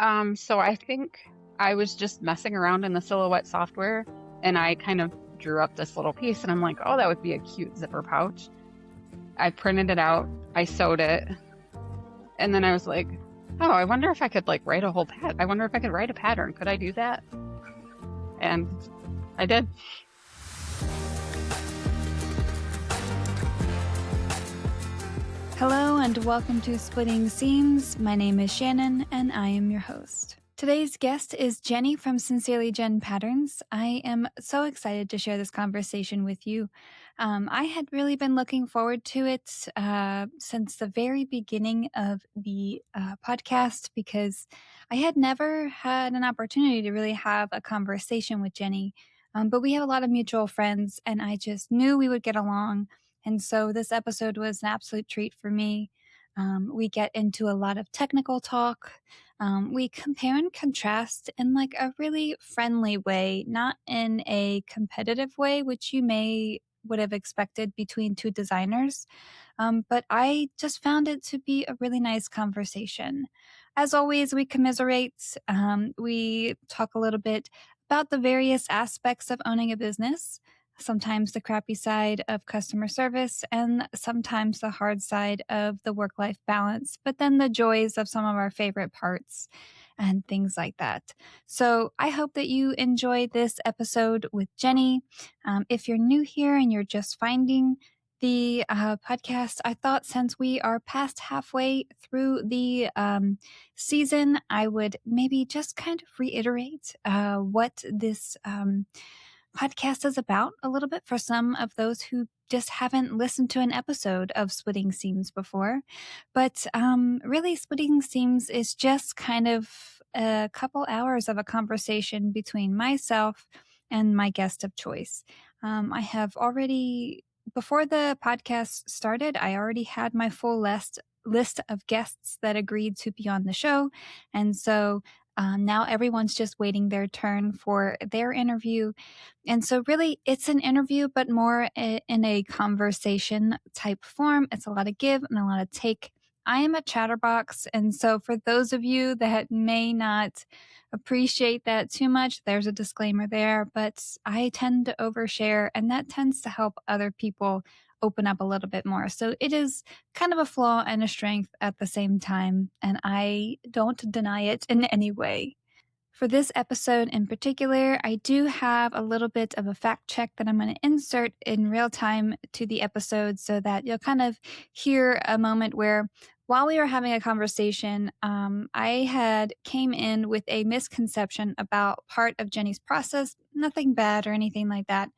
So I think I was just messing around in the Silhouette software and I kind of drew up this little piece and I'm like, oh, that would be a cute zipper pouch. I printed it out, I sewed it, and then I was like, oh, I wonder if I could like write a whole I wonder if I could write a pattern. Could I do that? And I did. Hello and welcome to Splitting Seams. My name is Shannon and I am your host. Today's guest is Jenny from Sincerely Jen Patterns. I am so excited to share this conversation with you. I had really been looking forward to it since the very beginning of the podcast because I had never had an opportunity to really have a conversation with Jenny. But we have a lot of mutual friends and I just knew we would get along. And so this episode was an absolute treat for me. We get into a lot of technical talk. We compare and contrast in like a really friendly way, not in a competitive way, which you would have expected between two designers. But I just found it to be a really nice conversation. As always, we commiserate. We talk a little bit about the various aspects of owning a business. Sometimes the crappy side of customer service and sometimes the hard side of the work-life balance, but then the joys of some of our favorite parts and things like that. So I hope that you enjoy this episode with Jenny. If you're new here and you're just finding the podcast, I thought since we are past halfway through the season, I would maybe just kind of reiterate what this podcast is about a little bit for some of those who just haven't listened to an episode of Splitting Seams before. But really, Splitting Seams is just kind of a couple hours of a conversation between myself and my guest of choice. I have already, before the podcast started, I already had my full list of guests that agreed to be on the show. And so now everyone's just waiting their turn for their interview. And so really it's an interview, but more in a conversation type form. It's a lot of give and a lot of take. I am a chatterbox. And so for those of you that may not appreciate that too much, there's a disclaimer there, but I tend to overshare and that tends to help other people open up a little bit more. So it is kind of a flaw and a strength at the same time, and I don't deny it in any way. For this episode in particular, I do have a little bit of a fact check that I'm going to insert in real time to the episode so that you'll kind of hear a moment where while we were having a conversation, I had came in with a misconception about part of Jenny's process, nothing bad or anything like that,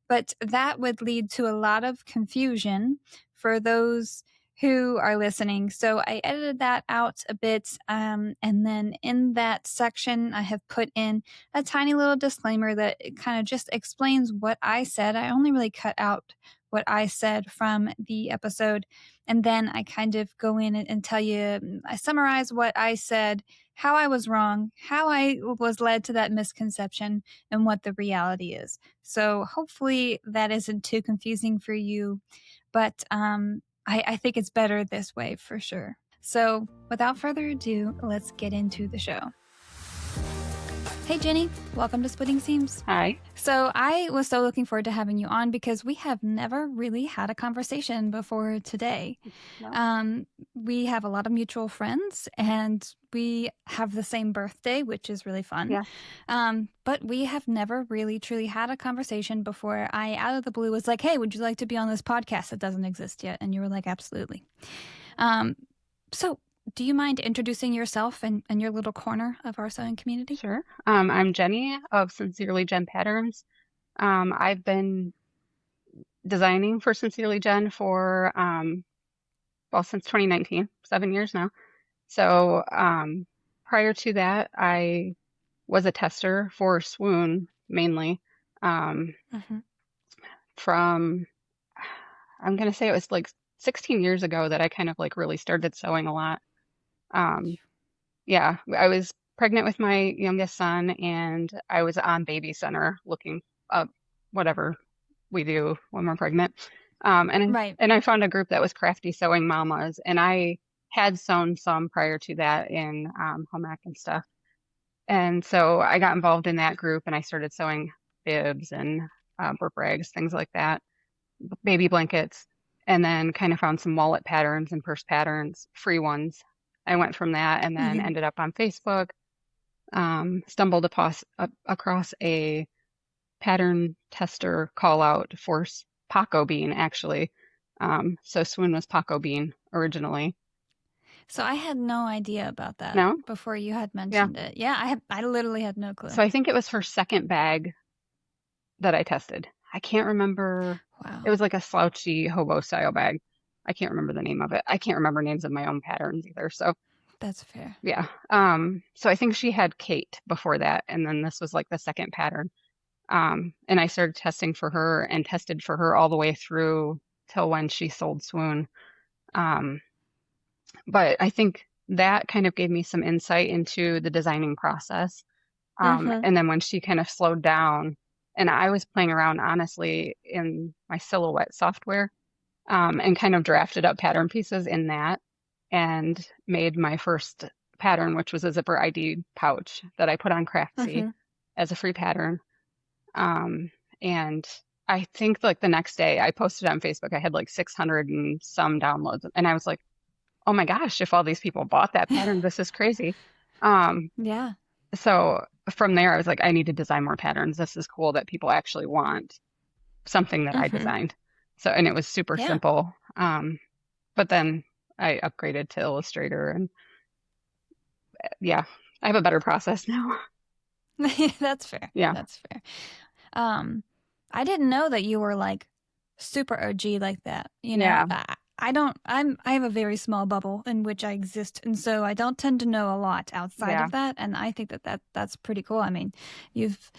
but that would lead to a lot of confusion for those who are listening. So I edited that out a bit. And then in that section, I have put in a tiny little disclaimer that kind of just explains what I said. I only really cut out what I said from the episode. And then I kind of go in and tell you, I summarize what I said, how I was wrong, how I was led to that misconception, and what the reality is. So hopefully that isn't too confusing for you. But I think it's better this way for sure. So without further ado, let's get into the show. Hey, Jenny, welcome to Splitting Seams. Hi. So I was so looking forward to having you on because we have never really had a conversation before today. No. We have a lot of mutual friends and we have the same birthday, which is really fun. Yeah. But we have never really truly had a conversation before I, out of the blue, was like, hey, would you like to be on this podcast that doesn't exist yet? And you were like, absolutely. So do you mind introducing yourself and your little corner of our sewing community? Sure. I'm Jenny of Sincerely Jen Patterns. I've been designing for Sincerely Jen for, since 2019, 7 years now. So prior to that, I was a tester for Swoon mainly. From, I'm going to say it was like 16 years ago that I kind of like really started sewing a lot. Yeah, I was pregnant with my youngest son and I was on Baby Center looking up whatever we do when we're pregnant. Right. And I found a group that was Crafty Sewing Mamas, and I had sewn some prior to that in home ec and stuff. And so I got involved in that group and I started sewing bibs and burp rags, things like that, baby blankets, and then kind of found some wallet patterns and purse patterns, free ones. I went from that and then Hmm. ended up on Facebook, stumbled across a pattern tester call out for Paco bean, actually. So Swoon was Paco bean originally. So I had no idea about that No? before you had Yeah. mentioned it. Yeah, I literally had no clue. So I think it was her second bag that I tested. I can't remember. It Wow, was like a slouchy hobo style bag. I can't remember the name of it. I can't remember names of my own patterns either. So that's fair. yeah. So I think she had Kate before that, and then this was like the second pattern. And I started testing for her and tested for her all the way through till when she sold Swoon. Um, but I think that kind of gave me some insight into the designing process. Mm-hmm. And then when she kind of slowed down, and I was playing around honestly in my silhouette software, and kind of drafted up pattern pieces in that and made my first pattern, which was a zipper ID pouch that I put on Craftsy Mm-hmm. as a free pattern. Um, and I think like the next day I posted on Facebook, I had like 600 and some downloads. And I was like, oh my gosh, if all these people bought that pattern, this is crazy. Um, Yeah. so from there, I was like, I need to design more patterns. This is cool that people actually want something that I Mm-hmm. designed. So, and it was super Yeah. simple. But then I upgraded to Illustrator and yeah, I have a better process now. That's fair. Yeah. That's fair. Um, I didn't know that you were like super OG like that. You know, Yeah. I don't. I have a very small bubble in which I exist, and so I don't tend to know a lot outside Yeah. of that. And I think that's pretty cool. I mean, you've,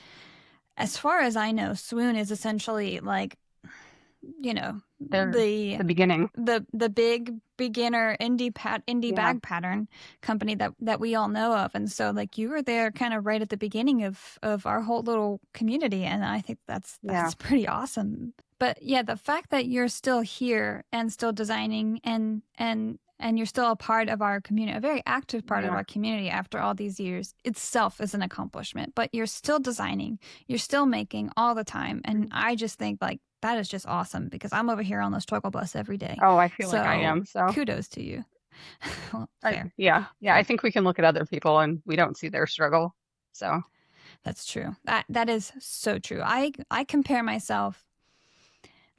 as far as I know, Swoon is essentially like, you know, They're the the beginning. the big beginner indie Yeah. bag pattern company that we all know of. And so like you were there kind of right at the beginning of our whole little community, and I think Yeah. that's pretty awesome. But yeah, the fact that you're still here and still designing and you're still a part of our community, a very active part of Yeah. our community after all these years itself is an accomplishment. But you're still designing, you're still making all the time. And Mhm. I just think like that is just awesome because I'm over here on the struggle bus every day. Oh, I feel like I So am. So kudos to you. Well, fair, yeah. Yeah. I fair. think we can look at other people and we don't see their struggle. So That's true. That is so true. I compare myself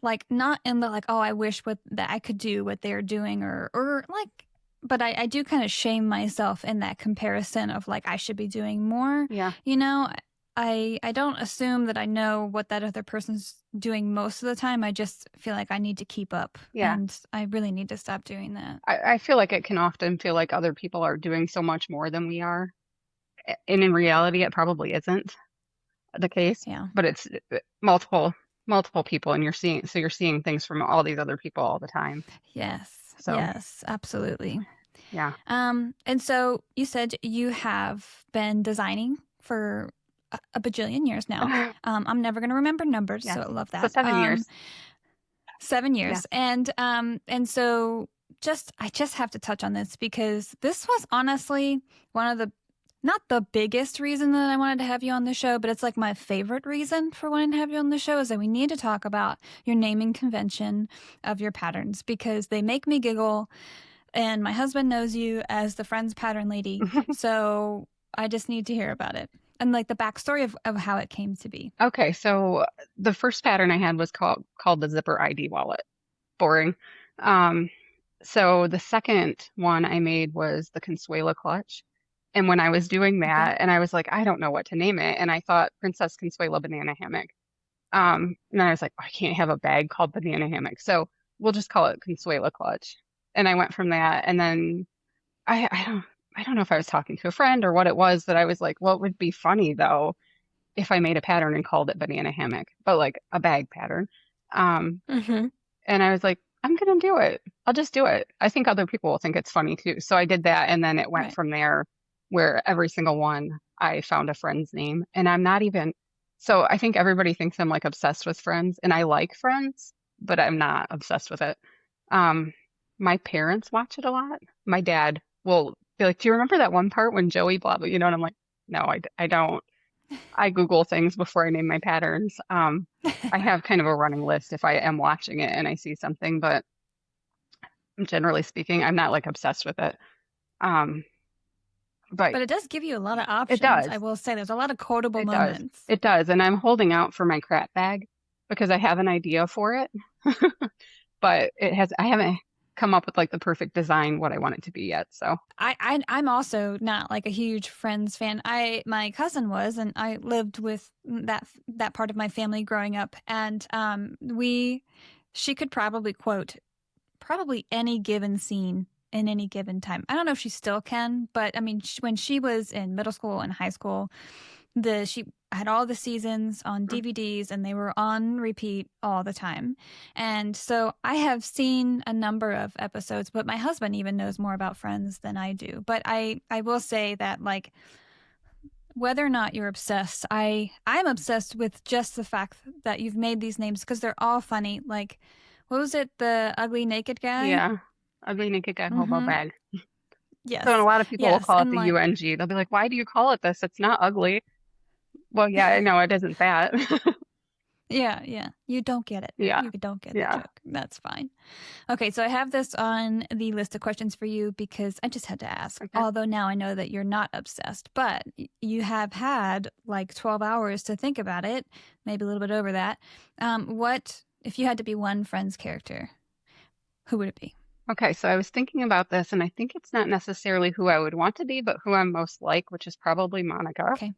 like not in the like, oh, I wish what that I could do what they're doing or like, but I do kind of shame myself in that comparison of like I should be doing more. yeah. You know, I don't assume that I know what that other person's doing most of the time. I just feel like I need to keep up, Yeah. and I really need to stop doing that. I feel like it can often feel like other people are doing so much more than we are. And in reality, it probably isn't the case, Yeah. but it's multiple people and you're seeing things from all these other people all the time. Yes. So, Yes. Absolutely. yeah. And so you said you have been designing for a bajillion years now. I'm never going to remember numbers, so Yes. I love So that. 7 years. 7 years, Yes. and so I just have to touch on this because this was honestly one of the not the biggest reason that I wanted to have you on the show, but it's like my favorite reason for wanting to have you on the show is that we need to talk about your naming convention of your patterns because they make me giggle. And my husband knows you as the Friends pattern lady. So I just need to hear about it and like the backstory of how it came to be. Okay, so the first pattern I had was called the zipper ID wallet. Boring. Um, so the second one I made was the Consuela clutch. And when I was doing Okay. that, and I was like, I don't know what to name it, and I thought Princess Consuela banana hammock. And then I was like, I can't have a bag called banana hammock, so we'll just call it Consuela clutch. And I went from that, and then I don't I don't know if I was talking to a friend or what it was that I was like, what would be funny though if I made a pattern and called it banana hammock, but like a bag pattern. Um, Mm-hmm. and I was like, I'm gonna do it. I'll just do it. I think other people will think it's funny too. So I did that, and then it went Right. from there, where every single one I found a friend's name, and I'm not even. So I think everybody thinks I'm like obsessed with Friends, and I like Friends, but I'm not obsessed with it. Um, my parents watch it a lot. My dad will be like, "Do you remember that one part when Joey blah blah?" You know, and I'm like, no, I don't. I Google things before I name my patterns. I have kind of a running list if I am watching it and I see something, but generally speaking, I'm not like obsessed with it. Um, but But it does give you a lot of it options. I does. will say there's a lot of quotable It does. moments. It does. And I'm holding out for my crap bag because I have an idea for it, but I haven't come up with like the perfect design, what I want it to be yet. So, I'm also not like a huge Friends fan. My cousin was, and I lived with that part of my family growing up, and she could probably quote probably any given scene in any given time. I don't know if she still can, but I mean, when she was in middle school and high school, she had all the seasons on DVDs and they were on repeat all the time. And so I have seen a number of episodes, but my husband even knows more about Friends than I do. But I will say that, like, whether or not you're obsessed, I'm obsessed with just the fact that you've made these names because they're all funny. Like, what was it? The ugly naked guy? yeah, ugly naked guy hobo Mm-hmm. bag. So, and a Yes. lot of people will Yes. call it And the like, UNG. They'll be like, why do you call it this? It's not ugly. Well, yeah, I know it isn't that. yeah, yeah. You don't get it. Yeah, You don't get the yeah. joke. That's fine. Okay, so I have this on the list of questions for you because I just had to ask. Okay. Although now I know that you're not obsessed, but you have had like 12 hours to think about it, maybe a little bit over that. What if you had to be one Friends character? Who would it be? Okay, so I was thinking about this, and I think it's not necessarily who I would want to be, but who I'm most like, which is probably Monica. Okay.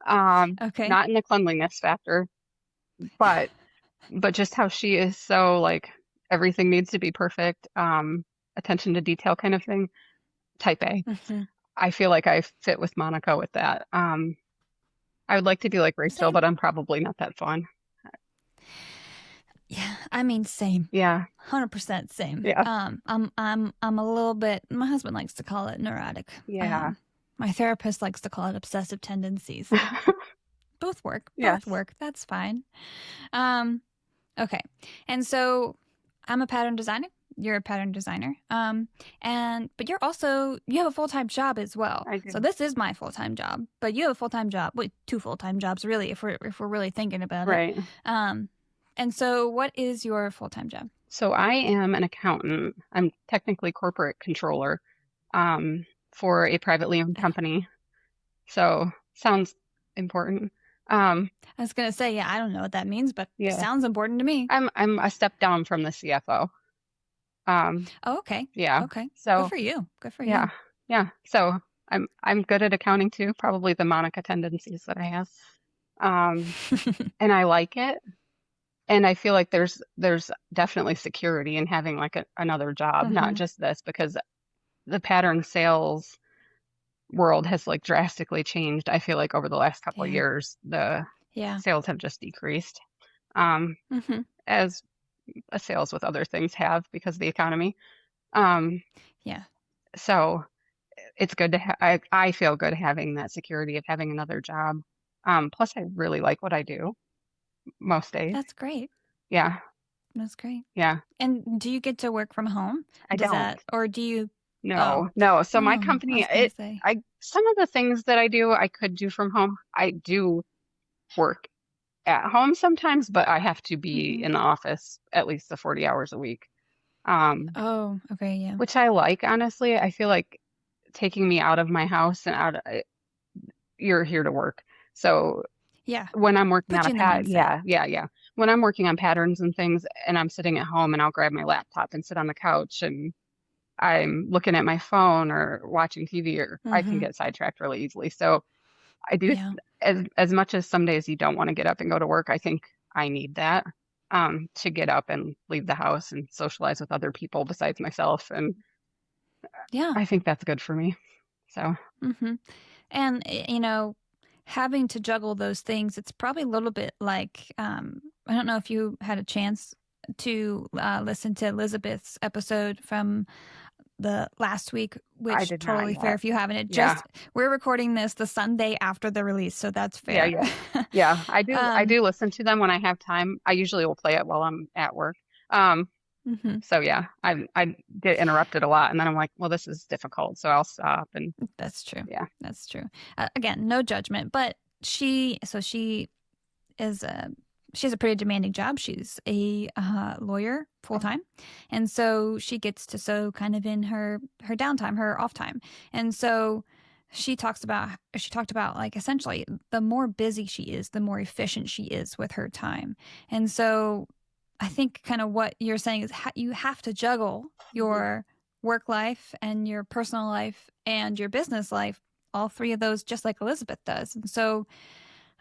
Okay. Not in the cleanliness factor, but just how she is so like everything needs to be perfect, attention to detail kind of thing, type A. Mm-hmm. I feel like I fit with Monica with that. I would like to be like Rachel, Same. but I'm probably not that fun. Yeah, I mean, same. Yeah, 100% same. yeah, I'm a little bit. My husband likes to call it neurotic. yeah. My therapist likes to call it obsessive tendencies. Both work. Both Yes. work. That's fine. Um, okay. And so I'm a pattern designer. You're a pattern designer. But you have a full-time job as well. I do. So this is my full-time job, but you have a full-time job. Wait, two full-time jobs really, if we're really thinking about it. Right. And so what is your full-time job? So I am an accountant. I'm technically corporate controller, for a privately owned company. So sounds important. I was gonna say, yeah, I don't know what that means, but Yeah, sounds important to me. I'm a step down from the CFO. Oh, okay. Yeah. Okay. Good So for you. Good for yeah, you. yeah. So I'm good at accounting too, probably the Monica tendencies that I have. Um, and I like it. And I feel like there's definitely security in having like another job, not Mm-hmm. just this, because the pattern sales world has like drastically changed. I feel like over the last couple of Yeah. years, the Yeah. sales have just decreased, um, Mm-hmm. as sales with other things have because of the economy. Um, Yeah. so it's good to I feel good having that security of having another job. Plus I really like what I do most days. That's great. Yeah, That's great. yeah. And do you get to work from home? I don't. Or do you? Oh, No, no. So my I company, was gonna say. some of the things that I do, I could do from home. I do work at home sometimes, but I have to be Mm-hmm. in the office at least the 40 hours a week. Um, Oh, okay, yeah. which I like, honestly. I feel like taking me out of my house and you're here to work. So Yeah. when I'm working Put on you in the mindset. yeah, yeah, yeah. When I'm working on patterns and things and I'm sitting at home and I'll grab my laptop and sit on the couch and I'm looking at my phone or watching TV, or I can Mm-hmm. get sidetracked really easily. So I do, Yeah. as much as some days you don't want to get up and go to work, I think I need that, to get up and leave the house and socialize with other people besides myself. And Yeah. I think that's good for me. So Mm-hmm. And having to juggle those things, it's probably a little bit like I don't know if you had a chance to listen to Elizabeth's episode from the last week, I which did not totally fair yet. if you haven't. Yeah. We're recording this the Sunday after the release, so that's Yeah, fair. yeah. Yeah, I um, do listen to them when I have time. I usually will play it while I'm at work. Um, Mm-hmm. So yeah, I get interrupted a lot, and then I'm like, well, this is difficult, so I'll stop. And That's true. yeah. That's true. Again, no judgment, but she is a she has a pretty demanding job. She's a lawyer full Oh, time, and so she gets to sew kind of in her downtime, her off time, and so she talked about like essentially the more busy she is, the more efficient she is with her time, and so I think kind of what you're saying is you have to juggle mhm. your work life and your personal life and your business life, all three of those, just like Elizabeth does, and so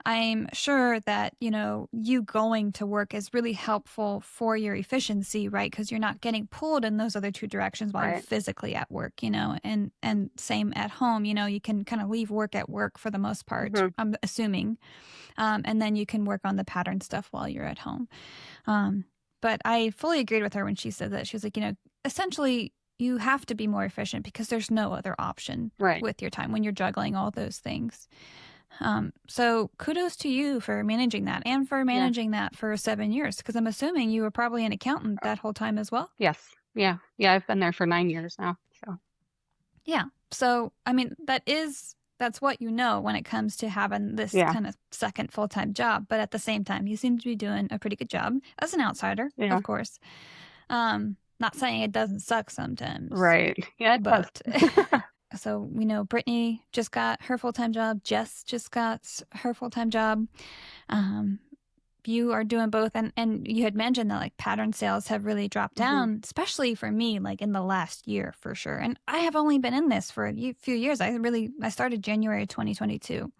I'm sure that, you going to work is really helpful for your efficiency, right? Because you're not getting pulled in those other two directions while you're Right. physically at work, and same at home, you can kind of leave work at work for the most part, Hmm. I'm assuming. And then you can work on the pattern stuff while you're at home. Um, but I fully agreed with her when she said that. She was like, essentially, you have to be more efficient because there's no other option Right. with your time when you're juggling all those things. So kudos to you for managing that and for Yeah. managing that for 7 years, because I'm assuming you were probably an accountant that whole time as well. Yes. Yeah. Yeah. I've been there for 9 years now. So Yeah. So, I mean, that's what when it comes to having this yeah. kind of second full-time job. But at the same time, you seem to be doing a pretty good job as an outsider, Yeah. of course. Not saying it doesn't suck sometimes, Right. Yeah, it does. but so we know Brittany just got her full-time job. Jess just got her full-time job. Um, you are doing both, and you had mentioned that like pattern sales have really dropped Hmm. down, especially for me, like in the last year for sure. And I have only been in this for a few years. I started January 2022.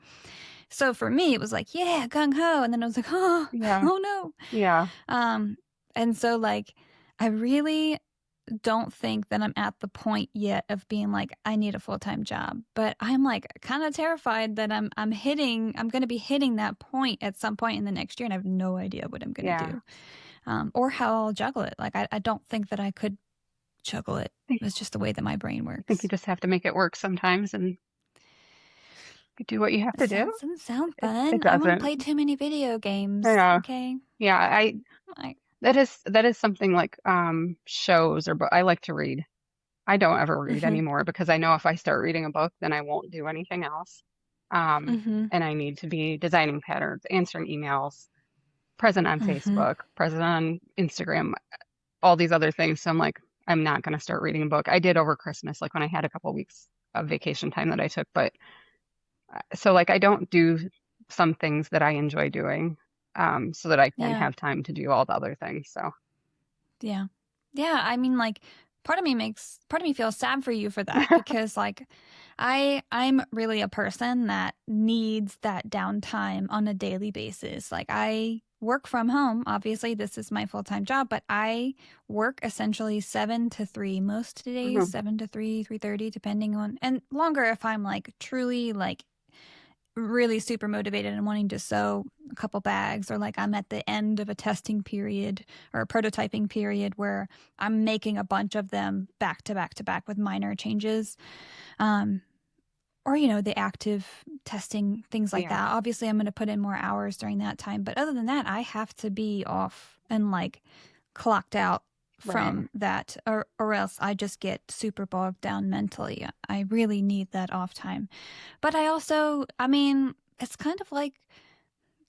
So for me, it was like, yeah, gung ho, and then I was like, oh, Yeah. oh no. Yeah. And so like I really don't think that I'm at the point yet of being like I need a full-time job, but I'm like kind of terrified that I'm going to be hitting that point at some point in the next year, and I have no idea what I'm going to Yeah. do, or how I'll juggle it. Like I don't think that I could juggle it. It's just the way that my brain I think you works. just have to make it work sometimes, and you do what you have It to do. doesn't sound It fun. I won't doesn't. play too many video games. Yeah. Okay. Yeah. I Like, that is something like shows or I like to read. I don't ever read mm-hmm, anymore because I know if I start reading a book, then I won't do anything else. mm-hmm, And I need to be designing patterns, answering emails, present on mm-hmm. Facebook, present on Instagram, all these other things. So I'm like, I'm not going to start reading a book. I did over Christmas, like when I had a couple weeks of vacation time that I took. But so like I don't do some things that I enjoy doing, so that I can Yeah. have time to do all the other things. So Yeah. Yeah, I mean like part of me feels sad for you for that, because like I'm really a person that needs that downtime on a daily basis. Like I work from home. Obviously, this is my full-time job, but I work essentially 7 to 3 most days, mhm. 7 to 3, 3:30, depending on, and longer if I'm like truly like really super motivated and wanting to sew a couple bags, or like I'm at the end of a testing period or a prototyping period where I'm making a bunch of them back to back to back with minor changes. Um, or, the active testing, things like Yeah, that. Obviously, I'm going to put in more hours during that time. But other than that, I have to be off and like clocked out right. from that, or else I just get super bogged down mentally. I really need that off time. But I mean, it's kind of like,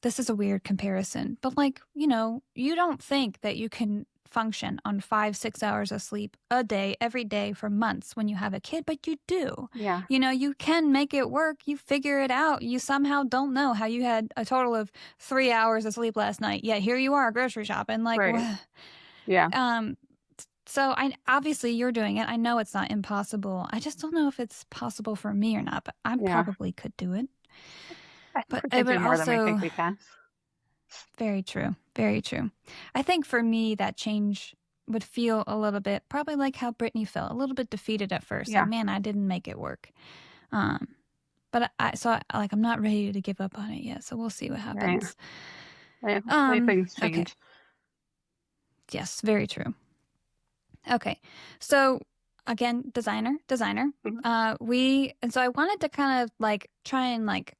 this is a weird comparison, but like, you don't think that you can function on 5, 6 hours of sleep a day, every day for months when you have a kid, but you do. Yeah, You can make it work. You figure it out. You somehow don't know how you had a total of 3 hours of sleep last night. Yet here you are grocery shopping. Like, right. Yeah, um, so I obviously you're doing it. I know it's not impossible. I just don't know if it's possible for me or not, but I yeah. probably could do it. I think But we it could would do more than we think also we can. very true. Very true. I think for me, that change would feel a little bit, probably like how Brittany felt, a little bit defeated at first. Like, Yeah, man, I didn't make it work. Um, like, I'm not ready to give up on it yet. So we'll see what right. happens. Right. Hopefully things Okay. change. Yes, very true. Okay. So again, designer. Mhm. And so I wanted to kind of like try and like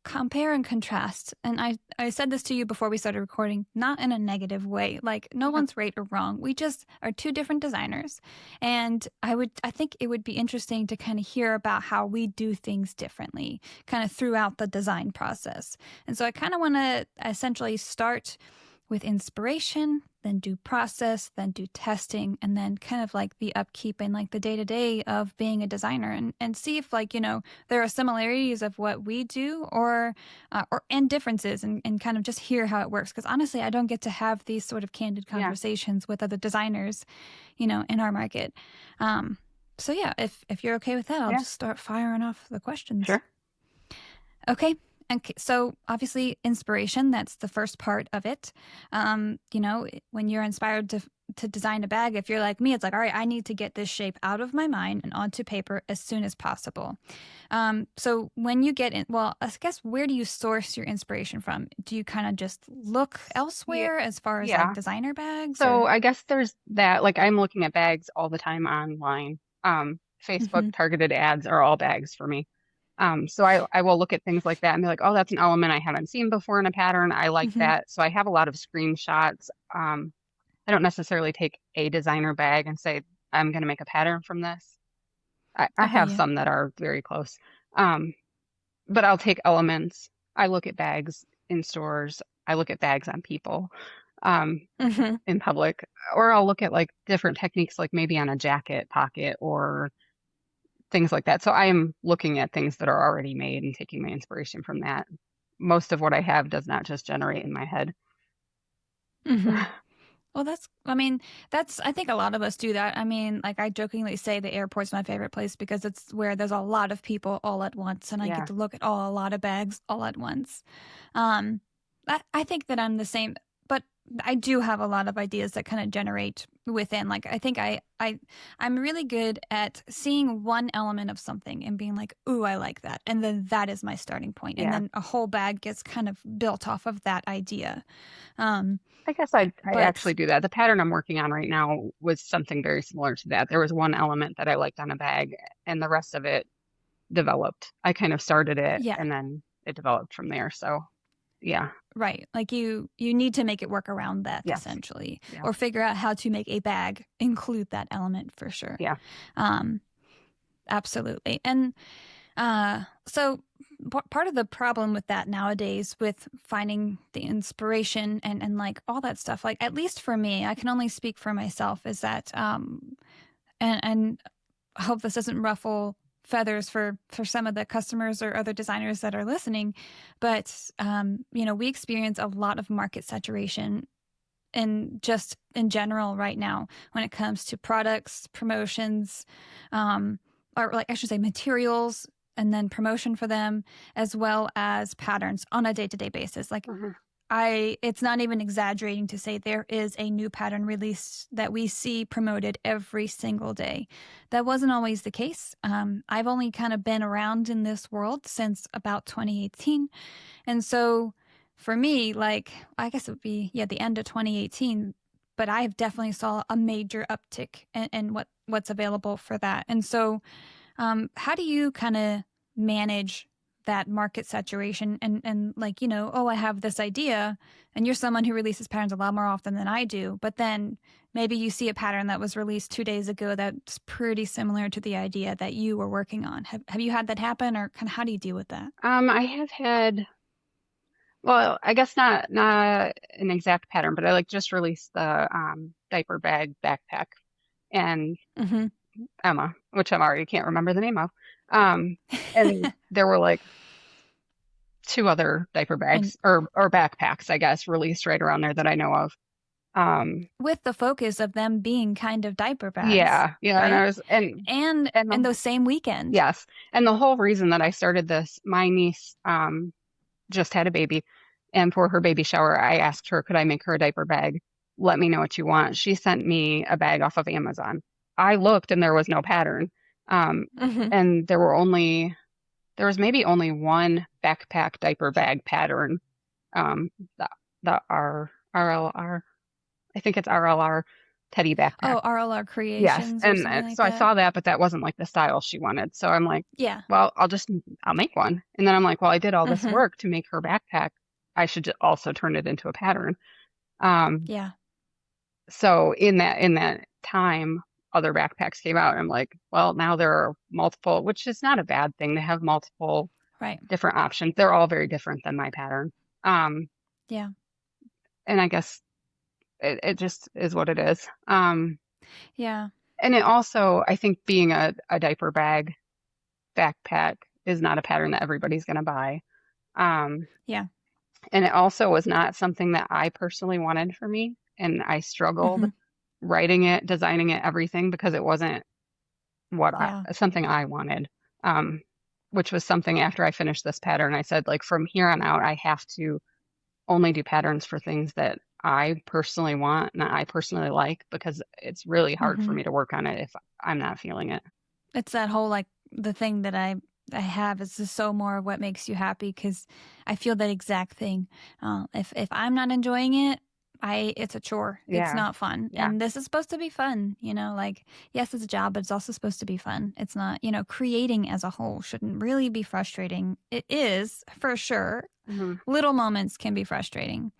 compare and contrast. And I said this to you before we started recording, not in a negative way. Like, no Yeah. one's right or wrong. We just are two different designers. And I think it would be interesting to kind of hear about how we do things differently, kind of throughout the design process. And so I kind of want to essentially start with inspiration, then do process, then do testing, and then kind of like the upkeep and like the day-to-day of being a designer, and see if, like, there are similarities of what we do and differences, and kind of just hear how it works. Because honestly, I don't get to have these sort of candid Yeah. conversations with other designers, in our market. So yeah, if you're okay with that, I'll Yeah. just start firing off the questions. Sure. Okay. Okay, so obviously inspiration, that's the first part of it. When you're inspired to design a bag, if you're like me, it's like, all right, I need to get this shape out of my mind and onto paper as soon as possible. So when you get in, well, I guess, where do you source your inspiration from? Do you kind of just look Yeah. elsewhere as far as like Yeah. designer bags, So or? I guess there's that, like I'm looking at bags all the time online. Facebook Mm-hmm. targeted ads are all bags for me. So I will look at things like that and be like, oh, that's an element I haven't seen before in a pattern. I like Mm-hmm. that. So I have a lot of screenshots. I don't necessarily take a designer bag and say, I'm going to make a pattern from this. I Okay, have yeah. some that are very close. Um, but I'll take elements. I look at bags in stores. I look at bags on people, Mm-hmm. in public, or I'll look at like different techniques, like maybe on a jacket pocket or things like that. So I am looking at things that are already made and taking my inspiration from that. Most of what I have does not just generate in my head. Mm-hmm. Well, I think a lot of us do that. I mean, like, I jokingly say the airport's my favorite place because it's where there's a lot of people all at once, and I get Yeah. to look at a lot of bags all at once. Um, I think that I'm the same, but I do have a lot of ideas that kind of generate within. Like, I think I'm really good at seeing one element of something and being like, "Ooh, I like that," and then that is my starting point, and Yeah. then a whole bag gets kind of built off of that idea. Um, I guess I but actually do that. The pattern I'm working on right now was something very similar to that. There was one element that I liked on a bag, and the rest of it developed. I kind of started it yeah. and then it developed from there. So, yeah. Right. Like, you need to make it work around that, Yes. essentially, Yeah. or figure out how to make a bag include that element for sure. Yeah. Um, absolutely. And so part of the problem with that nowadays, with finding the inspiration and like all that stuff, like, at least for me, I can only speak for myself, is that and I hope this doesn't ruffle feathers for some of the customers or other designers that are listening, but we experience a lot of market saturation, and just in general right now, when it comes to products, promotions, or, like, I should say, materials, and then promotion for them, as well as patterns on a day-to-day basis. Like, Mhm. it's not even exaggerating to say there is a new pattern release that we see promoted every single day. That wasn't always the case. I've only kind of been around in this world since about 2018. And so for me, like, I guess it would be, yeah, the end of 2018, but I've definitely saw a major uptick in what's available for that. And so how do you kind of manage that market saturation, and like, oh, I have this idea, and you're someone who releases patterns a lot more often than I do, but then maybe you see a pattern that was released 2 days ago that's pretty similar to the idea that you were working on. Have you had that happen, or kind of how do you deal with that? I have had, well, I guess not an exact pattern, but I like just released the diaper bag backpack and Mm-hmm. Emma, which I already can't remember the name of. And there were like two other diaper And bags or backpacks, I guess, released right around there that I know of. Um, with the focus of them being kind of diaper bags, yeah, yeah, and I right? was And and those same weekend. yes, and the whole reason that I started this, my niece just had a baby, and for her baby shower, I asked her, could I make her a diaper bag? Let me know what you want. She sent me a bag off of Amazon. I looked and there was no pattern. Um, Hmm. and there was maybe only one backpack diaper bag pattern. Um, the, the RLR, I think it's RLR teddy backpack. Oh, RLR Yes. Creations or And something like so I that. saw that, but that wasn't like the style she wanted. So I'm like, Yeah. well, I'll make one. And then I'm like, well, I did all this Mm-hmm. work to make her backpack. I should also turn it into a pattern. Um, Yeah. so in that time, other backpacks came out. And I'm like, well, now there are multiple, which is not a bad thing to have multiple Right. different options. They're all very different than my pattern. Um, Yeah. and I guess it just is what it is. Yeah. And it also, I think being a diaper bag backpack is not a pattern that everybody's going to buy. Um, Yeah. and it also was not something that I personally wanted for me. And I struggled Mm-hmm. writing it, designing it, everything because it wasn't Yeah. something I wanted. Um, which was something after I finished this pattern, I said, like, from here on out, I have to only do patterns for things that I personally want and that I personally like because it's really hard for Mm-hmm. me to work on it if I'm not feeling it. It's that whole like the thing that I have is just so more of what makes you happy because I feel that exact thing. If I'm not enjoying it, I it's a chore. It's Yeah. not fun. Yeah. And this is supposed to be fun, you know, like yes, it's a job, but it's also supposed to be fun. It's not, you know, creating as a whole shouldn't really be frustrating. It is for sure. Hmm. Little moments can be frustrating,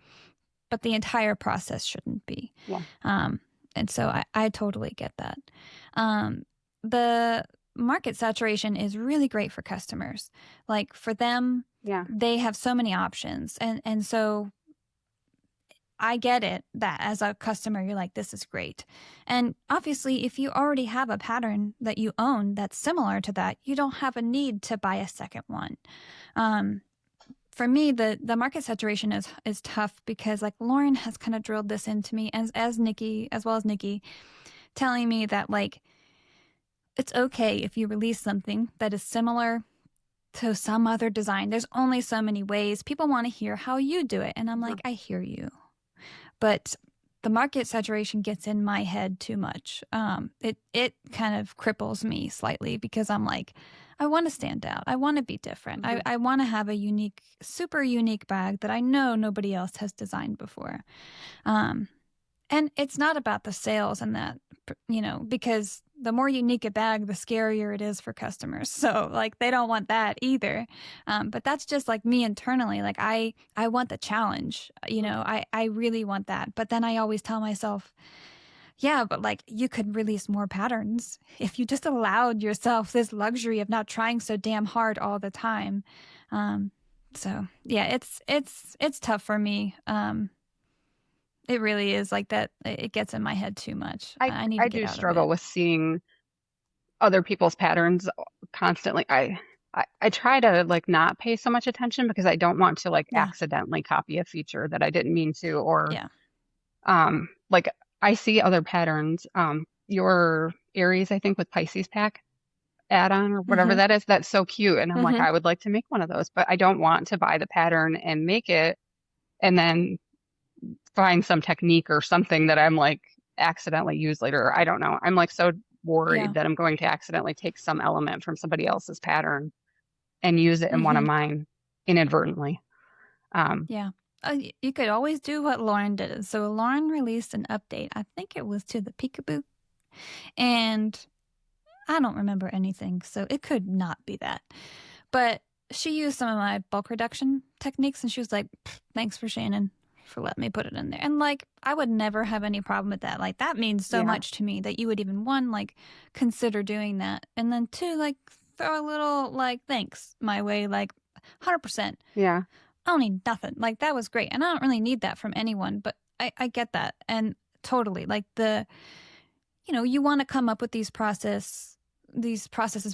but the entire process shouldn't be. Yeah. Um, and so I totally get that. The market saturation is really great for customers. Like for them, Yeah. they have so many options. And so I get it that as a customer, you're like, this is great. And obviously, if you already have a pattern that you own that's similar to that, you don't have a need to buy a second one. Um, for me, the market saturation is tough because like Lauren has kind of drilled this into me as Nikki, as well as Nikki, telling me that like it's okay if you release something that is similar to some other design. There's only so many ways. People want to hear how you do it. And I'm Mhm. like, I hear you. But the market saturation gets in my head too much. It kind of cripples me slightly because I'm like, I want to stand out. I want to be different. Mhm. I want to have a unique, super unique bag that I know nobody else has designed before. Um, and it's not about the sales and that, you know, because the more unique a bag, the scarier it is for customers. So like they don't want that either. But that's just like me internally. Like I want the challenge, you know, I really want that. But then I always tell myself, yeah, but like you could release more patterns if you just allowed yourself this luxury of not trying so damn hard all the time. Um, so yeah, it's tough for me. It really is like that. It gets in my head too much. I need I to get do out of struggle it. with seeing other people's patterns constantly. I try to like not pay so much attention because I don't want to like Yeah. accidentally copy a feature that I didn't mean to or Yeah. like I see other patterns. Your Aries, I think with Pisces pack add-on or whatever Mm-hmm. that is, that's so cute. And I'm like, Mm-hmm. I would like to make one of those, but I don't want to buy the pattern and make it and then find some technique or something that I'm like accidentally use later. I don't know. I'm like so Yeah. worried that I'm going to accidentally take some element from somebody else's pattern and use it in one of Mm-hmm. mine inadvertently. Um, Yeah. You could always do what Lauren did. So Lauren released an update. I think it was to the Peekaboo, and I don't remember anything, so it could not be that. But she used some of my bulk reduction techniques, and she was like, "Thanks for Shannon for letting me put it in there." And like, I would never have any problem with that. Like, that means so yeah, much to me that you would even one like consider doing that, and then two like throw a little like thanks my way, like 100%. yeah, I don't need nothing. Like that was great. And I don't really need that from anyone, but I get that. And totally like you know, you want to come up with these processes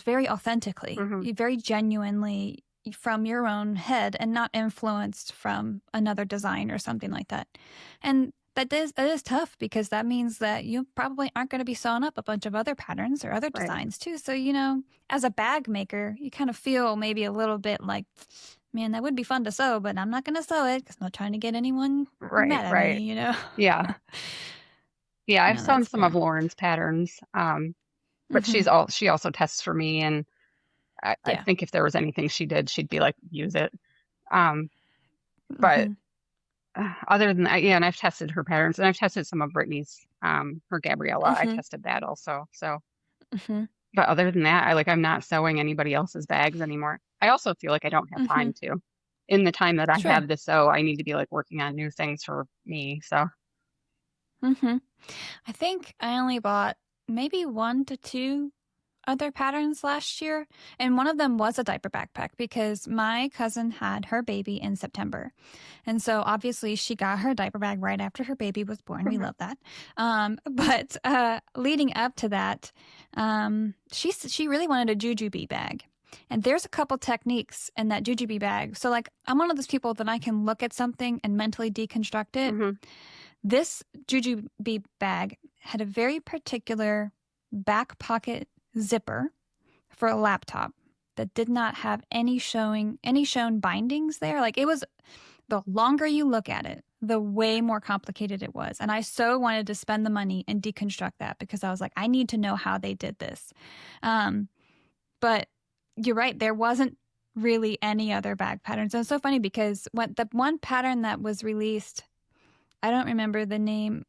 very authentically, hmm, very genuinely from your own head and not influenced from another design or something like that. And that is tough because that means that you probably aren't going to be sewing up a bunch of other patterns or other right, designs too. So, you know, as a bag maker, you kind of feel maybe a little bit like, man, that would be fun to sew, but I'm not going to sew it because I'm not trying to get anyone right, mad at right. me, you know? Yeah, yeah. I've No, sewn that's some of fair. Lauren's patterns, but Hmm. she also tests for me, and I Yeah. think if there was anything she did, she'd be like, use it. Um, but Hmm. other than that, yeah, and I've tested her patterns, and I've tested some of Brittany's, her Gabriella. I Mm-hmm. tested that also. So, Mm-hmm. but other than that, I'm not sewing anybody else's bags anymore. I also feel like I don't have Mm-hmm. time to. In the time that I Sure. have to sew, I need to be like working on new things for me. So, Mm-hmm. I think I only bought maybe 1 to 2 other patterns last year, and one of them was a diaper backpack because my cousin had her baby in September. And so obviously she got her diaper bag right after her baby was born. We love that. But leading up to that, she really wanted a jujube bag. And there's a couple techniques in that jujube bag. So like I'm one of those people that I can look at something and mentally deconstruct it. hmm This jujube bag had a very particular back pocket zipper for a laptop that did not have any shown bindings there. Like it was, the longer you look at it, the way more complicated it was. And I so wanted to spend the money and deconstruct that because I was like, I need to know how they did this. But you're right, there wasn't really any other bag patterns. And it's so funny because when the one pattern that was released, I don't remember the name.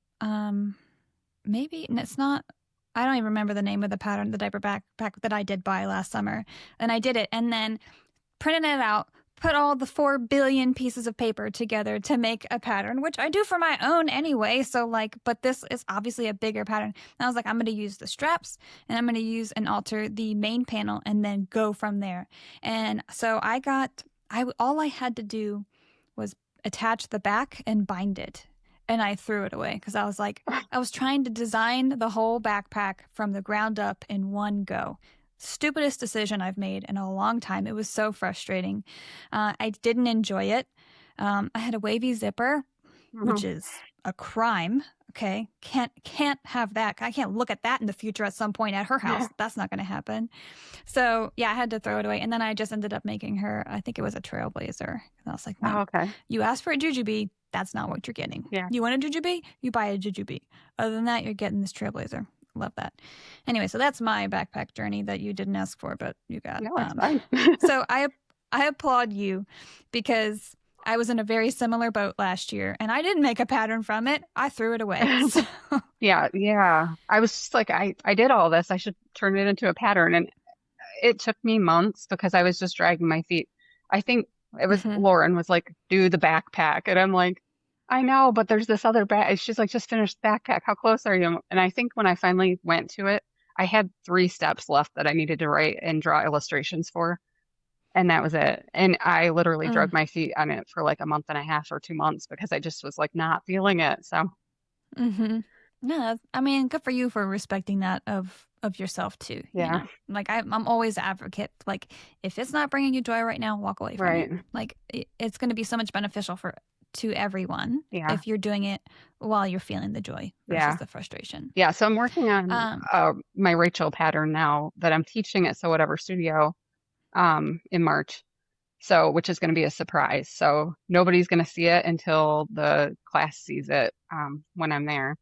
Maybe it's not. I don't even remember the name of the pattern, the diaper backpack that I did buy last summer. And I did it and then printed it out, put all the 4 billion pieces of paper together to make a pattern, which I do for my own anyway. So like, but this is obviously a bigger pattern. And I was like, I'm going to use the straps and I'm going to use and alter the main panel and then go from there. And so all I had to do was attach the back and bind it. And I threw it away because I was like, I was trying to design the whole backpack from the ground up in one go. Stupidest decision I've made in a long time. It was so frustrating. I didn't enjoy it. I had a wavy zipper, which is a crime. Okay, can't have that. I can't look at that in the future at some point at her house. That's not going to happen. So yeah, I had to throw it away. And then I just ended up making her, I think it was a trailblazer. And I was like, no, Oh, okay. you asked for a jujube. That's not what you're getting. Yeah. You want a jujube? You buy a jujube. Other than that, you're getting this trailblazer. Love that. Anyway, so that's my backpack journey that you didn't ask for, but you got. No, it's fine. So I applaud you because I was in a very similar boat last year and I didn't make a pattern from it. I threw it away. So. Yeah. I was just like, I did all this. I should turn it into a pattern. And it took me months because I was just dragging my feet. I think it was Lauren was like, do the backpack. And I'm like, I know, but there's this other bag. She's like, just finish the backpack. How close are you? And I think when I finally went to it, I had 3 steps left that I needed to write and draw illustrations for. And that was it. And I literally dragged my feet on it for like a month and a half or 2 months because I just was like not feeling it. So, No, I mean, good for you for respecting that of yourself too. yeah. You know? Like I'm always an advocate. Like if it's not bringing you joy right now, walk away from Right. it. Like it's going to be so much beneficial to everyone Yeah. if you're doing it while you're feeling the joy versus the frustration. Yeah. So I'm working on my Rachel pattern now that I'm teaching at So Whatever Studio in March. So, which is going to be a surprise. So nobody's going to see it until the class sees it when I'm there.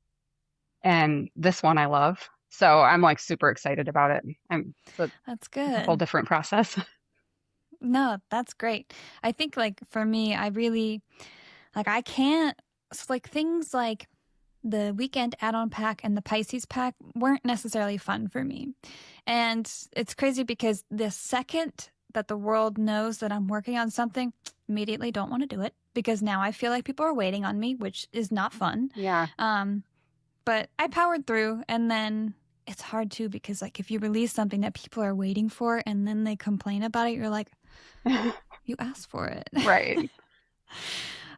And this one I love. So I'm like super excited about it. That's good. It's a whole different process. No, that's great. I think like for me, I really like I can't like things like the weekend add-on pack and the Pisces pack weren't necessarily fun for me. And it's crazy because the second that the world knows that I'm working on something, immediately don't want to do it because now I feel like people are waiting on me, which is not fun. Yeah. But I powered through, and then it's hard too because like if you release something that people are waiting for and then they complain about it, you're like, you asked for it. Right.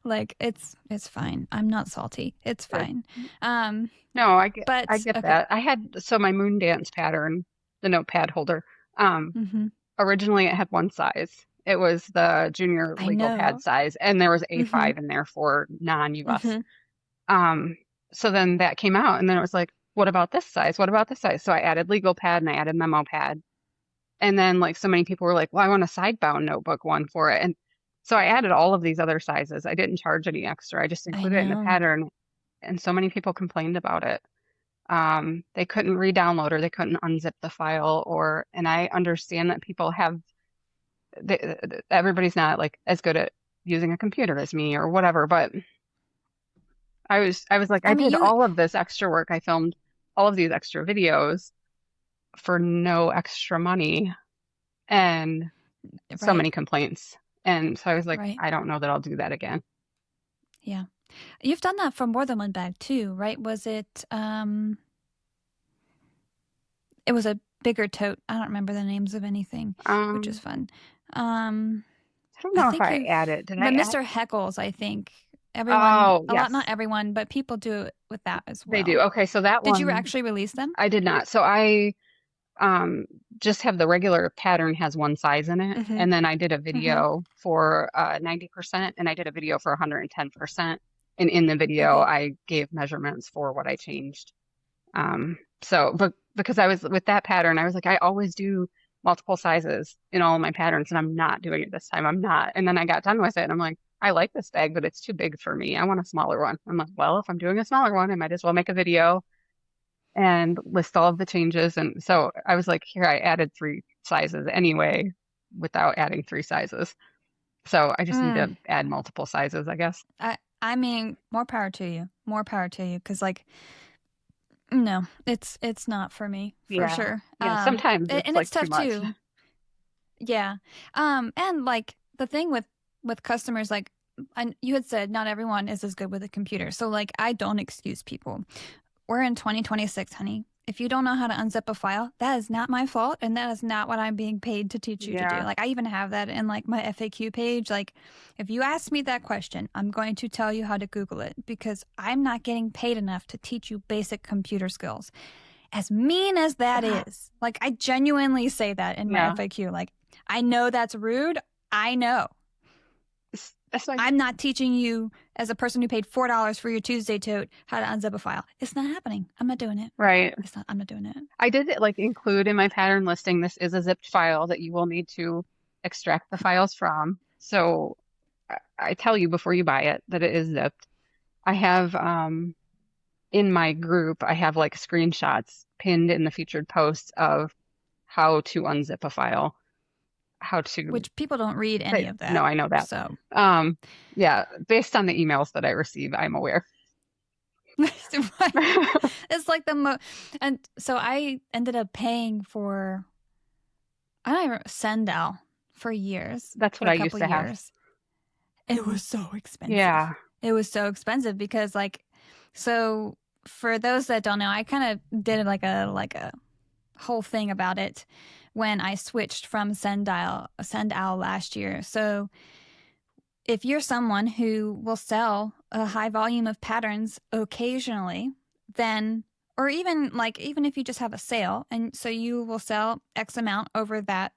Like it's fine. I'm not salty. It's fine. No, I get that. I had my moon dance pattern, the notepad holder. Originally it had one size. It was the junior legal pad size, and there was A5 in there for non-US. So then that came out, and then it was like, what about this size? What about this size? So I added legal pad and I added memo pad. And then like so many people were like, well, I want a sidebound notebook one for it. And so I added all of these other sizes. I didn't charge any extra. I just included it in the pattern. And so many people complained about it. They couldn't re-download or they couldn't unzip the file and I understand that people everybody's not like as good at using a computer as me or whatever, but I was like, I I mean, did you all of this extra work. I filmed all of these extra videos for no extra money and so right, many complaints. And so I was like, right. I don't know that I'll do that again. Yeah. You've done that for more than one bag too, right? Was it it was a bigger tote. I don't remember the names of anything, which is Um, fun. Um I don't I know if think I you've added. Did the I add? Mr. Heckles, I think. Everyone, Oh, a lot, not yes, everyone, but people do it with that as they do. well. Okay, so that Did you one actually release them? I did not. So I um just have the regular pattern has one size in it, Mm-hmm. and then I did a Mm-hmm. video for 90% and I did a video for 110%. And in the video Okay. I gave measurements for what I changed. But because I was with that pattern, I was like, I always do multiple sizes in all of my patterns, and I'm not doing it this time. I'm not. And then I got done with it, and I'm like, I like this bag, but it's too big for me. I want a smaller one. I'm like, well, if I'm doing a smaller one, I might as well make a video and list all of the changes. And so I was like, here, I added three sizes anyway without adding three sizes. So I just need Mm. to add multiple sizes, I guess. I mean, more power to you. More power to you. Because like, no, it's not for me for Yeah. sure. Yeah. Sometimes it's And it's like too tough much. too. Yeah. And like the thing with customers, like, and you had said not everyone is as good with a computer. So like, I don't excuse people. We're in 2026, honey. If you don't know how to unzip a file, that is not my fault, and that is not what I'm being paid to teach you to do. Yeah. Like I even have that in like my FAQ page. Like if you ask me that question, I'm going to tell you how to Google it because I'm not getting paid enough to teach you basic computer skills. As mean as that is, like I genuinely say that in my Yeah. FAQ. Like I know that's rude. I know. That's like, I'm not teaching you as a person who paid $4 for your Tuesday tote how to unzip a file. It's not happening. I'm not doing it. right. I'm not doing it. I did like include in my pattern listing, this is a zipped file that you will need to extract the files from. So I tell you before you buy it that it is zipped. I have in my group, I have like screenshots pinned in the featured posts of how to unzip a file, how to Which people don't read any say, of no, that. I know that. So, Um, yeah, based on the emails that I receive, I'm aware. it's like and so I ended up paying for, I don't remember, Sendal for years, That's for what a I used couple to have. years. It was so expensive. Yeah. It was so expensive because like, so for those that don't know, I kind of did like a whole thing about it when I switched from Sendal last year. So if you're someone who will sell a high volume of patterns occasionally, then, or even if you just have a sale and so you will sell X amount over that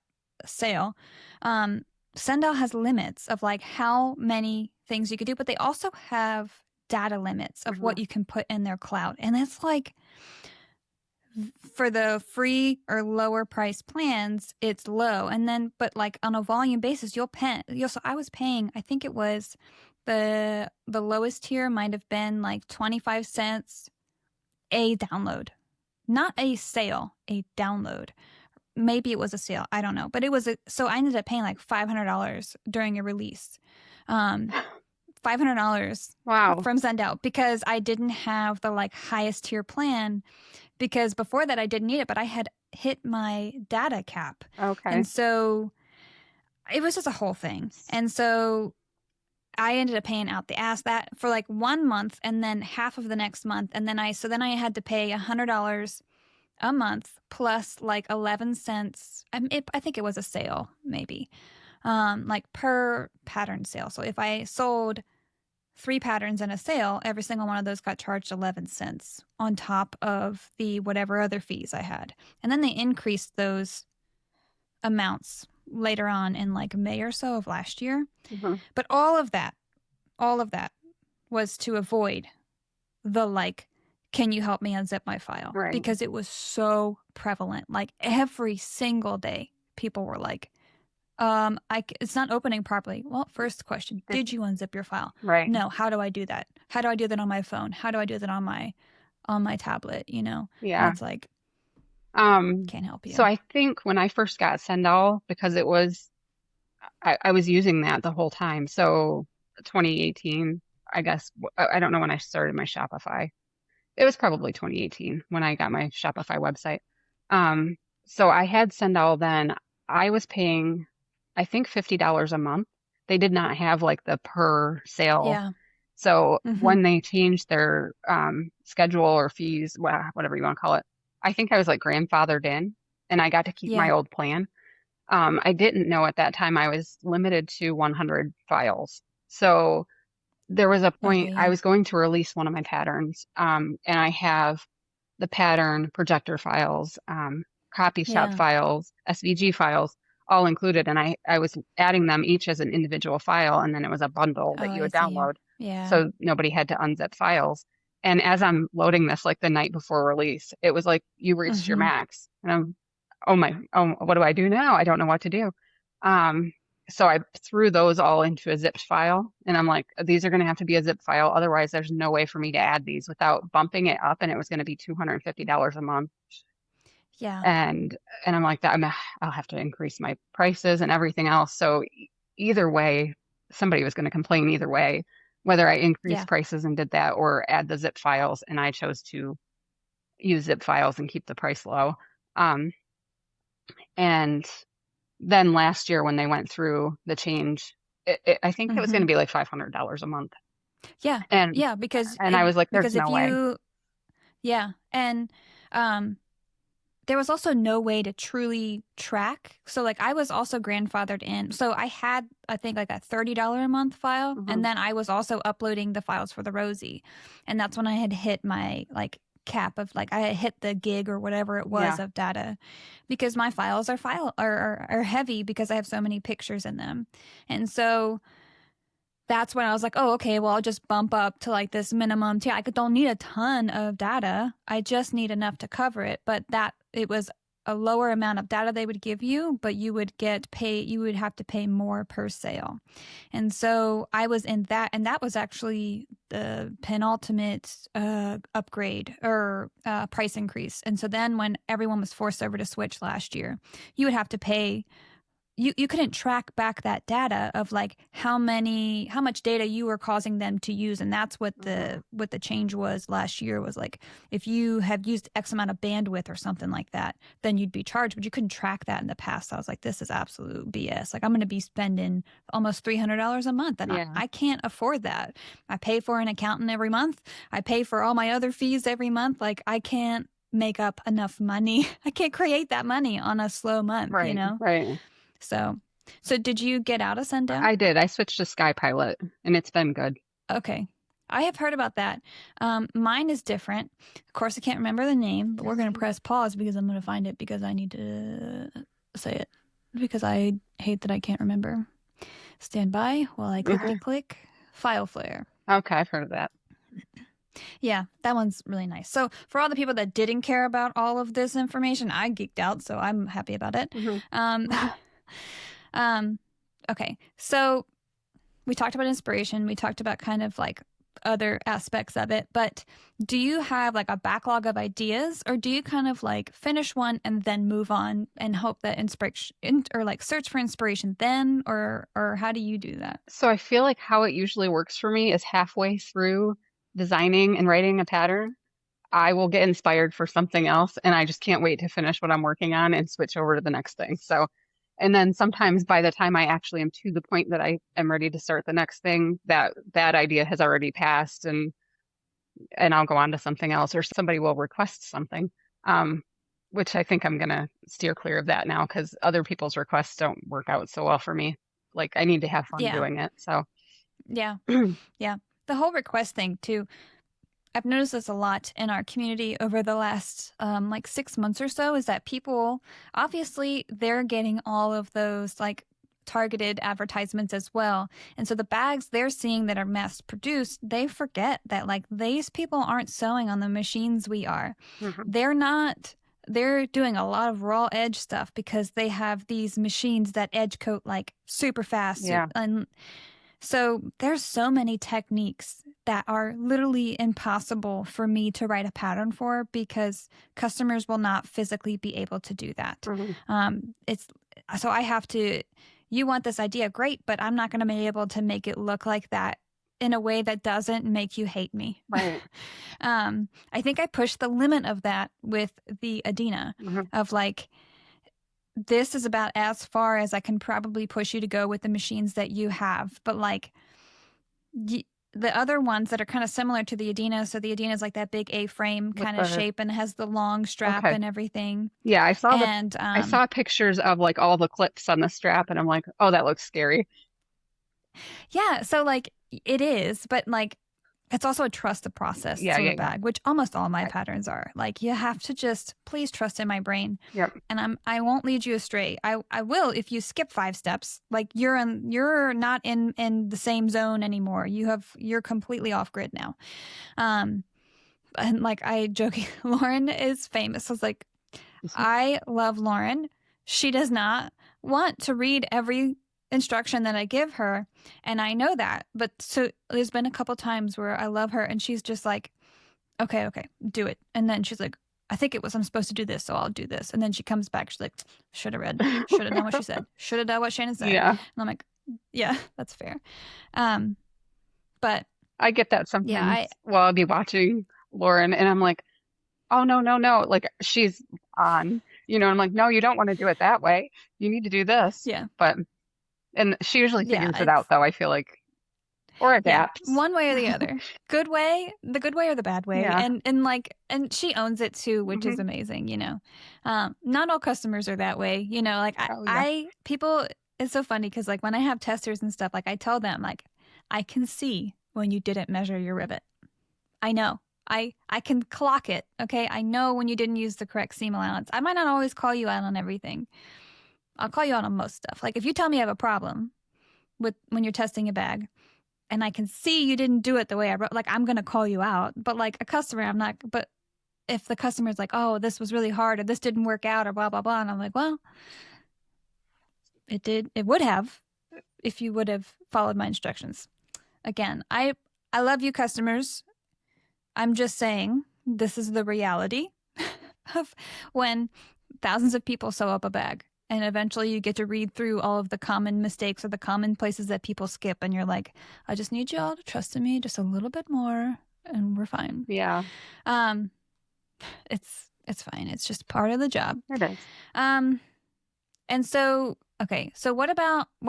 sale, Sendal has limits of like how many things you could do, but they also have data limits of Mhm. what you can put in their cloud. And that's like, for the free or lower price plans, it's low. And then, but like on a volume basis, so I was paying, I think it was the lowest tier might have been like 25 cents a download, not a sale, a download. Maybe it was a sale. I don't know, but so I ended up paying like $500 during a release. $500 Wow. from Zendout because I didn't have the like highest tier plan, because before that I didn't need it, but I had hit my data cap. Okay. And so it was just a whole thing. And so I ended up paying out the ass that for like 1 month and then half of the next month. And then I had to pay $100 a month plus like 11 cents. I think it was a sale, maybe, like per pattern sale. So if I sold 3 patterns in a sale, every single one of those got charged 11 cents on top of the whatever other fees I had. And then they increased those amounts later on in like May or so of last year. Mhm. But all of that was to avoid the like, can you help me unzip my file? Right. Because it was so prevalent. Like every single day, people were like, it's not opening properly. Well, first question, did you unzip your file? Right. No. How do I do that? How do I do that on my phone? How do I do that on my tablet? And Yeah. it's like, can't help So you. I think when I first got Sendall, because I was using that the whole time. So 2018, I guess, I don't know when I started my Shopify. It was probably 2018 when I got my Shopify website. Um, so I had Sendall then. I was paying, I think, $50 a month. They did not have like the per sale. Yeah. So Mm-hmm. when they changed their schedule or fees, whatever you want to call it, I think I was like grandfathered in and I got to keep my Yeah. old plan. I didn't know at that time I was limited to 100 files. So there was a Okay. point I Yeah. was going to release one of my patterns, and I have the pattern, projector files, copy shop Yeah. files, SVG files, all included. And I was adding them each as an individual file, and then it was a bundle Oh, that you I would see. download. Yeah. So nobody had to unzip files. And as I'm loading this, like the night before release, it was like, you reached your Mm-hmm. max. And oh, what do I do now? I don't know what to do. Um, so I threw those all into a zipped file, and I'm like, these are going to have to be a zip file. Otherwise, there's no way for me to add these without bumping it up, and it was going to be $250 a month. Yeah. And I'm like that. I'll have to increase my prices and everything else. So either way, somebody was going to complain either way, whether I increased Yeah. prices and did that or add the zip files, and I chose to use zip files and keep the price low. Um, and then last year when they went through the change, I think it was going Mm-hmm. to be like $500 a month. Yeah. And Yeah. Because I was like, there's because if no way. you, yeah. And um there was also no way to truly track. So like I was also grandfathered in. So I had, I think, like a $30 a month file. Hmm. And then I was also uploading the files for the Rosie. And that's when I had hit my like cap of like I had hit the gig or whatever it was Yeah. of data, because my files are heavy because I have so many pictures in them. And so that's when I was like, oh, okay, well, I'll just bump up to like this minimum tier. Don't need a ton of data. I just need enough to cover it. But that it was a lower amount of data they would give you, but you would you would have to pay more per sale. And so I was in that, and that was actually the penultimate upgrade or price increase. And so then when everyone was forced over to Switch last year, you would have to pay, you couldn't track back that data of like how much data you were causing them to use. And that's what Hmm. the change was last year, was like if you have used X amount of bandwidth or something like that, then you'd be charged, but you couldn't track that in the past. So I was like, this is absolute BS. Like I'm going to be spending almost $300 a month, and Yeah. I can't afford that. I pay for an accountant every month. I pay for all my other fees every month. Like I can't make up enough money. I can't create that money on a slow month, you Right. know? Right. So, so did you get out of Sundown? I did. I switched to Sky Pilot, and it's been good. Okay. I have heard about that. Mine is different. Of course, I can't remember the name, but we're going to press pause because I'm going to find it because I need to say it because I hate that I can't remember. Stand by while I clickety click. FileFlare. Okay, I've heard of that. Yeah, that one's really nice. So for all the people that didn't care about all of this information, I geeked out, so I'm happy about it. Hmm. Um, okay, so we talked about inspiration. We talked about kind of like other aspects of it, but do you have like a backlog of ideas, or do you kind of like finish one and then move on and hope that inspiration or like search for inspiration then, or how do you do that? So I feel like how it usually works for me is halfway through designing and writing a pattern, I will get inspired for something else, and I just can't wait to finish what I'm working on and switch over to the next thing. So, and then sometimes by the time I actually am to the point that I am ready to start the next thing, that idea has already passed, and I'll go on to something else, or somebody will request something, um, which I think I'm gonna steer clear of that now because other people's requests don't work out so well for me. Like I need to have fun Yeah, doing it. So, yeah, yeah. The whole request thing too. I've noticed this a lot in our community over the last like 6 months or so, is that people, obviously they're getting all of those like targeted advertisements as well. And so the bags they're seeing that are mass produced, they forget that like these people aren't sewing on the machines we are. Mhm. They're not, they're doing a lot of raw edge stuff because they have these machines that edge coat like super fast. Yeah. And so there's so many techniques that are literally impossible for me to write a pattern for because customers will not physically be able to do that. Mhm. It's so I have to, you want this idea, great, but I'm not going to be able to make it look like that in a way that doesn't make you hate me. Right. I think I pushed the limit of that with the Adina Mhm. of like, this is about as far as I can probably push you to go with the machines that you have. But like the other ones that are kind of similar to the Adina, so the Adina is like that big A-frame With kind of the shape and has the long strap okay. and everything. Yeah, And I saw pictures of like all the clips on the strap and I'm like, oh, that looks scary. yeah, so like it is, but like it's also a trust the process Yeah, to yeah, a yeah. bag, which almost all my I, patterns are. Like you have to just please trust in my brain. yep. And I won't lead you astray. I will if you skip 5 steps. Like you're not in the same zone anymore. You're completely off grid now. Um and like I joking, Lauren is famous. I was like, I love Lauren. She does not want to read every instruction that I give her. And I know that. But so there's been a couple times where I love her and she's just like, okay, okay, do it. And then she's like, I think it was I'm supposed to do this, so I'll do this. And then she comes back, she's like, should have read, should have done what she said, should have done what Shannon said. Yeah. And I'm like, yeah, that's fair. Um, but I get that yeah, sometimes while I'll be watching Lauren and I'm like, oh no, no, no. Like she's on, I'm like, no, you don't want to do it that way. You need to do this. yeah, But and she usually yeah, figures it it's out though, I feel like. Or yeah, adapts. one way or the other. Good way, the good way or the bad way. Yeah. And she owns it too, which is Hmm. amazing. Not all customers are that way. Like Oh yeah. I people it's so funny because like when I have testers and stuff, like I tell them like I can see when you didn't measure your rivet. I know. I can clock it. Okay. I know when you didn't use the correct seam allowance. I might not always call you out on everything. I'll call you out on most stuff. Like if you tell me I have a problem with when you're testing a bag and I can see you didn't do it the way I wrote, like I'm gonna call you out. But like a customer, I'm not. But if the customer's like, oh, this was really hard or this didn't work out or blah blah blah, and I'm like, well, it would have if you would have followed my instructions. Again, I love you customers. I'm just saying this is the reality of when thousands of people sew up a bag and eventually you get to read through all of the common mistakes or the common places that people skip and you're like, I just need y'all to trust in me just a little bit more and we're fine. Yeah. Um it's fine. It's just part of the job. It is. And so okay, so what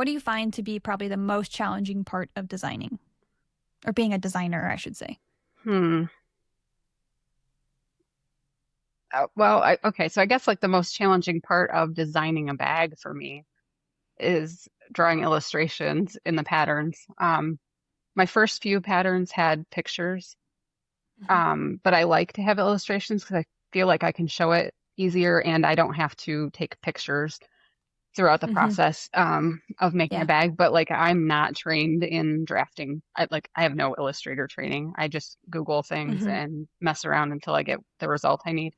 do you find to be probably the most challenging part of designing? Or being a designer, I should say. Hmm. Well, okay. So I guess like the most challenging part of designing a bag for me is drawing illustrations in the patterns. My first few patterns had pictures, but I like to have illustrations because I feel like I can show it easier and I don't have to take pictures throughout the Mm-hmm. process of making a Yeah. bag. But like I'm not trained in drafting. I have no Illustrator training. I just Google things Mm-hmm. and mess around until I get the result I need,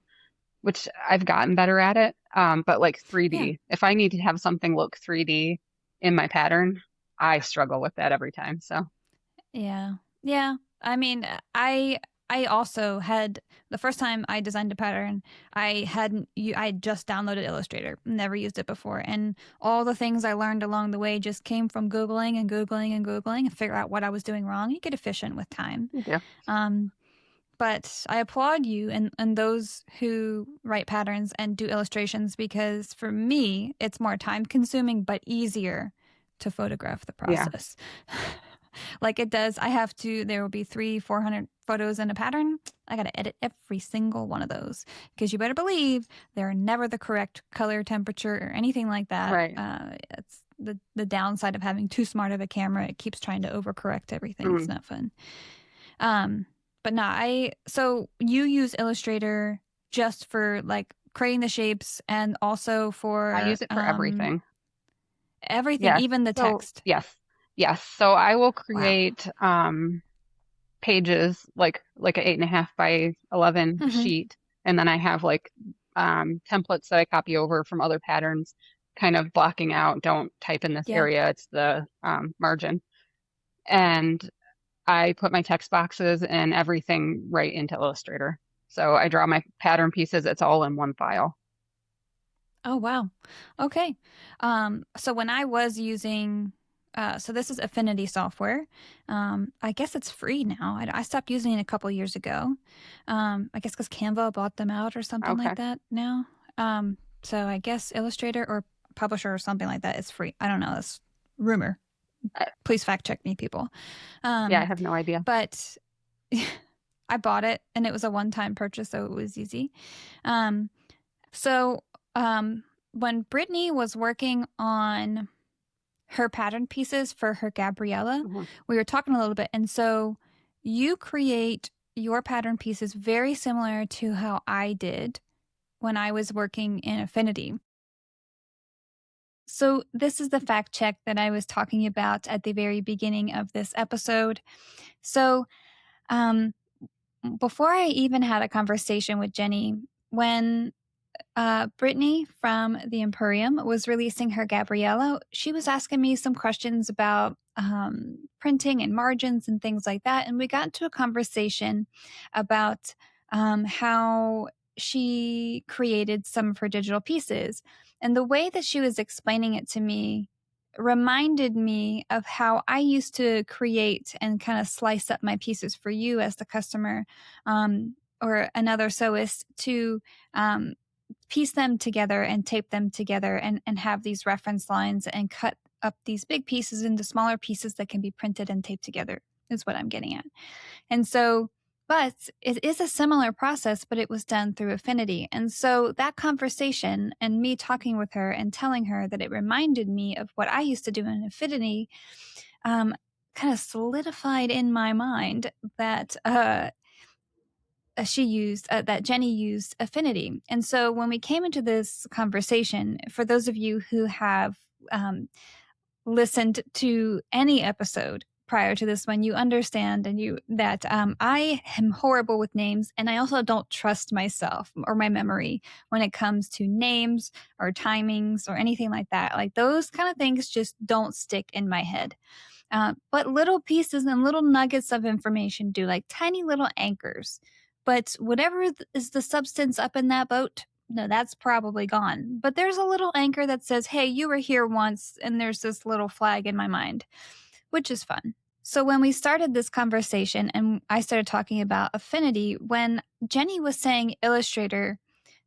which I've gotten better at it. But like Yeah. 3D, if I need to have something look 3D in my pattern, I struggle with that every time. So Yeah. Yeah. I mean, I also had the first time I designed a pattern, I just downloaded Illustrator, never used it before, and all the things I learned along the way just came from Googling and Googling and Googling and figure out what I was doing wrong. You get efficient with time. yeah, Um, but I applaud you and those who write patterns and do illustrations because for me, it's more time consuming but easier to photograph the yeah, process. Like it does, there will be 400 photos in a pattern. I got to edit every single one of those because you better believe they're never the correct color, temperature, or anything like that. right. It's the downside of having too smart of a camera. It keeps trying to overcorrect everything. It's Mm. not fun. But no, so you use Illustrator just for like creating the shapes and also I for use it for everything. everything, Yes. even the So text. yes, yes. So I will Wow. create pages like an 8.5 by 11 Hmm. sheet, and then I have like templates that I copy over from other patterns, kind of blocking out, don't type in this Yeah. area, it's the margin. And I put my text boxes and everything right into Illustrator. So I draw my pattern pieces, it's all in one file. Oh, wow. Okay. So when I was using So this is Affinity software. I guess it's free now. I stopped using it a couple years ago. I guess because Canva bought them out or something Okay. like that now. So I guess Illustrator or Publisher or something like that is free. I don't know. It's rumor. I, Please fact check me, people. yeah, I have no idea. But I bought it and it was a one-time purchase, so it was easy. So when Brittany was working on her pattern pieces for her Gabriella, we were talking a little bit. And so you create your pattern pieces very similar to how I did when I was working in Affinity. So this is the fact check that I was talking about at the very beginning of this episode. So before I even had a conversation with Jenny, when Brittany from the Emporium was releasing her Gabriella, she was asking me some questions about printing and margins and things like that. And we got into a conversation about how she created some of her digital pieces. And the way that she was explaining it to me reminded me of how I used to create and kind of slice up my pieces for you as the customer or another sewist to piece them together and tape them together and have these reference lines and cut up these big pieces into smaller pieces that can be printed and taped together is what I'm getting at. And so, but it is a similar process, but it was done through Affinity. And so that conversation and me talking with her and telling her that it reminded me of what I used to do in Affinity kind of solidified in my mind that that Jenny used Affinity. And so when we came into this conversation, for those of you who have listened to any episode prior to this one, you understand that I am horrible with names, and I also don't trust myself or my memory when it comes to names or timings or anything like that. Like those kind of things just don't stick in my head. But little pieces and little nuggets of information do, like tiny little anchors. But whatever is the substance up in that boat, no, that's probably gone. But there's a little anchor that says, hey, you were here once, and there's this little flag in my mind, which is fun. So when we started this conversation and I started talking about Affinity, when Jenny was saying Illustrator,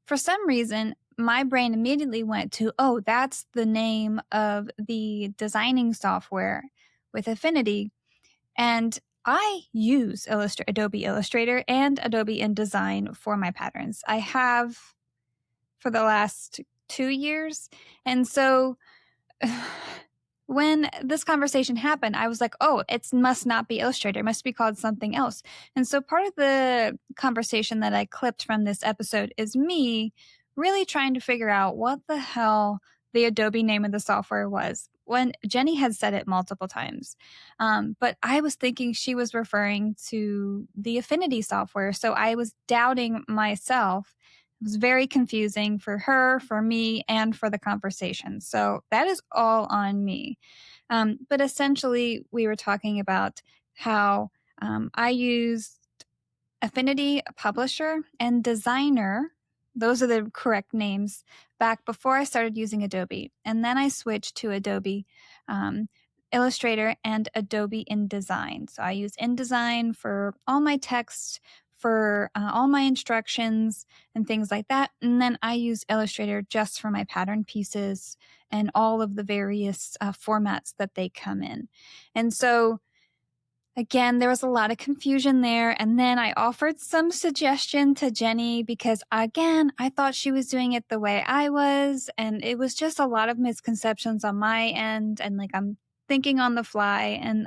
for some reason, my brain immediately went to, oh, that's the name of the designing software with Affinity. And I use Adobe Illustrator and Adobe InDesign for my patterns. I have for the last 2 years. And so when this conversation happened, I was like, oh, it must not be Illustrator. It must be called something else. And so part of the conversation that I clipped from this episode is me really trying to figure out what the hell the Adobe name of the software was, when Jenny had said it multiple times. But I was thinking she was referring to the Affinity software. So I was doubting myself. It was very confusing for her, for me, and for the conversation. So that is all on me. But essentially, we were talking about how I used Affinity Publisher and Designer. Those are the correct names back before I started using Adobe. And then I switched to Adobe Illustrator and Adobe InDesign. So I use InDesign for all my text, for all my instructions and things like that. And then I use Illustrator just for my pattern pieces and all of the various formats that they come in. And so again, there was a lot of confusion there. And then I offered some suggestion to Jenny because, again, I thought she was doing it the way I was. And it was just a lot of misconceptions on my end. And like I'm thinking on the fly. And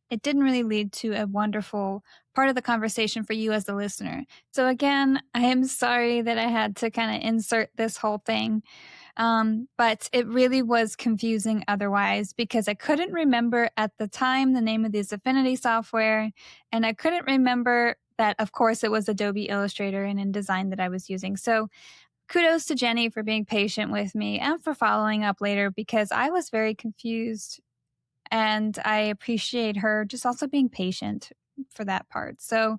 it didn't really lead to a wonderful part of the conversation for you as the listener. So again, I am sorry that I had to kind of insert this whole thing. But it really was confusing otherwise because I couldn't remember at the time the name of this Affinity software. And I couldn't remember that, of course, it was Adobe Illustrator and InDesign that I was using. So kudos to Jenny for being patient with me and for following up later because I was very confused. And I appreciate her just also being patient for that part. So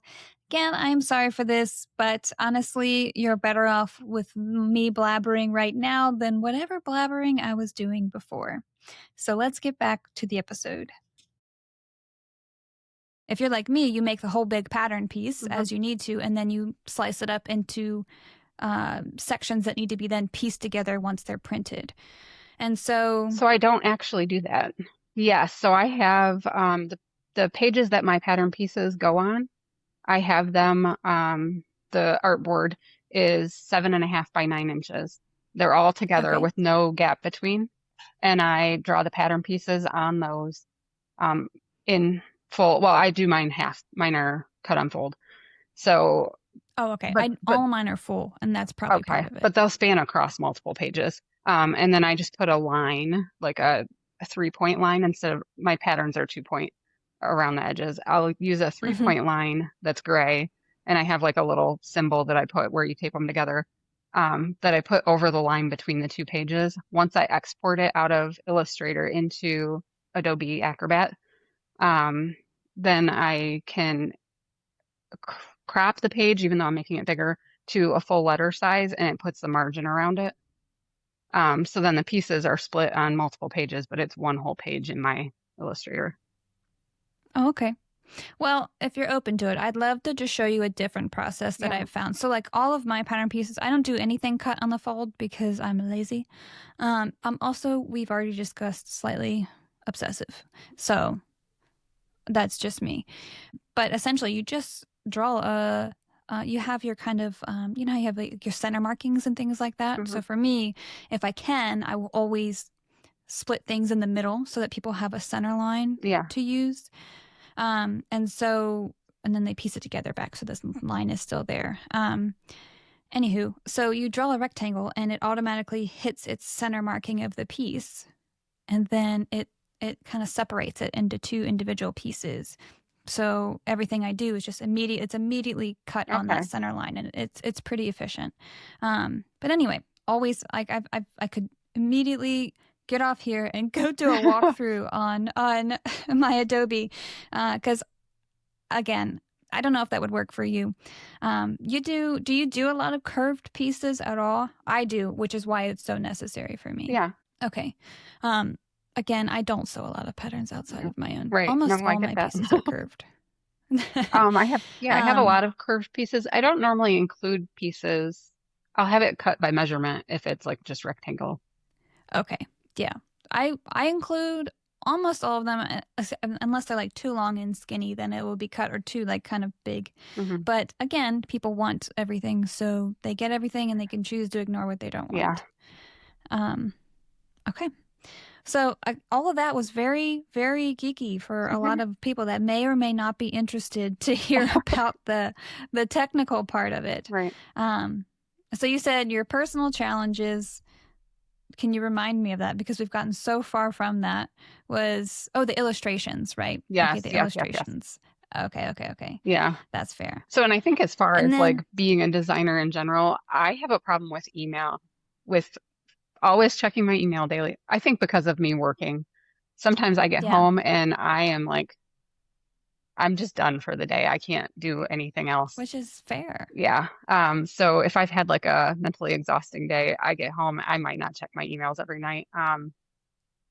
again, I am sorry for this, but honestly, you're better off with me blabbering right now than whatever blabbering I was doing before. So let's get back to the episode. If you're like me, you make the whole big pattern piece as you need to, and then you slice it up into sections that need to be then pieced together once they're printed. And so I don't actually do that. Yes, so I have the pages that my pattern pieces go on. I have them. The artboard is 7.5 by 9 inches. They're all together okay. with no gap between, and I draw the pattern pieces on those in full. Well, I do mine half. Mine are cut on fold. So, Oh, okay. but All mine are full, and that's probably part okay, of it. but they'll span across multiple pages. And then I just put a line, like a 3-point line instead of my patterns are 2-point around the edges. I'll use a 3-point line that's gray, and I have like a little symbol that I put where you tape them together, that I put over the line between the two pages. Once I export it out of Illustrator into Adobe Acrobat, then I can crop the page, even though I'm making it bigger, to a full letter size, and it puts the margin around it. So then the pieces are split on multiple pages, but it's one whole page in my Illustrator. Oh, okay. Well, if you're open to it, I'd love to just show you a different process that Yeah. I've found. So like all of my pattern pieces, I don't do anything cut on the fold because I'm lazy. I'm also, we've already discussed, slightly obsessive. So that's just me. But essentially you just draw you have your kind of, you know, you have like your center markings and things like that. So for me, if I can, I will always split things in the middle so that people have a center line Yeah. to use. And then they piece it together back so this line is still there. Anywho, so you draw a rectangle and it automatically hits its center marking of the piece, and then it kind of separates it into two individual pieces. So everything I do is just it's immediately cut on that center line, and it's pretty efficient. But anyway, always like I could immediately get off here and go do a walkthrough on my Adobe, because again, I don't know if that would work for you. Do you do a lot of curved pieces at all? I do, which is why it's so necessary for me. Yeah. Okay. Again, I don't sew a lot of patterns outside of my own. Right. Almost No, I all get my that. pieces are curved. I have a lot of curved pieces. I don't normally include pieces. I'll have it cut by measurement if it's like just rectangle. Okay. Yeah. I include almost all of them, unless they're like too long and skinny, then it will be cut, or too like kind of big. But again, people want everything, so they get everything and they can choose to ignore what they don't want. Yeah. Okay. So all of that was very, very geeky for a lot of people that may or may not be interested to hear about the technical part of it. Right. So you said your personal challenges. Can you remind me of that? Because we've gotten so far from that. The illustrations, right? Yes. Okay, the illustrations. Yes. Okay. Yeah. That's fair. So, and I think as far as like being a designer in general, I have a problem with email, with always checking my email daily. I think because of me working. Sometimes I get home and I am like, I'm just done for the day. I can't do anything else. Which is fair. Yeah. So if I've had like a mentally exhausting day, I get home, I might not check my emails every night.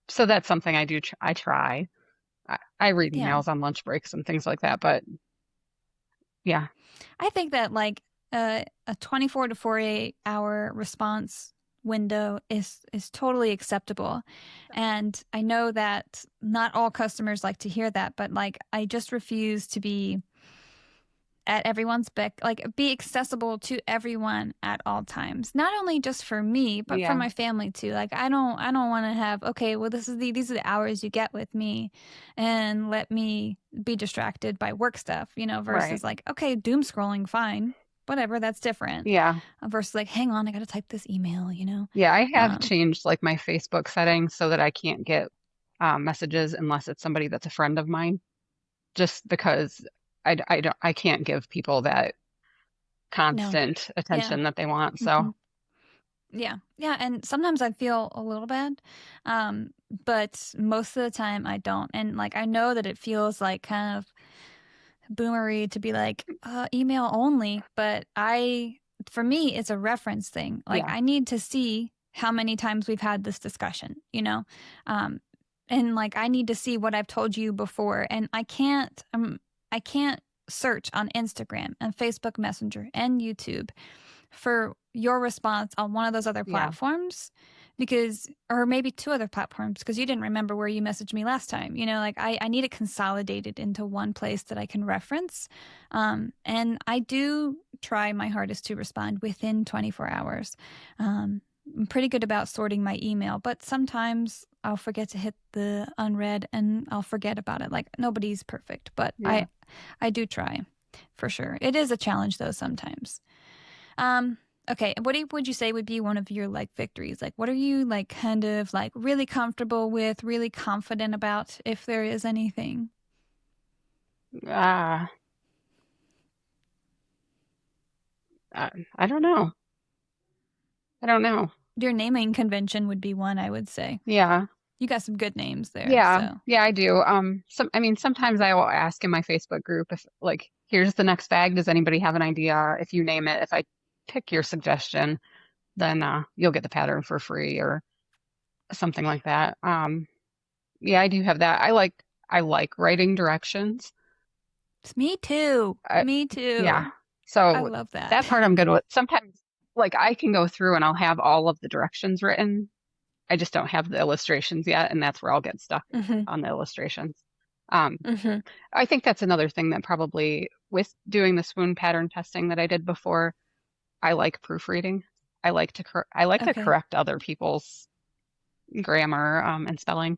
So that's something I do. I try. I read emails on lunch breaks and things like that, but yeah. I think that like a 24 to 48 hour response window is totally acceptable. And I know that not all customers like to hear that, but like I just refuse to be at everyone's beck, like be accessible to everyone at all times. Not only just for me, but for my family too. Like I don't want to have, okay, well these are the hours you get with me and let me be distracted by work stuff, versus like, okay, doom scrolling, fine. Whatever, that's different. Yeah. Versus like, hang on, I got to type this email, Yeah, I have changed like my Facebook settings so that I can't get messages unless it's somebody that's a friend of mine, just because I can't give people that constant attention that they want. So yeah, and sometimes I feel a little bad, but most of the time I don't. And like I know that it feels like kind of boomery to be like email only, but for me it's a reference thing. Like I need to see how many times we've had this discussion, and like I need to see what I've told you before, and I can't search on Instagram and Facebook Messenger and YouTube for your response on one of those other Yeah. platforms because, or maybe two other platforms, because you didn't remember where you messaged me last time. You know, like I need it consolidated into one place that I can reference. And I do try my hardest to respond within 24 hours. I'm pretty good about sorting my email, but sometimes I'll forget to hit the unread and I'll forget about it. Like nobody's perfect, but Yeah. I do try for sure. It is a challenge though sometimes. Um, okay, would you say would be one of your like victories? Like what are you like kind of like really comfortable with, really confident about if there is anything? Uh, I don't know. I don't know. Your naming convention would be one, I would say. Yeah. You got some good names there, Yeah. so. Yeah, I do. I mean, sometimes I will ask in my Facebook group if like, here's the next bag. Does anybody have an idea? If you name it, if I pick your suggestion, then you'll get the pattern for free or something like that. Yeah, I do have that. I like writing directions. Me too. I, Me yeah. too. I So love that. that part I'm good with. Sometimes like I can go through and I'll have all of the directions written. I just don't have the illustrations yet, and that's where I'll get stuck hmm on the illustrations. Um, hmm I think that's another thing that probably with doing the swoon pattern testing that I did before, I like proofreading. I like to Okay. correct other people's grammar and spelling.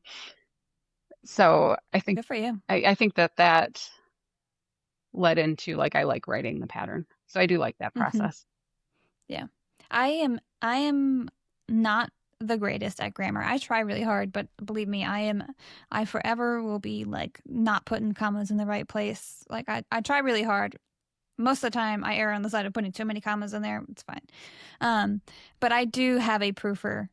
So Good for you. I think that that led into like I like writing the pattern. So I do like that hmm process. Yeah. I am not the greatest at grammar. I try really hard, but believe me, I forever will be like not putting commas in the right place. Like I try really hard. Most of the time I err on the side of putting too many commas in there. It's fine. Um, but I do have a proofer,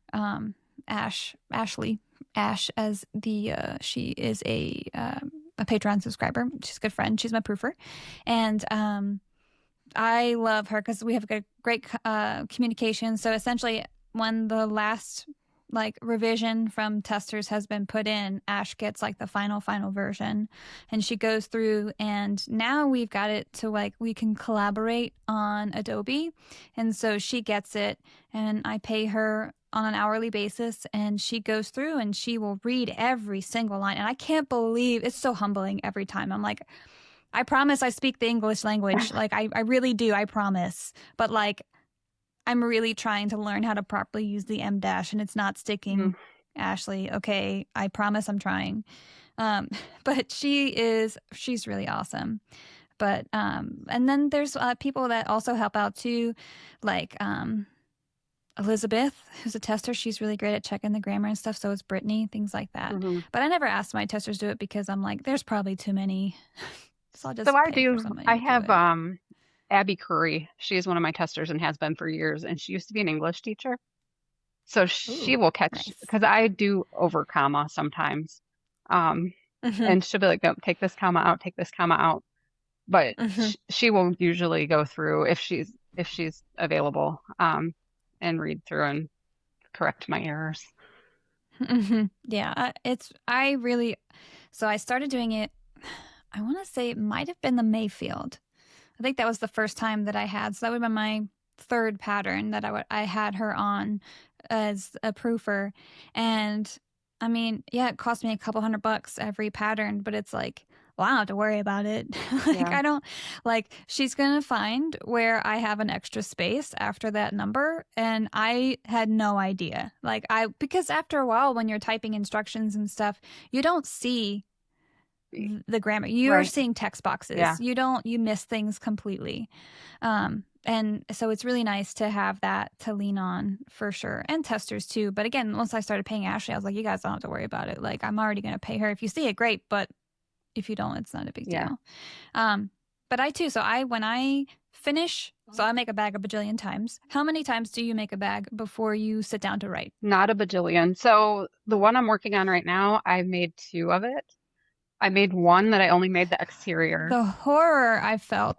Ashley, Ash as the she is a Patreon subscriber. She's a good friend. She's my proofer. And I love her because we have a great communication. So essentially, when the last like revision from testers has been put in, Ash gets like the final version, and she goes through. And now we've got it to like we can collaborate on Adobe, and so she gets it, and I pay her on an hourly basis, and she goes through and she will read every single line, and I can't believe it's so humbling every time. I'm like, I promise I speak the English language. Like I really do, I promise. But like I'm really trying to learn how to properly use the M dash and it's not Mhm. sticking. Ashley, okay, I promise I'm trying. Um, but she's really awesome. But and then there's people that also help out too, like Elizabeth, who's a tester. She's really great at checking the grammar and stuff. So is Brittany, things like that. Mhm. But I never asked my testers to do it because I'm like, there's probably too many. So I'll So just I pay for do, somebody I to do have it. Abby Curry. She is one of my testers and has been for years, and she used to be an English teacher. So she Ooh, will catch nice. because I do over comma sometimes. Um, hmm and she'll be like, no, take this comma out, take this comma out. But hmm she will usually go through if she's available, and read through and correct my errors. Yeah, I really, so I started doing it, I want to say it might have been the Mayfield. I think that was the first time that I had. So that would have been my third pattern that I had her on as a proofer. And I mean, yeah, it cost me a couple $100 every pattern, but it's like, well, I don't have to worry about it. Like, Yeah. I don't, like, she's going to find where I have an extra space after that number. And I had no idea. Because after a while, when you're typing instructions and stuff, you don't see the grammar. You're Right. seeing text Yeah. boxes. You miss things completely. And so it's really nice to have that to lean on for sure. And testers too. But again, once I started paying Ashley, I was like, you guys don't have to worry about it. Like I'm already going to pay her. If you see it, great. But if you don't, it's not a big Yeah. deal. But I too, when I finish, so I make a bag a bajillion times. How many times do you make a bag before you sit down to write? Not a bajillion. So the one I'm working on right now, I made two of it. I made one that I only made the exterior. The horror I felt.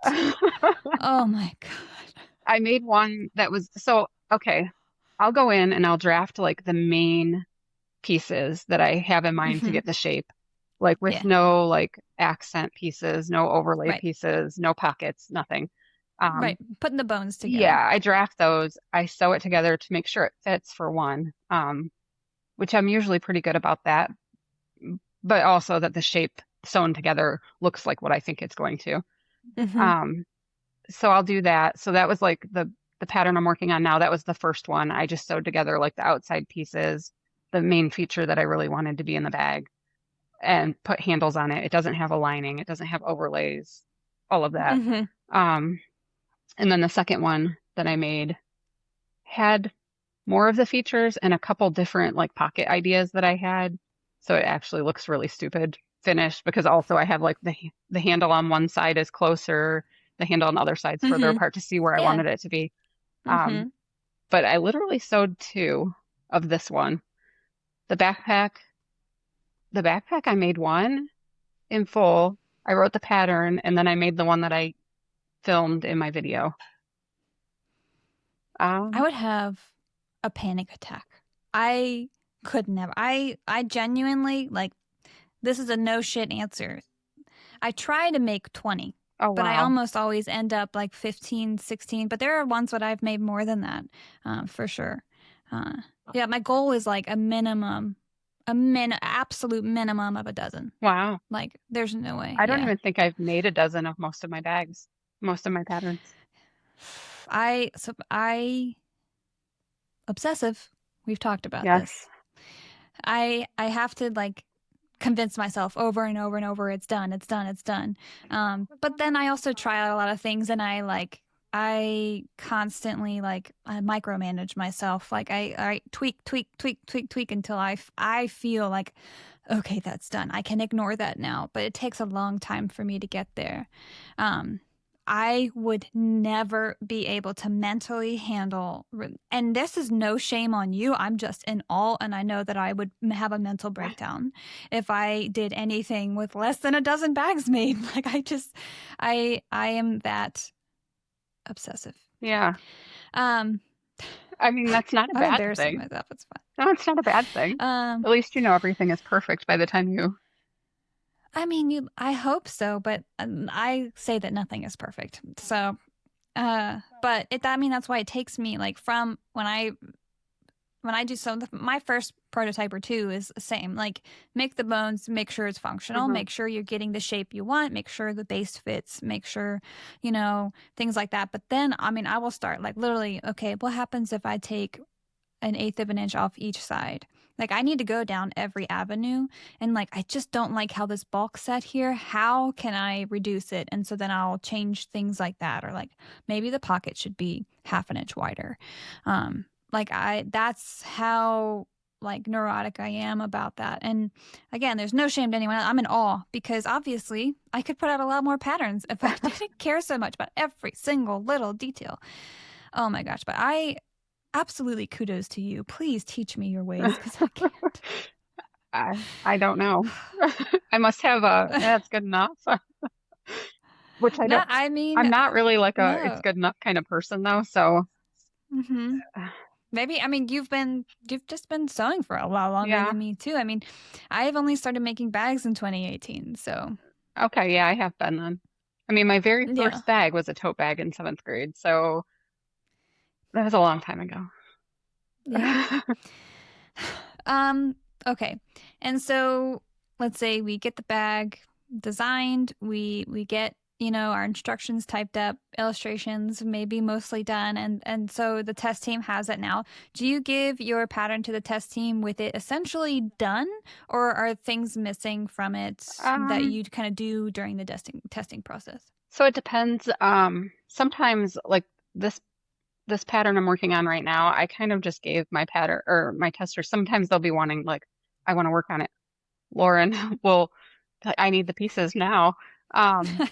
Oh my God. I made one that was so okay. I'll go in and I'll draft like the main pieces that I have in mind to Hmm. get the shape, like with Yeah. no like accent pieces, no overlay Right. pieces, no pockets, nothing. Um, Right. Putting the bones yeah, together. I draft those. I sew it together to make sure it fits for one, which I'm usually pretty good about that, but also that the shape sewn together looks like what I think it's going to. Hmm. Um, so I'll do that. So that was like the pattern I'm working on now. That was the first one. I just sewed together like the outside pieces, the main feature that I really wanted to be in the bag, and put handles on it. It doesn't have a lining. It doesn't have overlays, all of that. Hmm. Um, and then the second one that I made had more of the features and a couple different like pocket ideas that I had. So it actually looks really stupid finished because also I have like the handle on one side is closer, the handle on the other side's further Hmm. apart to see where I Yeah. wanted it to be. Um, Hmm. but I literally sewed two of this one. The backpack, the backpack I made one in full. I wrote the pattern and then I made the one that I filmed in my video. I Um, would have a panic attack. I could never. I genuinely like this is a no shit answer. I try to make 20, oh but I wow. almost always end up like 15, 16. But there are ones that I've made more than that, for sure. Uh, yeah, my goal is like a minimum, absolute minimum of a dozen. Wow. Like, there's no way. I don't Yeah. even think I've made a dozen of most of my bags, most of my patterns. I obsessive. We've talked about this. Yes. I have to like convince myself over and over and over it's done, it's done, it's done. But then I also try out a lot of things and I constantly like I micromanage myself. Like I tweak until I feel like okay, that's done. I can ignore that now, but it takes a long time for me to get there. Um, I would never be able to mentally handle, and this is no shame on you. I'm just in awe, and I know that I would have a mental breakdown if I did anything with less than a dozen bags made. Like I am that obsessive. Yeah. Um, I mean, that's not a I'm bad embarrassing thing. myself. It's No, it's not a bad thing. fine. At least you know everything is perfect by the time you. I mean, I hope so, but I say that nothing is perfect. So, but I mean, that's why it takes me like from when I do so my first prototype or two is the same. Like make the bones, make sure it's functional, Mhm. make sure you're getting the shape you want, make sure the base fits, make sure, you know, things like that. But then, I mean, I will start like literally, okay, what happens if I take an eighth of an inch off each side? Like I need to go down every avenue and like I just don't like how this bulk set here. How can I reduce it? And so then I'll change things like that or like maybe the pocket should be half an inch wider. Um like I that's how like neurotic I am about that. And again, there's no shame to anyone else. I'm in awe because obviously I could put out a lot more patterns if I didn't care so much about every single little detail. Oh my gosh, but I absolutely kudos to you. Please teach me your ways because I can't. I don't know. I must have a that's good enough. Which I No, don't. I mean, I'm not really like a it's no. good enough kind of person though. So Hmm. Maybe, I mean, you've just been sewing for a lot longer yeah. than me too. I mean, I've only started making bags in 2018, so Okay. Yeah, I have been then. I mean, my very yeah. first bag was a tote bag in seventh grade. So that was a long time ago. Yeah. Um, okay. And so let's say we get the bag designed, we get, you know, our instructions typed up, illustrations maybe mostly done, and so the test team has it now. Do you give your pattern to the test team with it essentially done, or are things missing from it that Um, you kind of do during the testing process? so it depends. Sometimes like this this pattern I'm working on right now, I kind of just gave my pattern or my testers. Sometimes they'll be wanting like, I want to work on it. Lauren will, I need the pieces now. Um,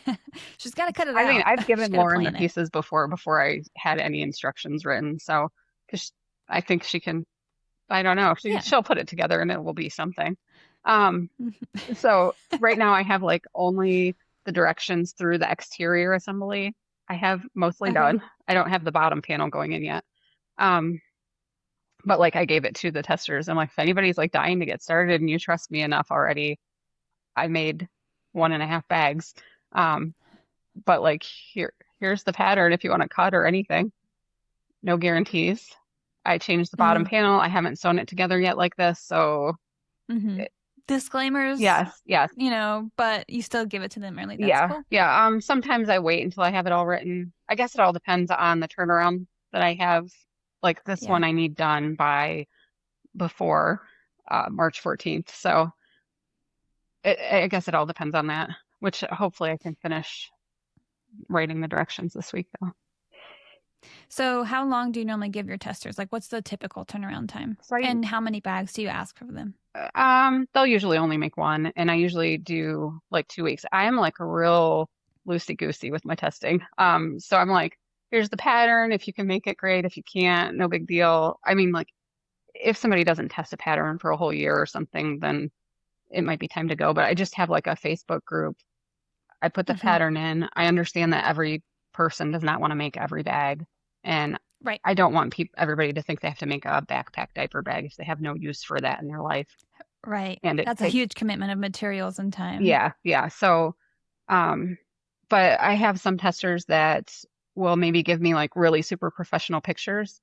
She's got to cut it I mean, out. I've She's given got to Lauren the plan it. pieces before I had any instructions written. So, because I think she can, I don't know, Yeah. she'll put it together and it will be something. Um, so right now I have like only the directions through the exterior assembly. I have mostly Okay. done. I don't have the bottom panel going in yet. Um, But like I gave it to the testers. I'm like, if anybody's like dying to get started and you trust me enough already, I made 1.5 bags. Um, but like here's the pattern if you want to cut or anything. No guarantees. I changed the bottom Mm, panel. I haven't sewn it together yet like this, so mm-hmm. Disclaimers, yes, yes. but you still give it to them early. That's Yeah, cool. yeah. Sometimes I wait until I have it all written. I guess it all depends on the turnaround that I have. Like this Yeah. one I need done by before March 14th. So I guess it all depends on that, which hopefully I can finish writing the directions this week though. So how long do you normally give your testers? Like, what's the typical turnaround time? So And how many bags do you ask for them? they'll usually only make one, and I usually do like 2 weeks. I am like a real loosey-goosey with my testing. So I'm like, here's the pattern. If you can make it, great. If you can't, no big deal. I mean, like, if somebody doesn't test a pattern for a whole year or something, then it might be time to go. But I just have like a Facebook group. I put the Mm-hmm. pattern in. I understand that every person does not want to make every bag, and Right. I don't want everybody to think they have to make a backpack diaper bag if they have no use for that in their life. Right. And it That's a takes, huge commitment of materials and time. yeah, yeah. So, um, but I have some testers that will maybe give me like really super professional pictures,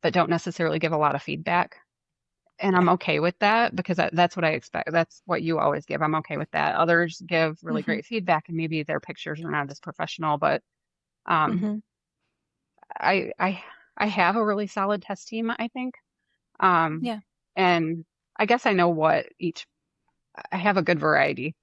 but don't necessarily give a lot of feedback. And Yeah. I'm okay with that because that's what I expect. That's what you always give. I'm okay with that. Others give really Mm-hmm. great feedback and maybe their pictures are not as professional, but um, Mm-hmm. I I I have a really solid test team, I think. Um, Yeah. and I guess I know I have a good variety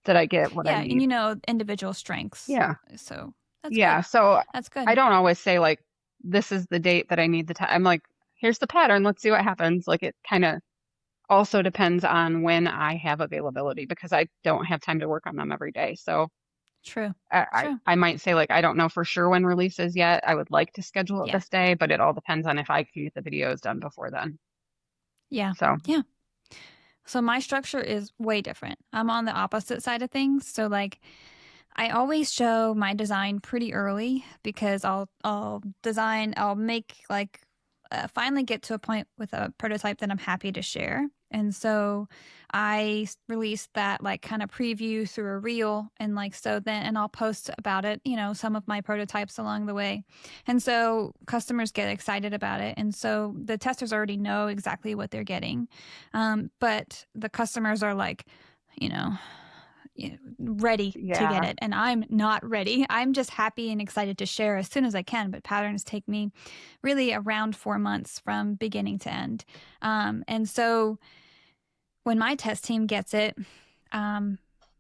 that I get what I Yeah. And need. individual strengths. Yeah. So that's Yeah. good. So That's I good. don't always say like, this is the date that I need the time. I'm like, here's the pattern. Let's see what happens. Like it kind of also depends on when I have availability because I don't have time to work on them every day. So True. I, I, True. I might say like, I don't know for sure when release is yet. I would like to schedule it Yeah. this day, but it all depends on if I can get the videos done before then. Yeah. So Yeah. So my structure is way different. I'm on the opposite side of things. So like I always show my design pretty early because I'll make like finally get to a point with a prototype that I'm happy to share. And so released that like kind of preview through a reel and like so then and I'll post about it, some of my prototypes along the way. And so customers get excited about it. And so the testers already know exactly what they're getting. But the customers are like, you know, ready to get yeah, it. And I'm not ready. I'm just happy and excited to share as soon as I can. But patterns take me really around 4 months from beginning to end. And so when my test team gets it, um,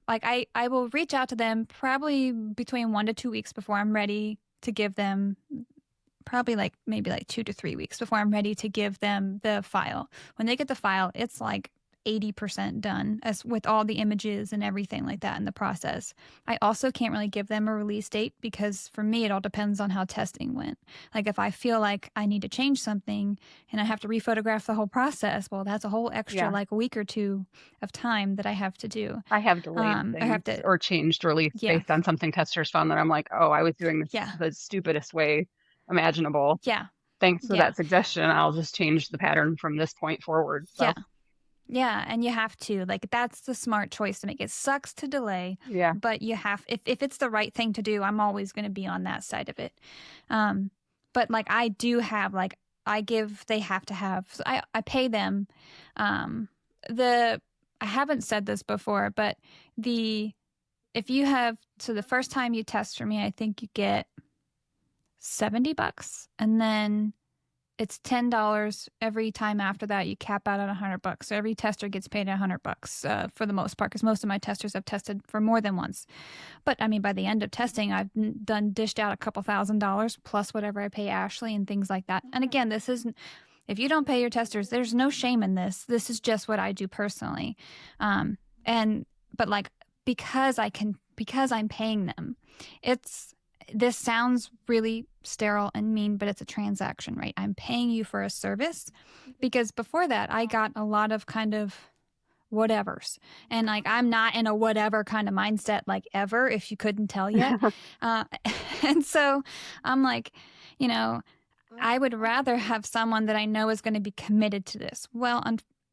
like I will reach out to them probably between 1 to 2 weeks before I'm ready to give them probably like maybe like 2 to 3 weeks before I'm ready to give them the file. When they get the file, it's like 80% done as with all the images and everything like that in the process. I also can't really give them a release date because for me, it all depends on how testing went. Like if I feel like I need to change something and I have to rephotograph the whole process, well, that's a whole extra yeah. like a week or two of time that I have to do. I have delayed I have things to, or changed release yeah, based on something testers found that I'm like, oh, I was doing this yeah, the stupidest way imaginable. yeah, Thanks for yeah, that suggestion. I'll just change the pattern from this point forward. yeah. So, Yeah, and you have to. Like that's the smart choice to make. It sucks to delay, yeah. but you have if it's the right thing to do, I'm always going to be on that side of it. Um but like I do have like they have to have so I pay them the I haven't said this before, but the if you have so the first time you test for me, I think you get $70 and then it's $10 every time after that. You cap out at $100. So every tester gets paid $100 for the most part, because most of my testers have tested for more than once. But I mean, by the end of testing, I've dished out a couple $1,000 plus whatever I pay Ashley and things like that. And again, this isn't. If you don't pay your testers, there's no shame in this. This is just what I do personally, but like because I'm paying them, it's this sounds really sterile and mean, but it's a transaction, right? I'm paying you for a service because before that, I got a lot of kind of whatevers. And like, I'm not in a whatever kind of mindset, like ever, if you couldn't tell yet. Uh, and so I'm like, you know, I would rather have someone that I know is going to be committed to this. Well,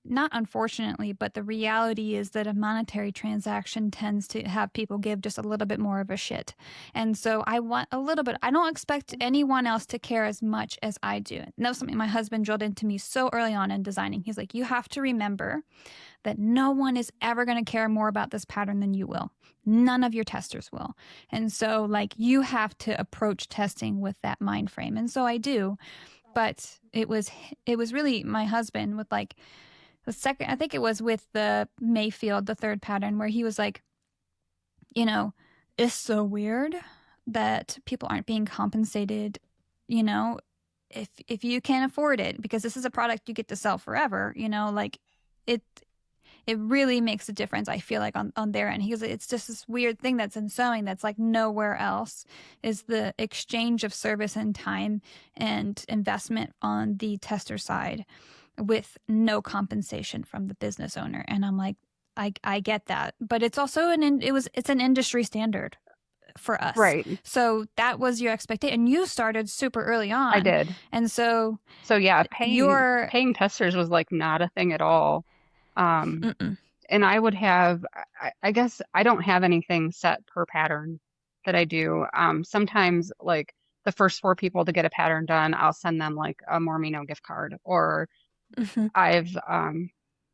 not unfortunately, but the reality is that a monetary transaction tends to have people give just a little bit more of a shit. And so I want a little bit. I don't expect anyone else to care as much as I do. And that was something my husband drilled into me so early on in designing. He's like, you have to remember that no one is ever going to care more about this pattern than you will. None of your testers will. And so, like, you have to approach testing with that mind frame. And so I do. But it was really my husband with like the second, I think it was with the Mayfield, the third pattern, where he was like, you know, it's so weird that people aren't being compensated, you know, if you can't afford it, because this is a product you get to sell forever, like it it really makes a difference, I feel like, on their end. It's just this weird thing that's in sewing that's like nowhere else, is the exchange of service and time and investment on the tester side with no compensation from the business owner. And I'm like, I get that, but it's also it's an industry standard for us. Right. So that was your expectation. And you started super early on. I did. And so yeah, paying testers was like not a thing at all. Mm-mm. And I would have, I guess I don't have anything set per pattern that I do. Sometimes like the first 4 people to get a pattern done, I'll send them like a Mormino gift card, or Mm-hmm. I've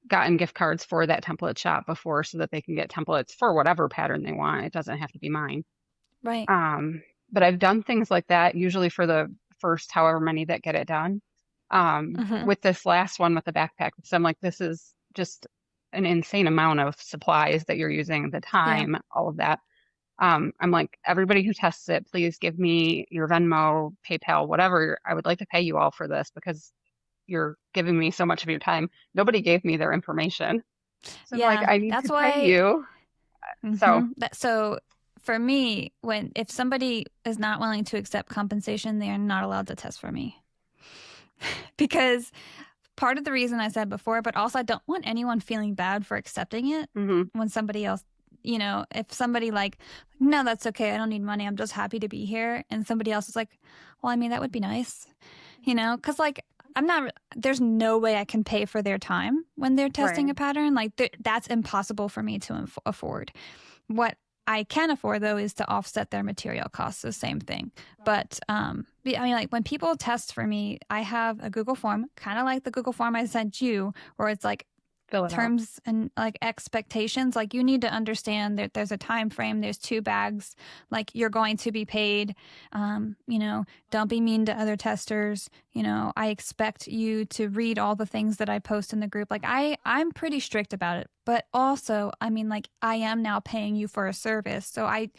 gotten gift cards for that template shop before so that they can get templates for whatever pattern they want. It doesn't have to be mine. Right. But I've done things like that usually for the first however many that get it done. Mm-hmm. With this last one with the backpack, so I'm like, this is just an insane amount of supplies that you're using, the time, all of that. I'm like, everybody who tests it, please give me your Venmo, PayPal, whatever. I would like to pay you all for this because you're giving me so much of your time. Nobody gave me their information. So I'm like, I need that's to why. pay you. Mm-hmm. So for me, if somebody is not willing to accept compensation, they are not allowed to test for me. Because part of the reason I said before, but also I don't want anyone feeling bad for accepting it when somebody else, if somebody like, no, that's okay, I don't need money, I'm just happy to be here. And somebody else is like, well, I mean, that would be nice, because like, there's no way I can pay for their time when they're testing a pattern. Like that's impossible for me to afford. What I can afford, though, is to offset their material costs, the same thing. But I mean, like when people test for me, I have a Google form, kind of like the Google form I sent you, where it's like terms and like expectations. Like you need to understand that there's a time frame, there's 2 bags, like you're going to be paid. Don't be mean to other testers. I expect you to read all the things that I post in the group. Like I'm pretty strict about it, but also, I mean, like I am now paying you for a service. So I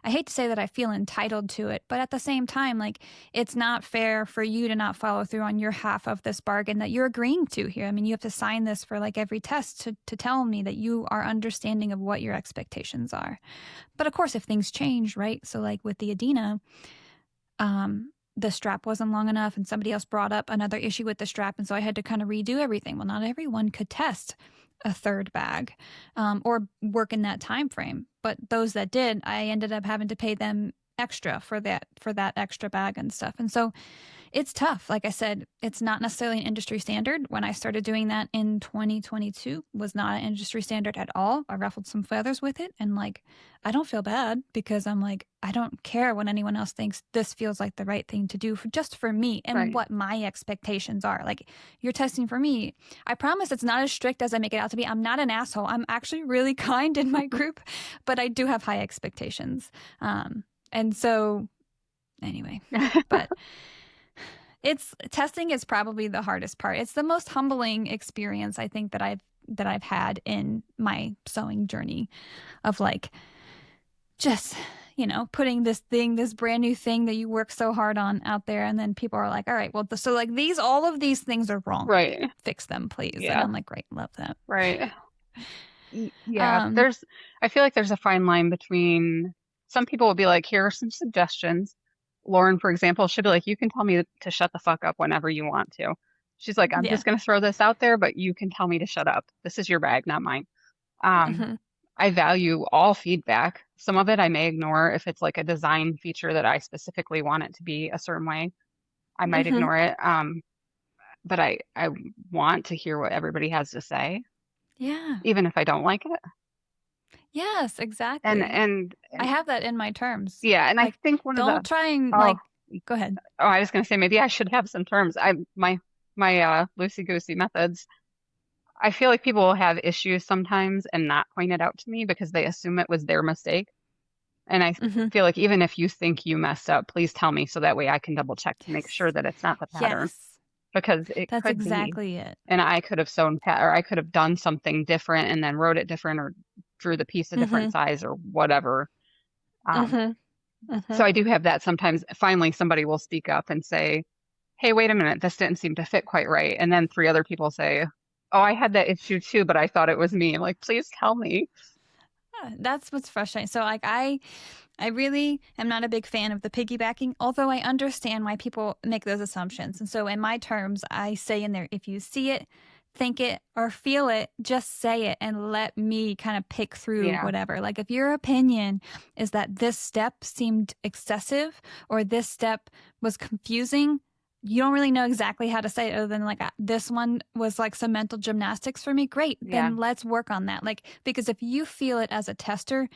hate to say that I feel entitled to it, but at the same time, like it's not fair for you to not follow through on your half of this bargain that you're agreeing to here. I mean, you have to sign this for like every test to tell me that you are understanding of what your expectations are. But of course, if things change, right? So like with the Adina, the strap wasn't long enough and somebody else brought up another issue with the strap. And so I had to kind of redo everything. Well, not everyone could test a 3rd bag or work in that time frame. But those that did, I ended up having to pay them extra for that extra bag and stuff. And so it's tough. Like I said, it's not necessarily an industry standard. When I started doing that in 2022, was not an industry standard at all. I ruffled some feathers with it. And like, I don't feel bad because I'm like, I don't care what anyone else thinks. This feels like the right thing to do just for me and what my expectations are. Like you're testing for me. I promise it's not as strict as I make it out to be. I'm not an asshole. I'm actually really kind in my group, but I do have high expectations. And so anyway, but testing is probably the hardest part. It's the most humbling experience I think that I've had in my sewing journey, of like just putting this brand new thing that you work so hard on out there, and then people are like, all right, well, so like all of these things are wrong, right? Fix them, please. And I'm like, great, love that. Right. Yeah, I feel like there's a fine line between, some people will be like, here are some suggestions. Lauren, for example, she'll be like, you can tell me to shut the fuck up whenever you want to. She's like, I'm just going to throw this out there, but you can tell me to shut up. This is your bag, not mine. I value all feedback. Some of it I may ignore if it's like a design feature that I specifically want it to be a certain way. I might Hmm. ignore it. But I want to hear what everybody has to say, Yeah. even if I don't like it. Yes, And exactly. and I and have that in my terms. yeah, and I Like, think one of the don't try and oh like, go ahead. oh, I was gonna say maybe I should have some terms. My loosey-goosey methods. I feel like people will have issues sometimes and not point it out to me because they assume it was their mistake. And I Hmm. feel like even if you think you messed up, please tell me so that way I can double check to make sure Yes. that it's not the pattern Yes. because it That's could be. exactly it. And I could have sewn pat or I could have done something different and then wrote it different or drew the piece a different Hmm. size or whatever. Um, Hmm. Hmm. so I do have that sometimes. Finally, somebody will speak up and say, "Hey, wait a minute, this didn't seem to fit quite right." And then three other people say, "Oh, I had that issue too, but I thought it was me." I'm like, please tell me. That's what's frustrating. So like I really am not a big fan of the piggybacking, although I understand why people make those assumptions. And so in my terms, I say in there, if you see it, think it, or feel it, just say it and let me kind of pick through Yeah, whatever. Like if your opinion is that this step seemed excessive or this step was confusing, you don't really know exactly how to say it other than like this one was like some mental gymnastics for me. Great. yeah, Then let's work on that. Like, because if you feel it as a tester,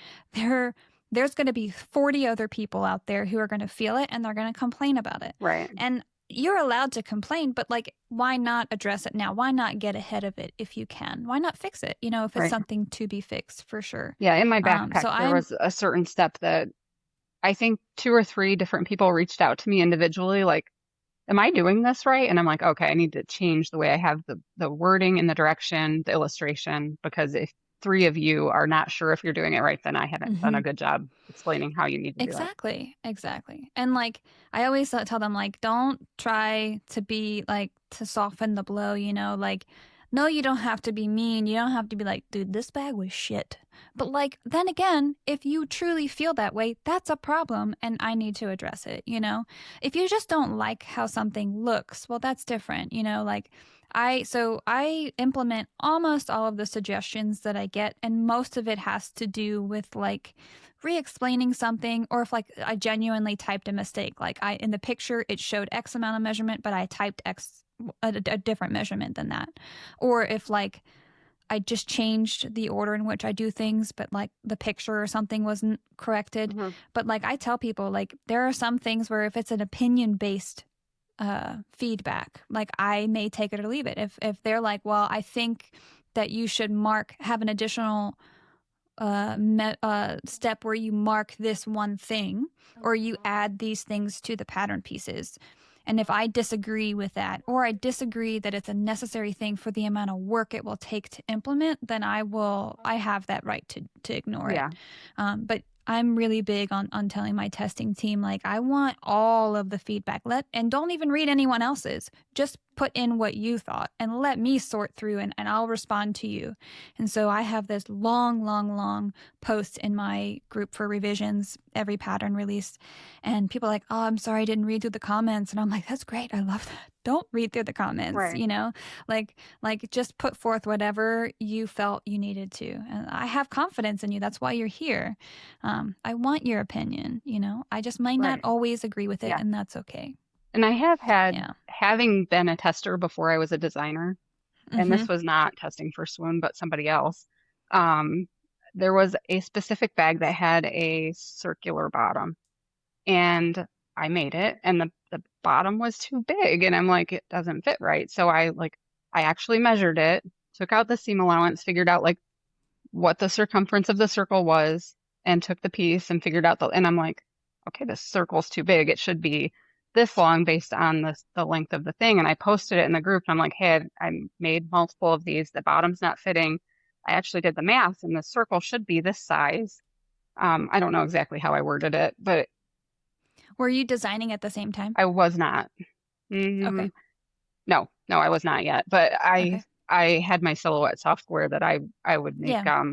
there's going to be 40 other people out there who are going to feel it and they're going to complain about it. right, And you're allowed to complain, but like, why not address it now? Why not get ahead of it if you can? Why not fix it? If it's right. something to be fixed for sure. Yeah, in my So backpack, there I'm, was a certain step that I think two or three different people reached out to me individually, like, am I doing this right? And I'm like, okay, I need to change the way I have the wording and the direction, the illustration, because if three of you are not sure if you're doing it right, then I haven't done a Mhm. good job explaining how you need to do it. Exactly, exactly. And like I always tell them like don't try to be like to soften the blow, like no you don't have to be mean. You don't have to be like, dude, this bag was shit. But like then again, if you truly feel that way, that's a problem and I need to address it. If you just don't like how something looks, well that's different. Like I implement almost all of the suggestions that I get and most of it has to do with like re-explaining something or if like I genuinely typed a mistake like I in the picture it showed x amount of measurement but I typed x a different measurement than that or if like I just changed the order in which I do things but like the picture or something wasn't corrected Hmm. but like I tell people like there are some things where if it's an opinion based feedback like I may take it or leave it if they're like well I think that you should have an additional step where you mark this one thing or you add these things to the pattern pieces. And if I disagree with that, or I disagree that it's a necessary thing for the amount of work it will take to implement, then I have that right to ignore it. Yeah, But I'm really big on telling my testing team, like, I want all of the feedback. And don't even read anyone else's. Just put in what you thought and let me sort through and I'll respond to you. And so I have this long, long, long post in my group for revisions, every pattern release. And people are like, oh, I'm sorry I didn't read through the comments. And I'm like, that's great. I love that. Don't read through the comments, right, like just put forth whatever you felt you needed to. And I have confidence in you. That's why you're here. I want your opinion. I just might not right. always agree with it, Yeah. and that's okay. And I have had, Yeah. having been a tester before I was a designer, and Mm-hmm. this was not testing for Swoon, but somebody else. Um, there was a specific bag that had a circular bottom, and I made it, and the bottom was too big, and I'm like, it doesn't fit right. So I actually measured it, took out the seam allowance, figured out like what the circumference of the circle was, and took the piece and figured out and I'm like, okay, this circle's too big. It should be this long based on the length of the thing. And I posted it in the group. And I'm like, hey, I made multiple of these. The bottom's not fitting. I actually did the math, and the circle should be this size. I don't know exactly how I worded it, but Were you designing at the same time? I was not. Okay. No, no, I was not yet. But Okay. I had my Silhouette software that I would make. Yeah.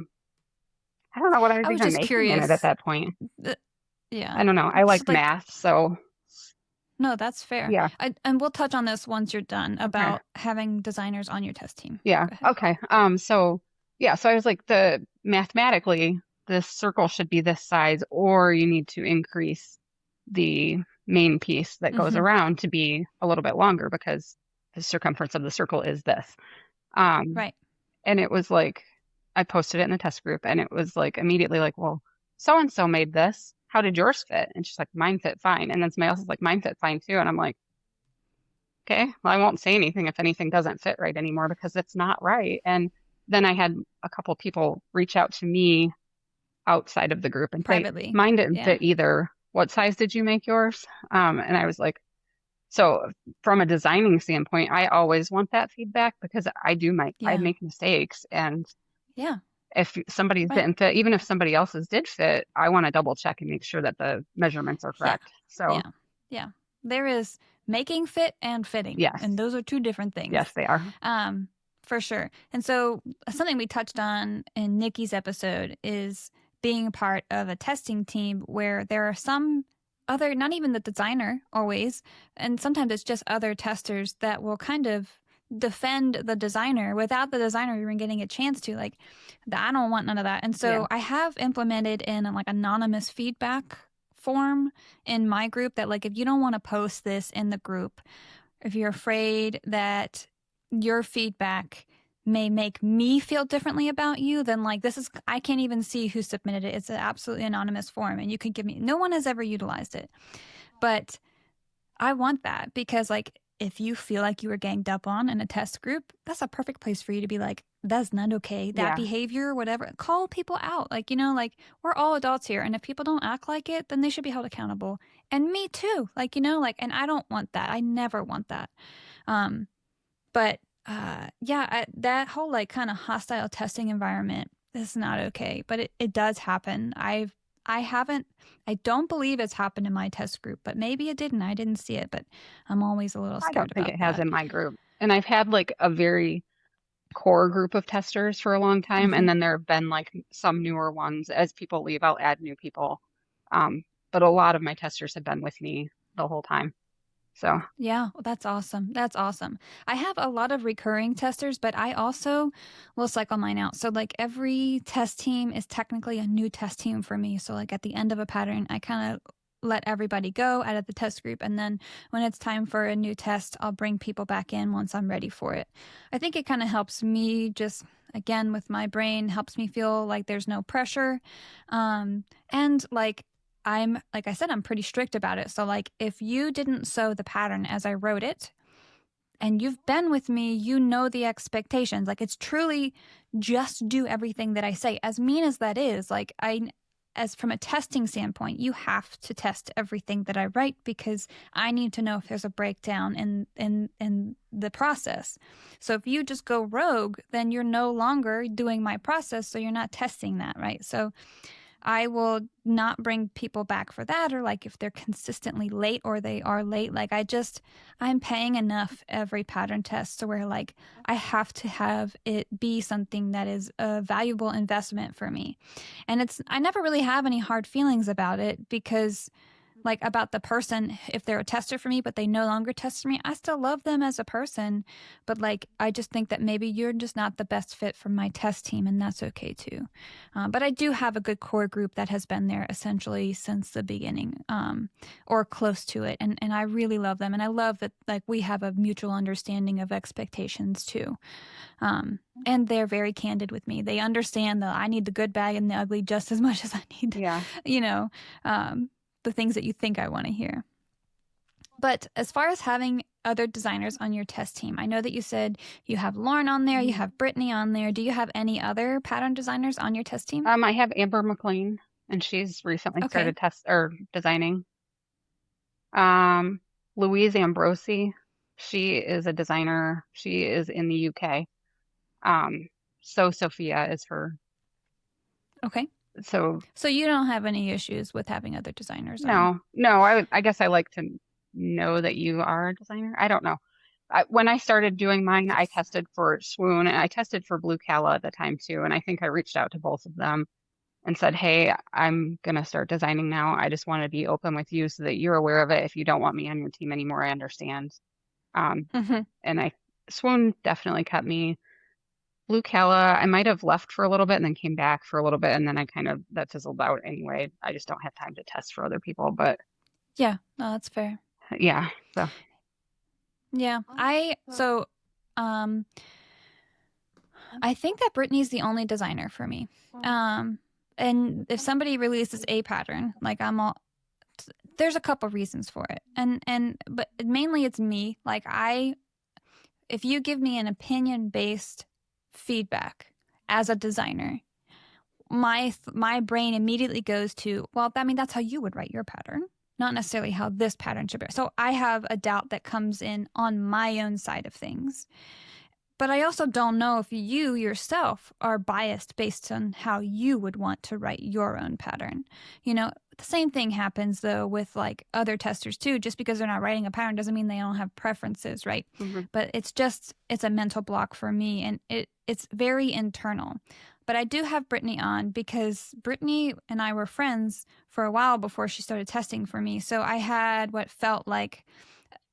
I don't know what I was I was even just making in it at curious. that point. Uh, I Yeah. don't know. I Just like like, math, so no, that's fair. yeah. And we'll touch on this once you're done Okay. about having designers on your test team. Yeah. Go ahead. Okay. So yeah, so I was like the mathematically this circle should be this size or you need to increase the main piece that goes Mm-hmm. around to be a little bit longer because the circumference of the circle is this. Um, Right. and it was like, I posted it in the test group and it was like immediately like, well, so and so made this. How did yours fit? And she's like, mine fit fine. And then somebody else is like, mine fit fine too. And I'm like, okay, well, I won't say anything if anything doesn't fit right anymore because it's not right. And then I had a couple people reach out to me outside of the group and say, Privately. mine didn't Yeah. fit either. What size did you make yours? And I was like, so from a designing standpoint, I always want that feedback because I Yeah. make mistakes. And Yeah. if somebody's Right. didn't fit, even if somebody else's did fit, I want to double check and make sure that the measurements are Yeah. correct. So Yeah. Yeah. There is making fit and fitting, yes, and those are two different things. yes, they are. Um, for sure. And so something we touched on in Nikki's episode is being a part of a testing team where there are some other, not even the designer always, and sometimes it's just other testers that will kind of defend the designer without the designer even getting a chance to. Like, I don't want none of that. And Yeah, so I have implemented in like anonymous feedback form in my group that like if you don't want to post this in the group, if you're afraid that your feedback may make me feel differently about you, then like this is, I can't even see who submitted it. It's an absolutely anonymous form and you can give me, no one has ever utilized it. But I want that because like if you feel like you were ganged up on in a test group, that's a perfect place for you to be like, that's not okay. That yeah, behavior, whatever, call people out. Like, like we're all adults here. And if people don't act like it, then they should be held accountable. And me too. Like, and I don't want that. I never want that. Um, but yeah, that whole like kind of hostile testing environment is not okay. But it does happen. I haven't, I don't believe it's happened in my test group, but maybe it didn't. I didn't see it, but I'm always a little I scared don't think about it has that. in my group. And I've had like a very core group of testers for a long time, Hmm. and then there have been like some newer ones. As people leave, I'll add new people. But a lot of my testers have been with me the whole time. So Yeah, well, that's awesome. That's awesome. I have a lot of recurring testers, but I also will cycle mine out. So, like, every test team is technically a new test team for me. So, like, at the end of a pattern, I kind of let everybody go out of the test group. And then when it's time for a new test, I'll bring people back in once I'm ready for it. I think it kind of helps me just, again, with my brain, helps me feel like there's no pressure. And like, like I said, I'm pretty strict about it. So, like, if you didn't sew the pattern as I wrote it, and you've been with me, you know the expectations. Like, it's truly just do everything that I say. As mean as that is, like, as from a testing standpoint, you have to test everything that I write because I need to know if there's a breakdown in the process. So if you just go rogue, then you're no longer doing my process, so you're not testing that, right? So I will not bring people back for that, or like if they're consistently late or they are late, like I'm paying enough every pattern test to where like I have to have it be something that is a valuable investment for me. And I never really have any hard feelings about it because like about the person, if they're a tester for me but they no longer test for me, I still love them as a person, but like I just think that maybe you're just not the best fit for my test team, and that's okay too. But I do have a good core group that has been there essentially since the beginning, or close to it, and I really love them, and I love that like we have a mutual understanding of expectations too. And they're very candid with me. They understand that I need the good, bad, and the ugly just as much as I need, yeah, you know, um, the things that you think I want to hear. But as far as having other designers on your test team, I know that you said you have Lauren on there, you have Brittany on there. Do you have any other pattern designers on your test team? I have Amber McLean, and she's recently Okay. started test or designing. Um, Louise Ambrosi, she is a designer. She is in the UK. Um, so Sophia is her. Okay. So So you don't have any issues with having other designers on. no, I guess I like to know that you are a designer. I don't know. When I started doing mine, I Yes. tested for Swoon and I tested for Blue Calla at the time too. And I think I reached out to both of them and said, hey, I'm gonna start designing now. I just want to be open with you so that you're aware of it. If you don't want me on your team anymore, I understand. Um, Hmm. and Swoon definitely kept me. Blue Calla, I might have left for a little bit and then came back for a little bit, and then I kind of that fizzled out anyway. I just don't have time to test for other people. But Yeah, no, that's fair. Yeah. So, Yeah. Um I think that Brittany's the only designer for me. Um and if somebody releases a pattern, like I'm all there's a couple reasons for it. But mainly it's me. Like if you give me an opinion based feedback as a designer, my brain immediately goes to, well, I mean, that's how you would write your pattern, not necessarily how this pattern should be. So I have a doubt that comes in on my own side of things. But I also don't know if you yourself are biased based on how you would want to write your own pattern. The same thing happens though with like other testers too. Just because they're not writing a pattern doesn't mean they don't have preferences, right? mhm. But it's a mental block for me, and it's very internal. But I do have Brittany on because Brittany and I were friends for a while before she started testing for me. So I had what felt like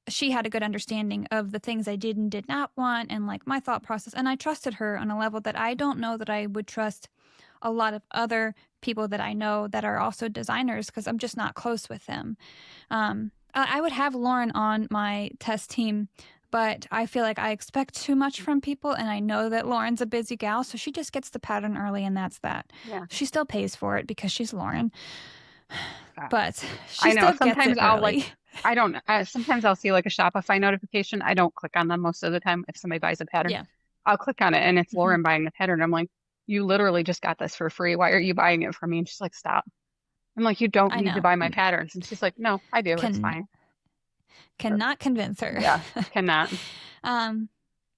she had a good understanding of the things I did and did not want, and like my thought process. And I trusted her on a level that I don't know that I would trust a lot of other people that I know that are also designers, because I'm just not close with them. I would have Lauren on my test team, but I feel like I expect too much from people, and I know that Lauren's a busy gal, so she just gets the pattern early, and that's that. Yeah. She still pays for it because she's Lauren, Uh, but she I know. still gets Sometimes it I'll like, early. I don't, sometimes I'll see like a Shopify notification. I don't click on them most of the time. If somebody buys a pattern, Yeah. I'll click on it and it's Mhm. Lauren buying the pattern. I'm like, you literally just got this for free. Why are you buying it from me? And she's like, stop. I'm like, you don't I need to know. buy my patterns. And she's like, no, I do. It's Can fine. Or, cannot convince her. yeah, cannot. um,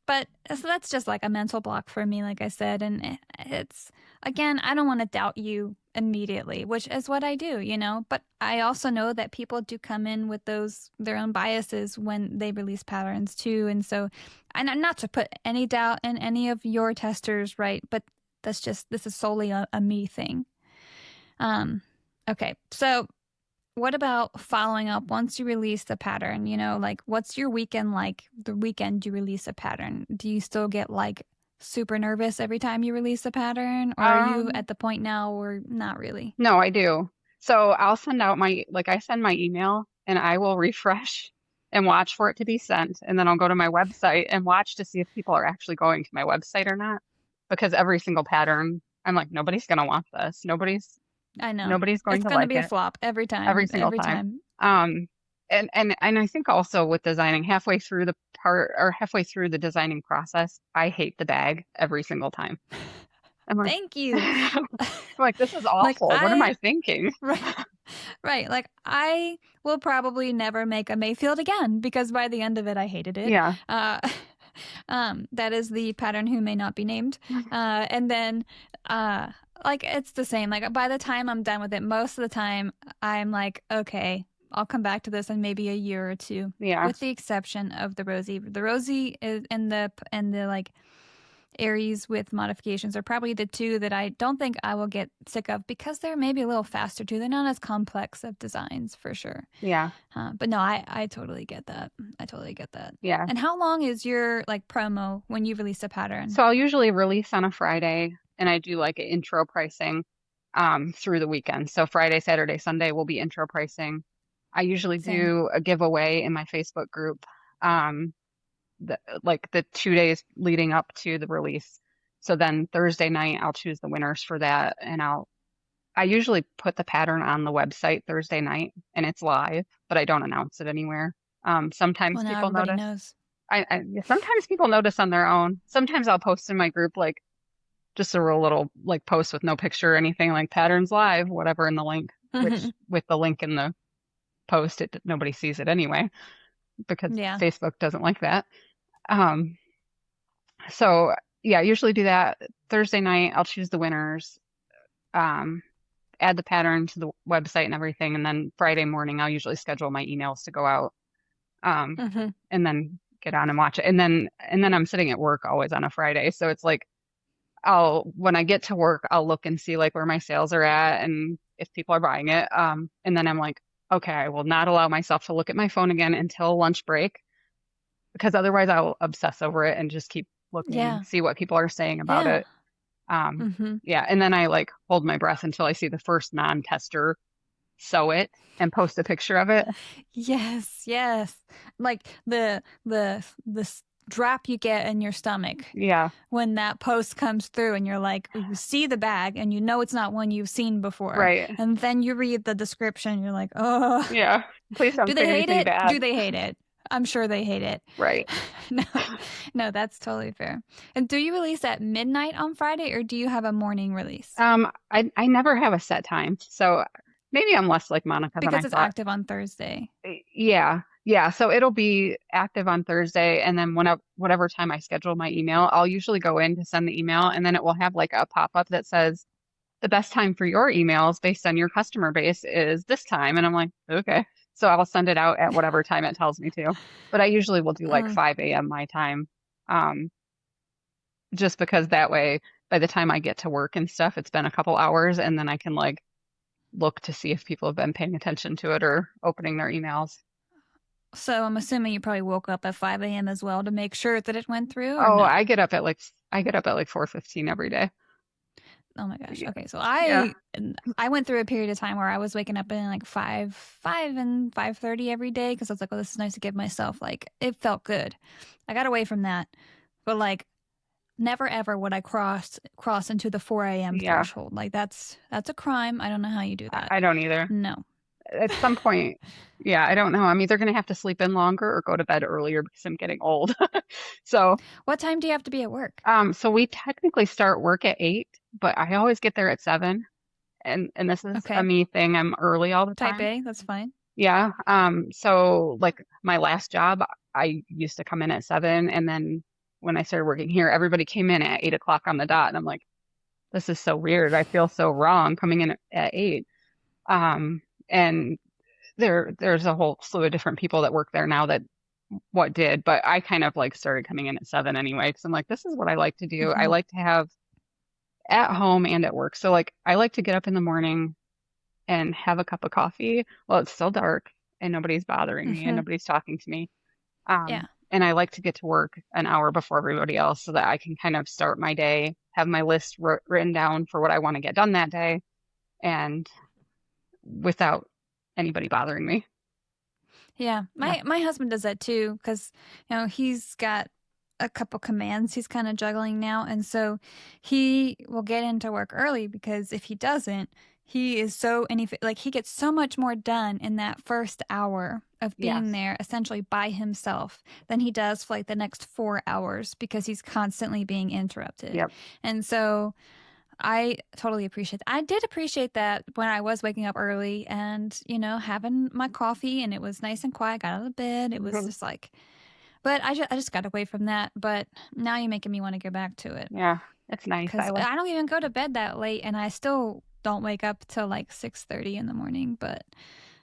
but so that's just like a mental block for me, like I said. And it's, again, I don't want to doubt you immediately, which is what I do. But I also know that people do come in with their own biases when they release patterns too. And so, and not to put any doubt in any of your testers, right? But this is solely a me thing. Okay. So what about following up once you release the pattern? Like what's your weekend like the weekend you release a pattern? Do you still get like super nervous every time you release a pattern? Or are you Um, at the point now where not really? no, I do. So I'll send out I send my email and I will refresh and watch for it to be sent. And then I'll go to my website and watch to see if people are actually going to my website or not. Because every single pattern, I'm like, nobody's going to want this. I know. Nobody's going It's to going to like be a it flop every every time, single every time. time. Um, and I think also with designing halfway through the designing process, I hate the bag every single time. I'm like, Thank you. I'm like, this is Like awful. What am I thinking? right, right. Like I will probably never make a Mayfield again because by the end of it, I hated it. Yeah. Uh, that is the pattern who may not be named. And then, uh, like it's the same. Like by the time I'm done with it, most of the time I'm like, okay, I'll come back to this in maybe a year or two, Yeah. with the exception of the Rosie. The Rosie is and the like Aries with modifications are probably the two that I don't think I will get sick of because they're maybe a little faster too. They're not as complex of designs for sure. Yeah. But no, I totally get that. I totally get that. Yeah. And how long is your like promo when you release a pattern? So I'll usually release on a Friday and I do like an intro pricing through the weekend. So Friday, Saturday, Sunday will be intro pricing. I usually Same. do a giveaway in my Facebook group um the 2 days leading up to the release. So then Thursday night I'll choose the winners for that and I usually put the pattern on the website Thursday night and it's live, but I don't announce it anywhere. Sometimes Well, now people everybody notice. knows. Sometimes people notice on their own. Sometimes I'll post in my group like just a real little like post with no picture or anything like patterns live, whatever in the link, which with the link in the post, nobody sees it anyway because Yeah. Facebook doesn't like that. Um, so yeah, I usually do that Thursday night. I'll choose the winners, um, add the pattern to the website and everything, and then Friday morning I'll usually schedule my emails to go out, um, hmm and then get on and watch it. And then I'm sitting at work always on a Friday, so it's like when I get to work, I'll look and see like where my sales are at and if people are buying it. And then I'm like, okay, I will not allow myself to look at my phone again until lunch break because otherwise I'll obsess over it and just keep looking, Yeah. see what people are saying about Yeah. it. hmm Yeah. And then I like hold my breath until I see the first non-tester sew it and post a picture of it. Yes, yes. Like the drop you get in your stomach Yeah, when that post comes through and you're like, you see the bag and you know it's not one you've seen before. right. And then you read the description, you're like, oh, Yeah. Please do don't they say hate anything it? Do bad. they hate it? I'm sure they hate it. Right. No, no, that's totally fair. And do you release at midnight on Friday or do you have a morning release? I never have a set time, so maybe I'm less like Monica than I Because it's thought. active on Thursday. Yeah, yeah. So it'll be active on Thursday, and then whatever time I schedule my email, I'll usually go in to send the email, and then it will have like a pop-up that says the best time for your emails based on your customer base is this time, and I'm like, okay. So I'll send it out at whatever time it tells me to. But I usually will do like Um, 5 a.m. my time, um, just because that way, by the time I get to work and stuff, it's been a couple hours, and then I can like look to see if people have been paying attention to it or opening their emails. so I'm assuming you probably woke up at 5 a.m. as well to make sure that it went through or Oh, no? I get up at like 4:15 every day. Oh my gosh. Yeah. Okay. So Yeah. I went through a period of time where I was waking up in like 5 and 5:30 every day because I was like, oh, this is nice to give myself like it felt good. I got away from that. But like never ever would I cross into the 4 a.m. Yeah. threshold. Like that's a crime. I don't know how you do that. I don't either. No. At some point, yeah, I don't know. I'm either going to have to sleep in longer or go to bed earlier because I'm getting old. So, What time do you have to be at work? so we technically start work at 8, but I always get there at 7. And this is a Okay. me thing. I'm early all the Type time. A, that's fine. Yeah. So like my last job, I used to come in at 7, and then when I started working here, everybody came in at 8 o'clock on the dot, and I'm like, this is so weird. I feel so wrong coming in at 8. And there's a whole slew of different people that work there now that what did, but I kind of like started coming in at 7 anyway, because I'm like, this is what I like to do. I Hmm. like to have at home and at work. So like I like to get up in the morning and have a cup of coffee while it's still dark and nobody's bothering me and Hmm. nobody's talking to me. Yeah. And I like to get to work an hour before everybody else so that I can kind of start my day, have my list written down for what I want to get done that day, and without anybody bothering me. Yeah, Yeah. my husband does that too because he's got a couple commands he's kind of juggling now, and so he will get into work early because if he doesn't, he is so like he gets so much more done in that first hour of being Yes. there essentially by himself than he does for like the next 4 hours because he's constantly being interrupted, Yep. and so. I totally appreciate that. I did appreciate that when I was waking up early and, having my coffee and it was nice and quiet. Got out of bed. It was Mhm. just like, but I just got away from that. But now you're making me want to go back to it Yeah. It's nice. because I don't even go to bed that late and I still don't wake up till like 6:30 in the morning. But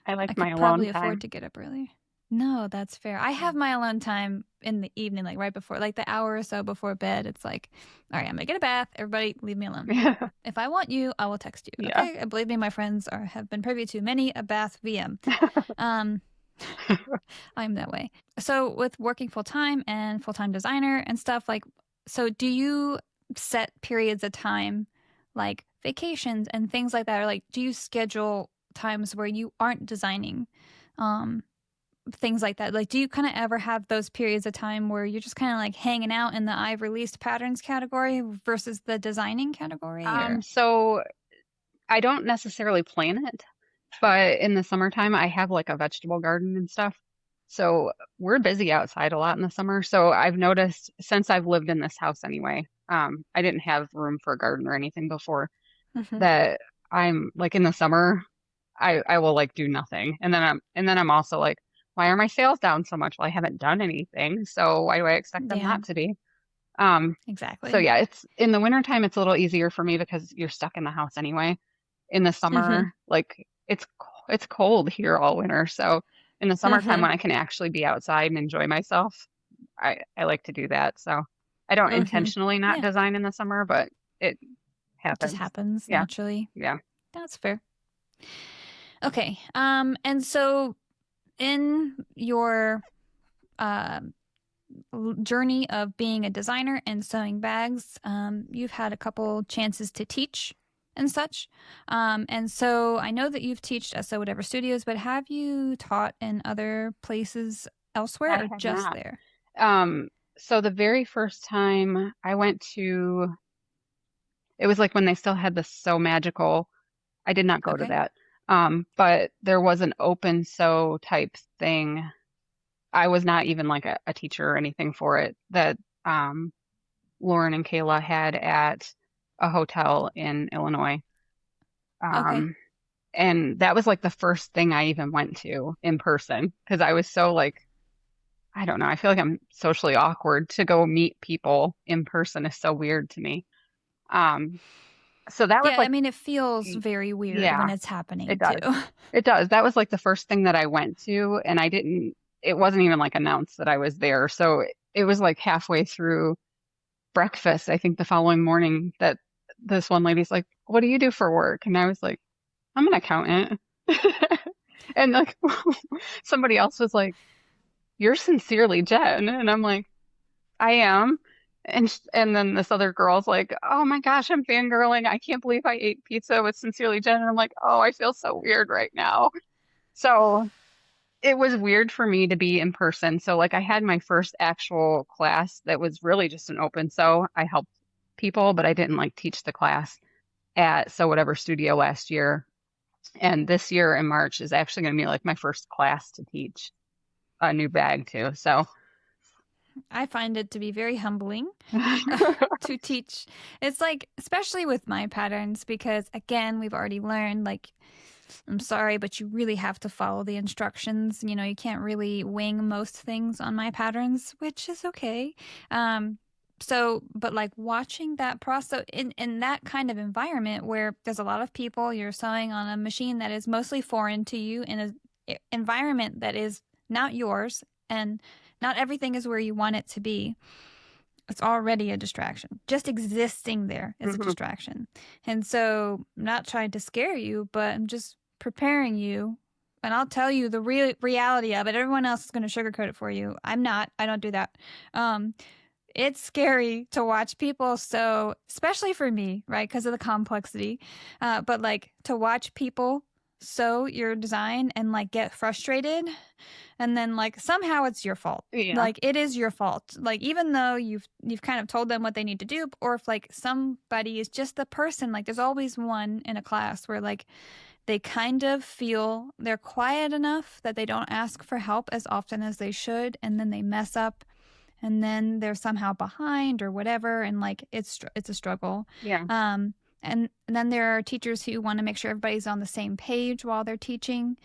I I like my could alone probably afford time. to get up early. No, that's fair. I have my alone time in the evening, like right before, like the hour or so before bed. It's like, all right, I'm gonna get a bath. Everybody, leave me alone. Yeah. If I want you, I will text you. Yeah. Okay? And believe me, my friends have been privy to many a bath VM. Um, I'm that way. So with working full time and full time designer and stuff like, so do you set periods of time, like vacations and things like that, or like do you schedule times where you aren't designing? Um, Things like that. Like, do you kind of ever have those periods of time where you're just kind of like hanging out in the I've released patterns category versus the designing category? Or So I don't necessarily plan it, but in the summertime, I have like a vegetable garden and stuff. So we're busy outside a lot in the summer. So I've noticed since I've lived in this house anyway, I didn't have room for a garden or anything before hmm. that I'm like in the summer, I will like do nothing. And then I'm also like, why are my sales down so much? Well, I haven't done anything. So why do I expect them Yeah, not to be? Um, so exactly. yeah, it's in the wintertime, it's a little easier for me because you're stuck in the house anyway. In the Hmm. summer, like it's cold here all winter. So in the summertime Hmm. when I can actually be outside and enjoy myself, I like to do that. So I don't Hmm. intentionally not Yeah, design in the summer, but it it just happens. happens Yeah. naturally. Yeah. That's fair. Okay. And so in your uh, journey of being a designer and sewing bags, you've had a couple chances to teach and such. And so I know that you've taught at So Whatever Studios, but have you taught in other places elsewhere I or have just not. there? Um, so the very first time I went to, it was like when they still had the So Magical. I did not go to Okay. that. But there was an open so type thing. I was not even like a teacher or anything for it that Lauren and Kayla had at a hotel in Illinois. Okay. Um, and that was like the first thing I even went to in person because I was so like, I don't know, I feel like I'm socially awkward to go meet people in person is so weird to me. Um, so that was Yeah, I like, mean, it feels very weird when yeah, it's it happening too. does. It does. That was like the first thing that I went to, and it wasn't even like announced that I was there. So it was like halfway through breakfast, I think the following morning, that this one lady's like, "What do you do for work?" And I was like, "I'm an accountant." And like somebody else was like, "You're sincerely Jen." And I'm like, "I am." And then this other girl's like, "Oh my gosh, I'm fangirling. I can't believe I ate pizza with Sincerely Jen." And I'm like, "Oh, I feel so weird right now." So it was weird for me to be in person. So like I had my first actual class that was really just an open so I helped people, but I didn't like teach the class at So Whatever Studio last year. And this year in March is actually going to be like my first class to teach a new bag too. So I find it to be very humbling to teach. It's like, especially with my patterns, because again, we've already learned, like, I'm sorry, but you really have to follow the instructions. You know, you can't really wing most things on my patterns, which is okay. But like watching that process in that kind of environment where there's a lot of people, you're sewing on a machine that is mostly foreign to you in an environment that is not yours, and not everything is where you want it to be. It's already a distraction. Just existing there is a mhm. distraction. And so I'm not trying to scare you, but I'm just preparing you. And I'll tell you the real reality of it. Everyone else is going to sugarcoat it for you. I'm not. I don't do that. Um, it's scary to watch people. So, especially for me, right? Because of the complexity. But like to watch people sew your design and like get frustrated, and then like somehow it's your fault. Yeah. Like it is your fault. Like even though you've kind of told them what they need to do, or if like somebody is just the person, like there's always one in a class where like they kind of feel they're quiet enough that they don't ask for help as often as they should, and then they mess up, and then they're somehow behind or whatever, and like it's a struggle. Yeah. um and then there are teachers who want to make sure everybody's on the same page while they're teaching,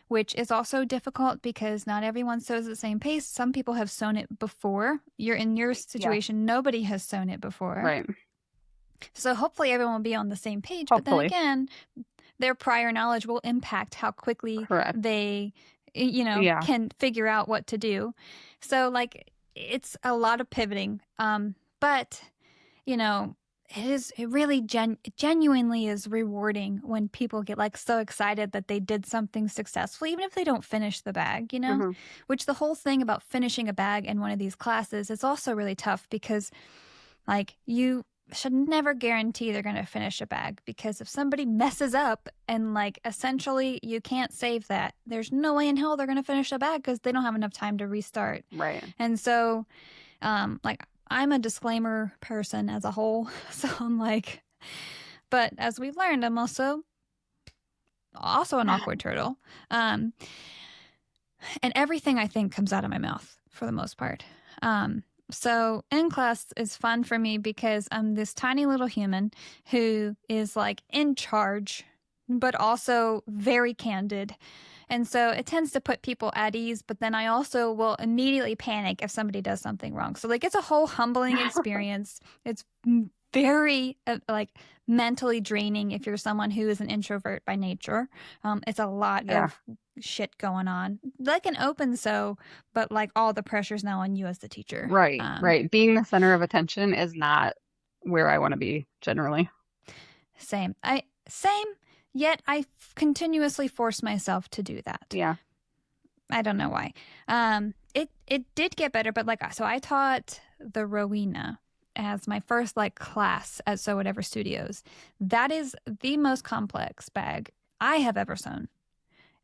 which is also difficult because not everyone sews at the same pace. Some people have sewn it before. You're in your Yes. situation, nobody has sewn it before. Right. So hopefully everyone will be on the same page. But then Hopefully. again, their prior knowledge will impact how quickly Correct. they, Yeah. can figure out what to do. So like it's a lot of pivoting. But you know, it really genuinely is rewarding when people get like so excited that they did something successful, even if they don't finish the bag, Hmm. which the whole thing about finishing a bag in one of these classes is also really tough because like you should never guarantee they're going to finish a bag, because if somebody messes up and like essentially you can't save that, there's no way in hell they're going to finish a bag because they don't have enough time to restart. Right. And so like I'm a disclaimer person as a whole. So I'm like, but as we've learned, I'm also an awkward turtle. Um, and everything I think comes out of my mouth for the most part. So in class is fun for me because I'm this tiny little human who is like in charge, but also very candid. And so it tends to put people at ease, but then I also will immediately panic if somebody does something wrong. So like it's a whole humbling experience. It's very like mentally draining if you're someone who is an introvert by nature. It's a lot Yeah. of shit going on, like an open so, but like all the pressure's now on you as the teacher. Right. Right. Being the center of attention is not where I want to be generally. Same, yet I continuously force myself to do that. Yeah. I don't know why. It did get better, but like so I taught the Rowena as my first like class at Sew Whatever Studios. That is the most complex bag I have ever sewn,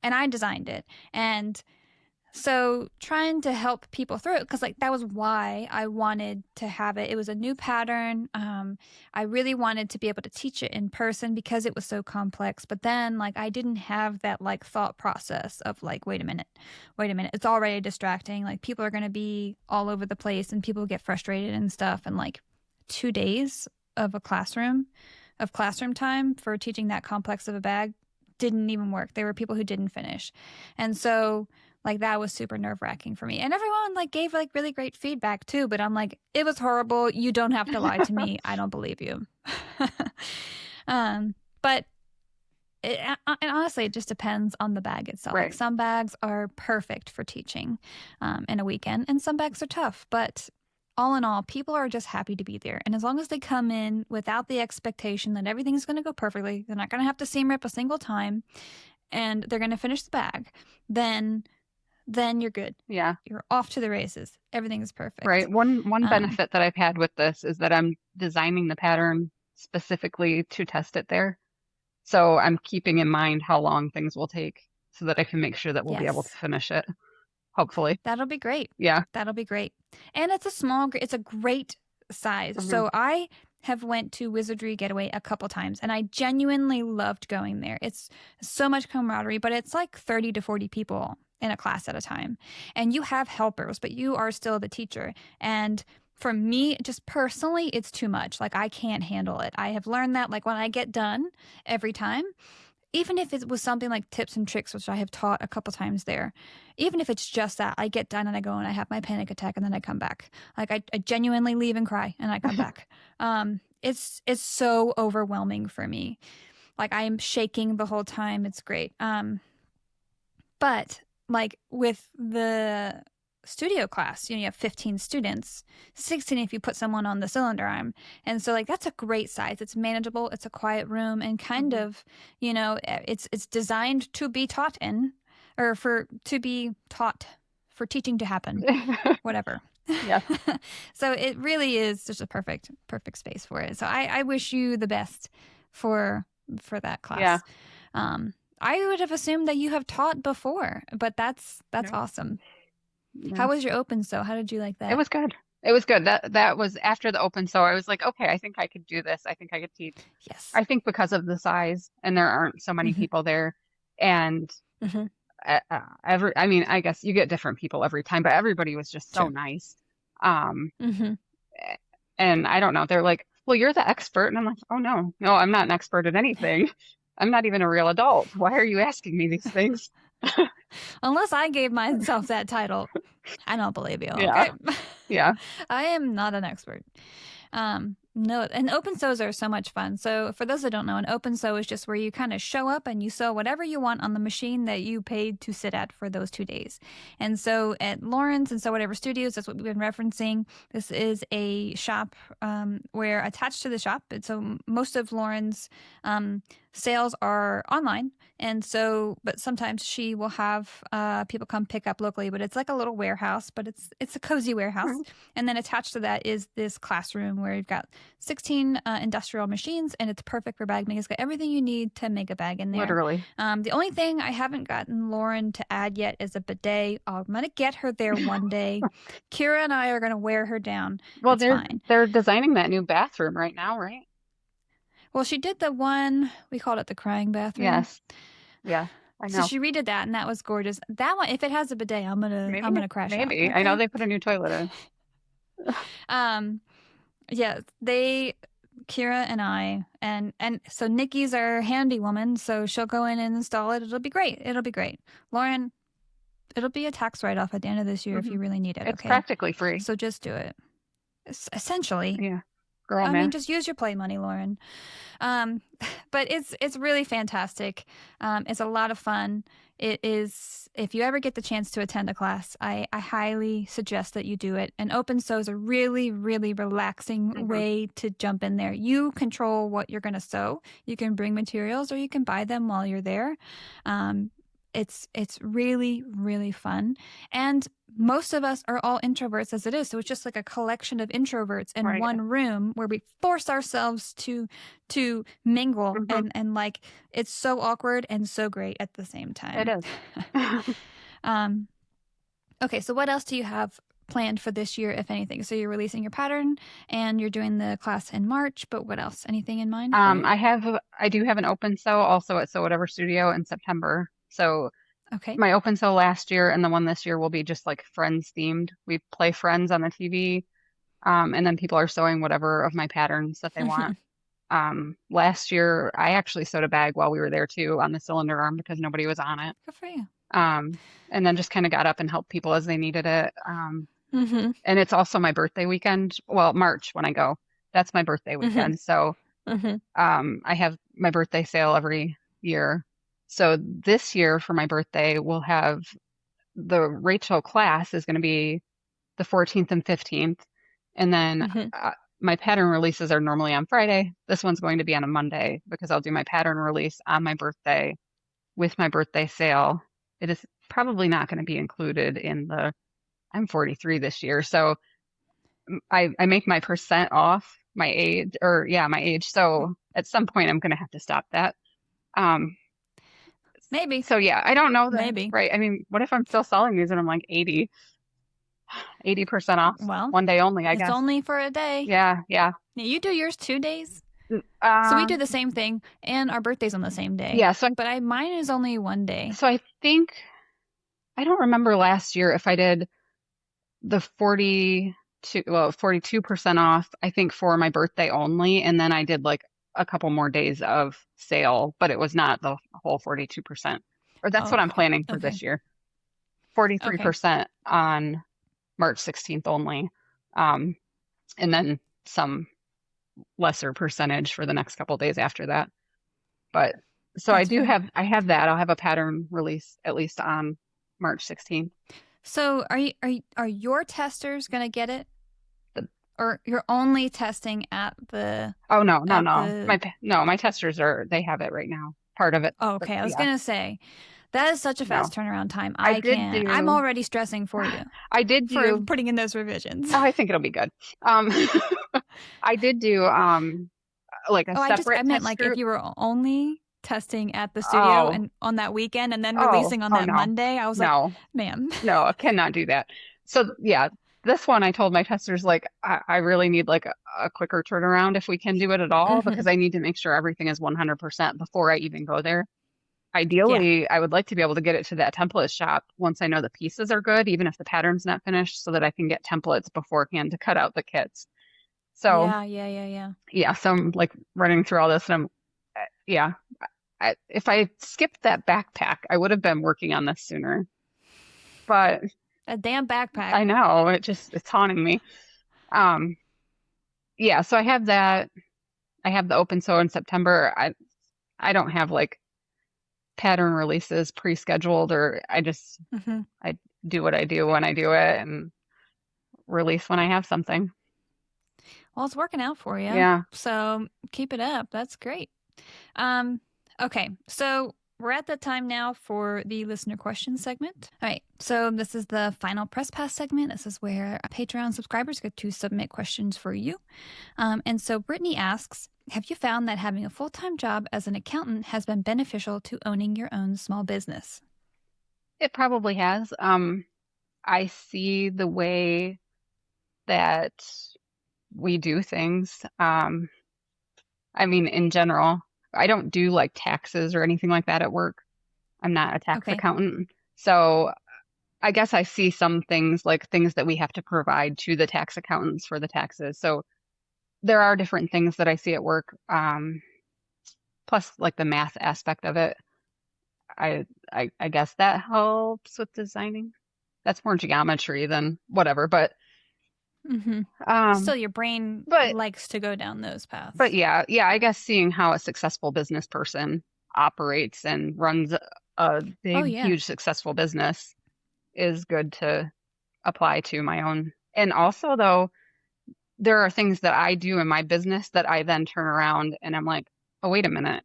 and I designed it. And so trying to help people through it, because like that was why I wanted to have it. It was a new pattern. I really wanted to be able to teach it in person because it was so complex. But then like I didn't have that like thought process of like, wait a minute, it's already distracting. Like people are going to be all over the place and people get frustrated and stuff. And like 2 days of classroom time for teaching that complex of a bag didn't even work. There were people who didn't finish. And so like that was super nerve-wracking for me. And everyone like gave like really great feedback too, but I'm like, it was horrible. You don't have to lie to me. I don't believe you. But and honestly, it just depends on the bag itself. Right. Like some bags are perfect for teaching in a weekend, and some bags are tough. But all in all, people are just happy to be there. And as long as they come in without the expectation that everything's going to go perfectly, they're not going to have to seam rip a single time, and they're going to finish the bag, then you're good. Yeah. You're off to the races. Everything is perfect. Right. One benefit that I've had with this is that I'm designing the pattern specifically to test it there. So I'm keeping in mind how long things will take so that I can make sure that we'll be able to finish it. Hopefully. That'll be great. Yeah. That'll be great. And it's a great size. Mm-hmm. So I have went to Wizardry Getaway a couple times, and I genuinely loved going there. It's so much camaraderie, but it's like 30 to 40 people in a class at a time. And you have helpers, but you are still the teacher. And for me, just personally, it's too much. Like I can't handle it. I have learned that like when I get done every time, even if it was something like tips and tricks, which I have taught a couple times there, even if it's just that, I get done and I go and I have my panic attack and then I come back. Like I genuinely leave and cry and I come back. It's so overwhelming for me. Like I am shaking the whole time. It's great. But like with the studio class, you have 15 students, 16 if you put someone on the cylinder arm. And so like that's a great size. It's manageable. It's a quiet room and kind of, it's designed to be taught in, or to be taught for teaching to happen, whatever. Yeah. So it really is just a perfect space for it. So I wish you the best for that class. Yeah. I would have assumed that you have taught before, but that's awesome. Yeah. How was your open sew? How did you like that? It was good. It was good. That was after the open sew. I was like, okay, I think I could do this. I think I could teach. Yes. I think because of the size and there aren't so many people there, and I guess you get different people every time, but everybody was just so nice. And I don't know. They're like, well, you're the expert, and I'm like, oh no, I'm not an expert at anything. I'm not even a real adult. Why are you asking me these things? Unless I gave myself that title, I don't believe you. Yeah. Okay? Yeah. I am not an expert. No, and open sews are so much fun. So for those that don't know, an open sew is just where you kind of show up and you sew whatever you want on the machine that you paid to sit at for those 2 days. And so at Lauren's and Sew Whatever Studios, that's what we've been referencing. This is a shop where attached to the shop, so most of Lauren's sales are online. And so, but sometimes she will have people come pick up locally, but it's like a little warehouse, but it's a cozy warehouse. Mm-hmm. And then attached to that is this classroom where you've got 16 industrial machines, and it's perfect for bag making. It's got everything you need to make a bag in there. Literally. The only thing I haven't gotten Lauren to add yet is a bidet. I'm going to get her there one day. Kira and I are going to wear her down. Well, they're designing that new bathroom right now, right? Well, she did the one, we called it the crying bathroom. Yes. Yeah, I know. So she redid that, and that was gorgeous. That one, if it has a bidet, I'm gonna crash out. Maybe. Okay? I know they put a new toilet in. Yeah, Kira and I, and so Nikki's our handy woman, so she'll go in and install it. It'll be great. Lauren, it'll be a tax write-off at the end of this year if you really need it. It's practically free. So just do it. Essentially. Yeah. Girl, I mean, just use your play money, Lauren. But it's really fantastic. It's a lot of fun. It is, if you ever get the chance to attend a class, I highly suggest that you do it. And open sew is a really, really relaxing way to jump in there. You control what you're going to sew. You can bring materials or you can buy them while you're there. It's really, really fun. And most of us are all introverts as it is. So it's just like a collection of introverts in Right. one room where we force ourselves to mingle, Hmm. and like it's so awkward and so great at the same It time. is. um okay, so what else do you have planned for this year, if anything? So you're releasing your pattern and you're doing the class in March, but what else? Anything in mind for it? I do have an open sew also at Sew Whatever Studio in September. So Okay. my open sew last year and the one this year will be just like Friends themed. We play Friends on the TV, and then people are sewing whatever of my patterns that they want. Last year I actually sewed a bag while we were there too on the cylinder arm because nobody was on it. Good for you. And then just kind of got up and helped people as they needed it. Mm-hmm. And it's also my birthday weekend. Well, March when I go, that's my birthday Mm-hmm. weekend. So Mm-hmm. I have my birthday sale every year. So this year for my birthday, we'll have the Rachel class is going to be the 14th and 15th. And then Mm-hmm. my pattern releases are normally on Friday. This one's going to be on a Monday because I'll do my pattern release on my birthday with my birthday sale. It is probably not going to be included in I'm 43 this year. So I make my percent off my age or yeah, my age. So at some point I'm going to have to stop that. Um, Maybe. so yeah, I don't know that, Maybe. right? I mean, what if I'm still selling these and I'm like 80% off Well, one day only, I it's guess. only for a day. Yeah, yeah. Now, you do yours 2 days. N- So we Uh, do the same thing, and our birthday's on the same day. yeah, But mine is only one day. so I think I don't remember last year if I did the 42% off, I think for my birthday only, and then I did like a couple more days of sale, but it was not the whole 42%. Or that's Oh, what I'm okay. planning for Okay. this year. Okay. 43% on March 16th only. Um, and then some lesser percentage for the next couple days after that. But so That's fair. I have that. I'll have a pattern release at least on March 16th. So are your testers gonna get it? The, Or you're only testing at the oh no, no, at no. the My testers they have it right now. Part of it. Oh, But okay. I was yeah, gonna say that is such a no. fast turnaround time. I did I'm do already stressing for you I did for do putting in those revisions. oh, I think it'll be good. Um I did do like a Oh, I separate meant test like if group. you were only testing at the studio Oh, and on that weekend and then releasing on oh that no. Monday, I was like, No. ma'am. No, I cannot do that. So yeah, this one I told my testers like I really need like a quicker turnaround if we can do it at all Hmm. because I need to make sure everything is 100% before I even go there. Yeah. Ideally, I would like to be able to get it to that template shop once I know the pieces are good, even if the pattern's not finished, so that I can get templates beforehand to cut out the kits. So Yeah, yeah, yeah, yeah. yeah, so I'm like running through all this and yeah, if I skipped that backpack, I would have been working on this sooner. But That damn backpack. I know it's haunting me. Um, yeah, so I have that. I have the open sew in September. I don't have like pattern releases pre-scheduled or Hmm. I do what I do when I do it and release when I have something. Well, it's working out for you. Yeah. So keep it up. That's great. Um, okay, so we're at the time now for the listener question segment. All right, so this is the final press pass segment. This is where Patreon subscribers get to submit questions for you. And so Brittany asks, have you found that having a full-time job as an accountant has been beneficial to owning your own small business? It probably has. I see the way that we do things. I mean, in general, I don't do like taxes or anything like that at work. I'm not a tax Okay. accountant. So I guess I see some things like things that we have to provide to the tax accountants for the taxes. So there are different things that I see at work. Plus like the math aspect of it. I guess that helps with designing. That's more geometry than whatever, Mm-hmm. um, Still, your brain but likes to go down those but paths. yeah, yeah, I guess seeing how a successful business person operates and runs a Oh, big, yeah. huge, successful business is good to apply to my own. And also, though, there are things that I do in my business that I then turn around and I'm like, oh, wait a minute,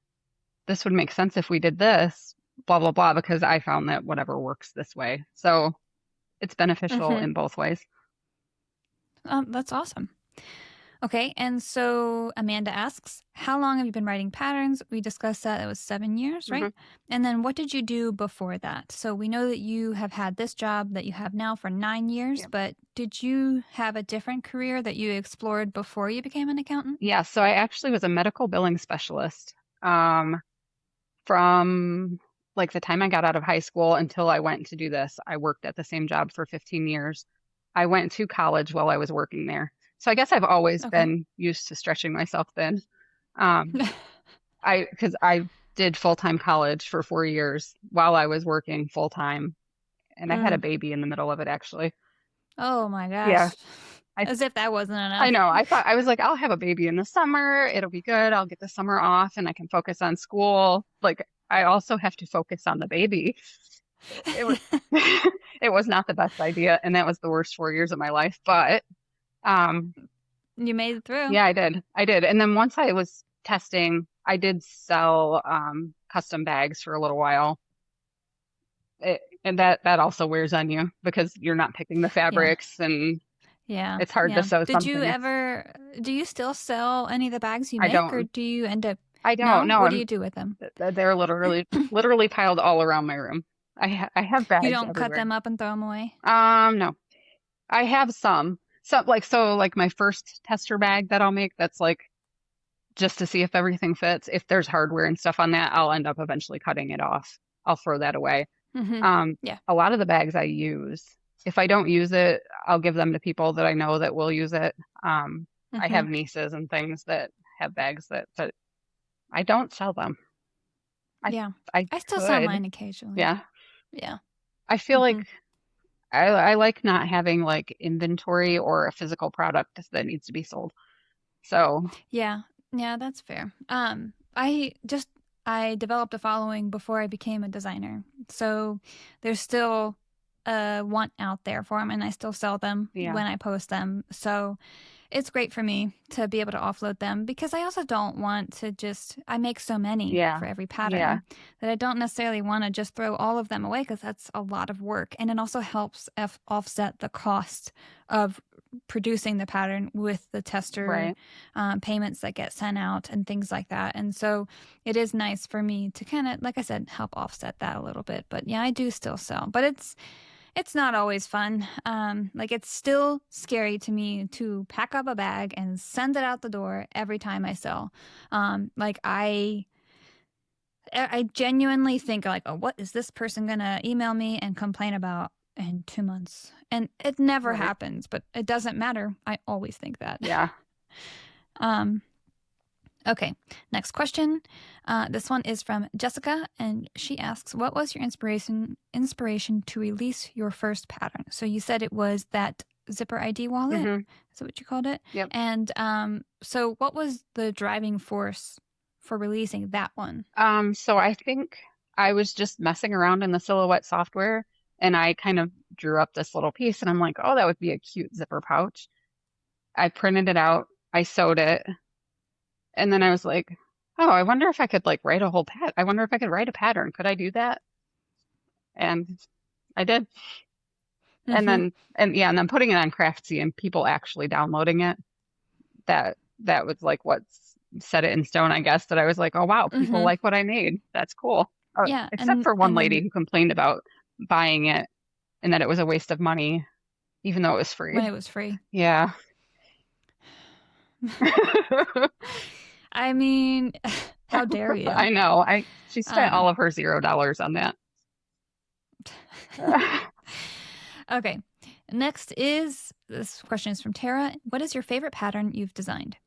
this would make sense if we did this. blah, blah, blah, because I found that whatever works this way. So it's beneficial Mm-hmm. in both ways. That's awesome. Okay, and so Amanda asks, how long have you been writing patterns? We discussed that it was 7 years, right? Hmm. And then what did you do before that? So we know that you have had this job that you have now for 9 years, Yeah. but did you have a different career that you explored before you became an accountant? Yeah. So I actually was a medical billing specialist from like the time I got out of high school until I went to do this. I worked at the same job for 15 years. I went to college while I was working there. So I guess I've always Okay. been used to stretching myself thin. Um, because I did full-time college for 4 years while I was working full-time, and I had a Mm. baby in the middle of it, actually. Oh my Yeah, gosh. I As if that wasn't I enough. know. I thought I was like, I'll have a baby in the summer. It'll be good. I'll get the summer off, and I can focus on school. Like I also have to focus on the baby. It was it was not the best idea, and that was the worst 4 years of my life. But um, You made it through. yeah, I did. I did. And then once I was testing, I did sell custom bags for a little while. And that also wears on you because you're not picking the Yeah. fabrics and Yeah. it's hard to Yeah. sew Did you something. ever, do you still sell any of the bags you I make or don't do you end up, I don't no? know. What do you do with them? They're literally piled all around my room. I have You bags don't cut everywhere. them up and throw them away? No. I have some like my first tester bag that I'll make that's like just to see if everything fits. If there's hardware and stuff on that, I'll end up eventually cutting it off. I'll throw that away. Mm-hmm. Um, Yeah. a lot of the bags I use, if I don't use it, I'll give them to people that I know that will use it. I Mm-hmm. have nieces and things that have bags but I don't sell them. I Yeah. I I still sell could. mine occasionally. Yeah. Yeah. I feel Mm-hmm. like I like not having like inventory or a physical product that needs to be sold. So, Yeah. Yeah, that's fair. I developed a following before I became a designer. So there's still a want out there for them and I still sell them yeah. when I post them. So it's great for me to be able to offload them because I also don't want to just, I make so many Yeah. for every Yeah. pattern that I don't necessarily want to just throw all of them away because that's a lot of work. And it also helps offset the cost of producing the pattern with the tester Right. payments that get sent out and things like that. And so it is nice for me to kind of, like I said, help offset that a little bit. But yeah, I do still sell, but it's not always fun. Like it's still scary to me to pack up a bag and send it out the door every time I sell. Like I genuinely think like, oh, what is this person gonna email me and complain about in 2 months? And it never Right. happens, but it doesn't matter. I always think that. Yeah. Um, Okay, next question. This one is from Jessica, and she asks, "What was your inspiration to release your first pattern?" So you said it was that Zipper ID wallet. Hmm. Is that what you called it? Yep. And so what was the driving force for releasing that one? So I think I was just messing around in the Silhouette software and I kind of drew up this little piece and I'm like, oh, that would be a cute zipper pouch. I printed it out, I sewed it, and then I was like, oh, I wonder if I could like write a whole I wonder if I could write a pattern. Could I do that? And I did. And Mm-hmm. then putting it on Craftsy and people actually downloading it, that was like what set it in stone, I guess, that I was like, oh wow, people Mm-hmm. like what I made. That's cool. Yeah, Except for one and lady then who complained about buying it and that it was a waste of money, even though it was when free. it was free. Yeah. I mean, how dare you? I know. She spent Um, all of her $0 on that. okay. Next is this question is from Tara. What is your favorite pattern you've designed?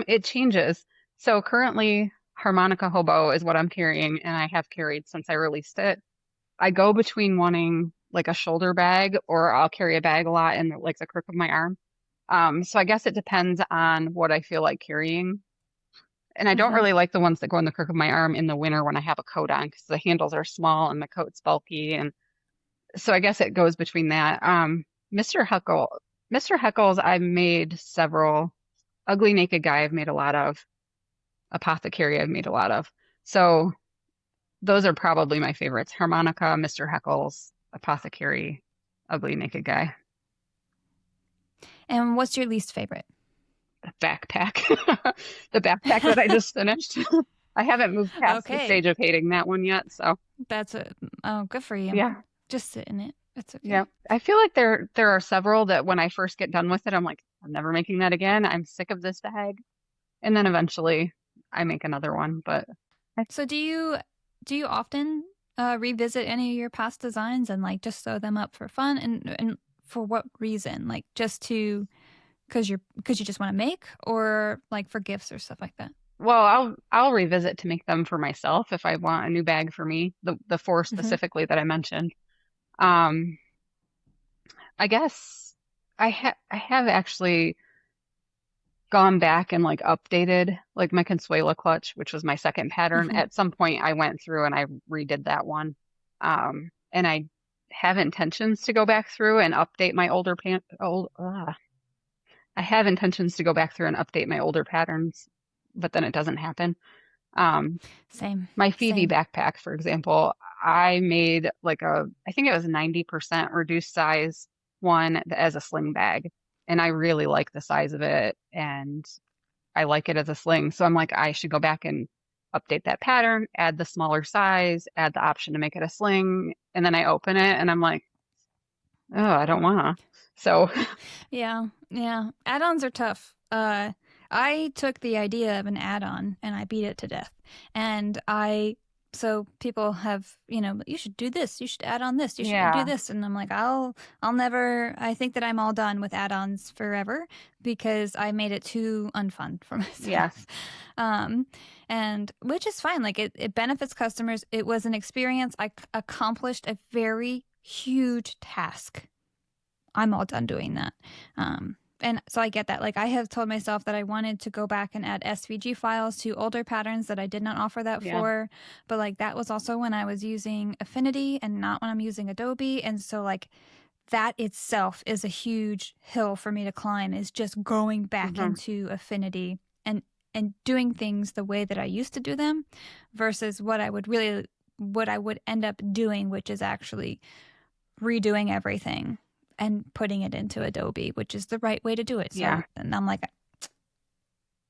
It changes. So currently, harmonica hobo is what I'm carrying, and I have carried since I released it. I go between wanting like a shoulder bag, or I'll carry a bag a lot in like the crook of my arm. So I guess it depends on what I feel like carrying. And I don't Mm-hmm. really like the ones that go in the crook of my arm in the winter when I have a coat on because the handles are small and the coat's bulky. And so I guess it goes between that. Mr. Huckle, Mr. Heckles, I've made several. Ugly Naked Guy, I've made a lot of. Apothecary, I've made a lot of. So those are probably my favorites. Harmonica, Mr. Heckles, Apothecary, Ugly Naked Guy. And what's your least favorite? The backpack. The backpack that I just finished. I haven't moved past the Okay, stage of hating that one yet, so that's a oh, good for you. yeah. Just sit in it. It's Yeah. okay. I feel like there are several that when I first get done with it, I'm like, I'm never making that again. I'm sick of this bag. And then eventually I make another one, but I, So do you often revisit any of your past designs and like just sew them up for fun and for what reason? Like just to because you just want to make or like for gifts or stuff like that? well, I'll revisit to make them for myself if I want a new bag for me, the four Hmm. specifically that I mentioned. Um, I guess I have actually gone back and like updated like my Consuela clutch, which was my second pattern. Hmm. At some point I went through and I redid that one. And I have intentions to go back through and update my I have intentions to go back through and update my older patterns, but then it doesn't happen. Um, Same, my Phoebe same. backpack, for example, I made like I think it was 90% reduced size one as a sling bag. And I really like the size of it. And I like it as a sling. So I'm like, I should go back and update that pattern, add the smaller size, add the option to make it a sling. And then I open it and I'm like, oh, I don't wanna. So Yeah, yeah. Add-ons are tough. I took the idea of an add-on and I beat it to death. And so people have, you should do this, you should add on this, you should do yeah, this. And I'm like, I'll never, I think that I'm all done with add-ons forever because I made it too unfun for myself. yes, Um, and which is fine. Like it benefits customers. It was an experience. I accomplished a very huge task. I'm all done doing that. And so I get that. Like I have told myself that I wanted to go back and add SVG files to older patterns that I did not offer that yeah, for. But like that was also when I was using Affinity and not when I'm using Adobe. And so like that itself is a huge hill for me to climb is just going back hmm into Affinity and doing things the way that I used to do them versus what I would end up doing, which is actually redoing everything and putting it into Adobe, which is the right way to do it. yeah. So, and I'm like,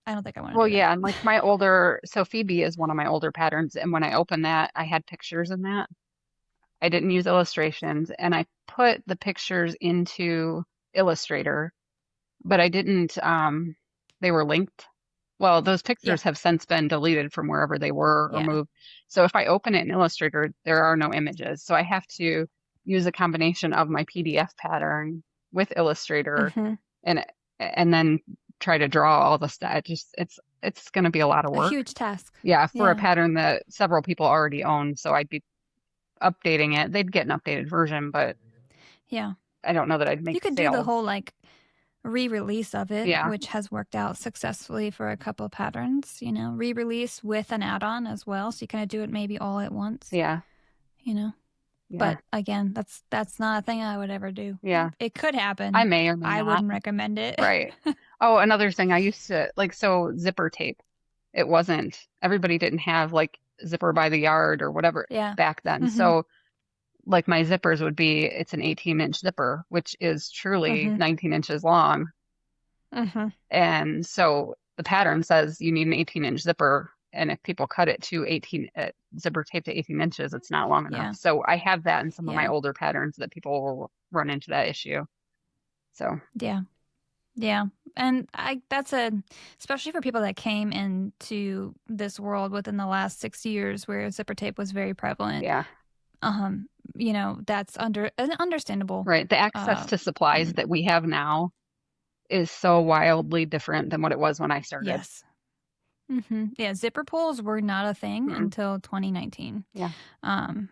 I don't think I want to Well, do that. yeah, and like so Phoebe is one of my older patterns, and when I opened that, I had pictures in that. I didn't use illustrations, and I put the pictures into Illustrator, but I didn't, they were linked. Well, those Yeah, pictures have since been deleted from wherever they were or yeah. moved. So if I open it in Illustrator, there are no images. So I have to use a combination of my PDF pattern with Illustrator Hmm. and and then try to draw all the stuff. It's going to be a lot of A work. huge task. Yeah, for a Yeah, pattern that several people already own. So I'd be updating it. They'd get an updated version, but yeah. I don't know that I'd You make could do the sales. whole like re-release of it, Yeah, which has worked out successfully for a couple of patterns, re-release with an add-on as well. So you kind of do it maybe all at once, yeah, you know. yeah, But again, that's not a thing I would ever do. yeah. It could I happen. may or may I not. wouldn't recommend it. Right. Oh, another thing I used to like, so zipper tape. It wasn't, everybody didn't have like zipper by the yard or whatever Yeah. back then. Mhm. So like my zippers would be, it's an 18-inch zipper, which is truly Mhm. 19 inches long. Mhm. And so the pattern says you need an 18-inch zipper. And if people cut it to zipper tape to 18 inches, it's not long enough. Yeah. So I have that in some of my Yeah. older patterns that people will run into that issue. So Yeah. Yeah. And that's especially for people that came into this world within the last 6 years where zipper tape was very prevalent. yeah. Um, that's understandable. Right. The access Uh, to supplies that we have now is so wildly different than what it was when I started. yes. Yeah, zipper pulls were not a thing Mm-mm. until 2019. Yeah. Um,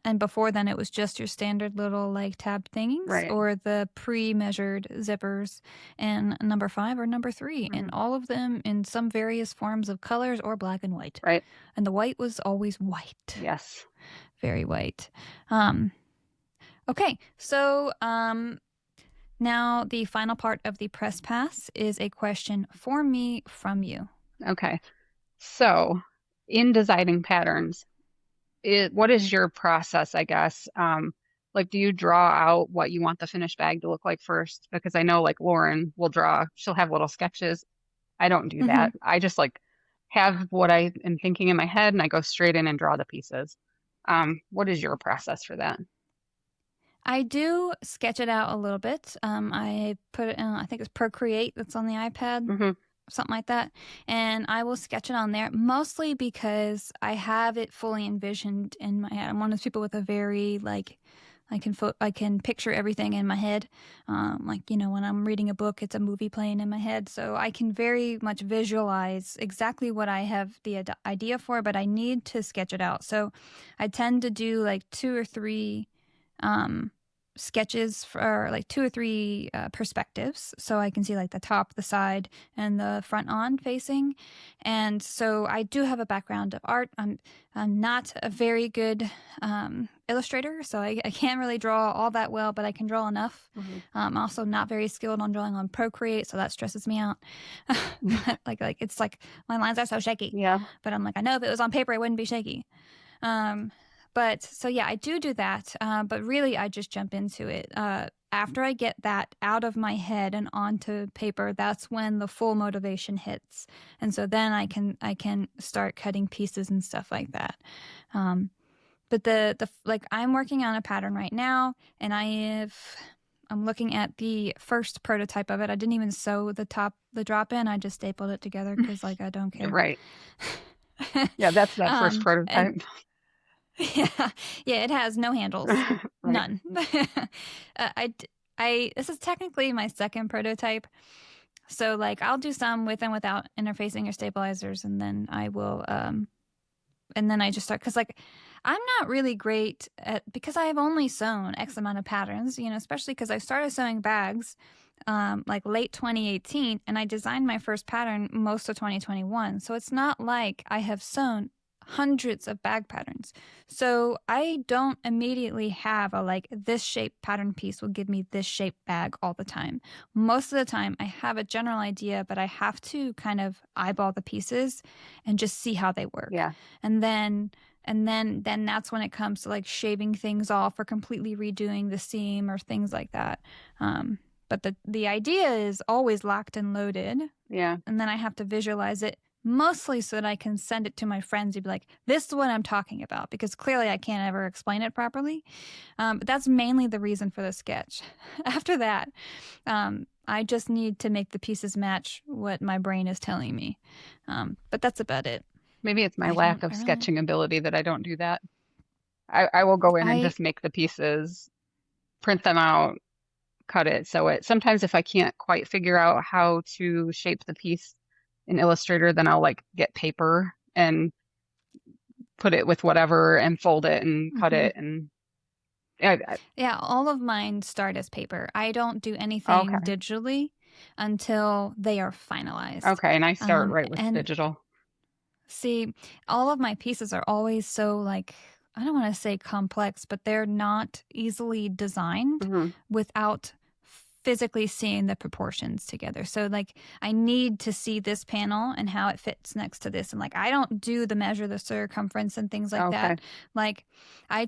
and before then, it was just your standard little like tab thingings Right. or the pre-measured zippers and number 5 or number 3, and hmm all of them in some various forms of colors or black and white. Right. And the white was always white, Yes. very white. Um, okay, so now the final part of the press pass is a question for me from you. Okay. So in designing patterns, what is your process, I guess? Like, do you draw out what you want the finished bag to look like first? Because I know like Lauren will draw, she'll have little sketches. I don't do Hmm. that. I just like have what I am thinking in my head and I go straight in and draw the pieces. What is your process for that? I do sketch it out a little bit. I put it in, I think it's Procreate that's on the iPad, Hmm. something like that. And I will sketch it on there mostly because I have it fully envisioned in my head. I'm one of those people with a very like I can picture everything in my head. Like, when I'm reading a book, it's a movie playing in my head. So I can very much visualize exactly what I have the idea for, but I need to sketch it out. So I tend to do like two or three um, sketches for like two or three perspectives. So I can see like the top, the side, and the front on facing. And so I do have a background of art. I'm not a very good illustrator, so I can't really draw all that well, but I can draw enough. Hmm. I'm also not very skilled on drawing on Procreate, so that stresses me out. Like it's like my lines are so shaky, Yeah. but I'm like, I know if it was on paper, it wouldn't be shaky. Um, but so yeah, I do that. But really, I just jump into it. After I get that out of my head and onto paper, that's when the full motivation hits. And so then I can start cutting pieces and stuff like that. Um, but the like I'm working on a pattern right now, and I'm looking at the first prototype of it. I didn't even sew the drop in. I just stapled it together because like I don't care. Right. Yeah, that's that first And prototype. yeah, yeah, it has no handles, Right. none. uh, I, this is technically my second prototype. So like I'll do some with and without interfacing or stabilizers, and then and then I just start because like I'm not really great at because I have only sewn X amount of patterns, especially because I started sewing bags like late 2018, and I designed my first pattern most of 2021. So it's not like I have sewn hundreds of bag patterns. So I don't immediately have a like this shape pattern piece will give me this shape bag all the time. Most of the time I have a general idea, but I have to kind of eyeball the pieces and just see how they work. Yeah. And then that's when it comes to like shaving things off or completely redoing the seam or things like that. But the idea is always locked and loaded, Yeah. and then I have to visualize it mostly so that I can send it to my friends and be like, this is what I'm talking about, because clearly I can't ever explain it properly. But that's mainly the reason for the sketch. After that, I just need to make the pieces match what my brain is telling me. But that's about it. Maybe it's my I lack don't, of I really, sketching ability that I don't do that. I will go in and I, just make the pieces, print them out, cut it. So it sometimes if I can't quite figure out how to shape the piece in Illustrator, then I'll like get paper and put it with whatever and fold it and cut mhm. it and yeah, Yeah, all of mine start as paper. I don't do anything okay. digitally until they are finalized. Okay, and I start right with And digital. see, all of my pieces are always so like, I don't want to say complex, but they're not easily designed Hmm. without physically seeing the proportions together. So like I need to see this panel and how it fits next to this. And like I don't do the measure the circumference and things like Okay. that. Like I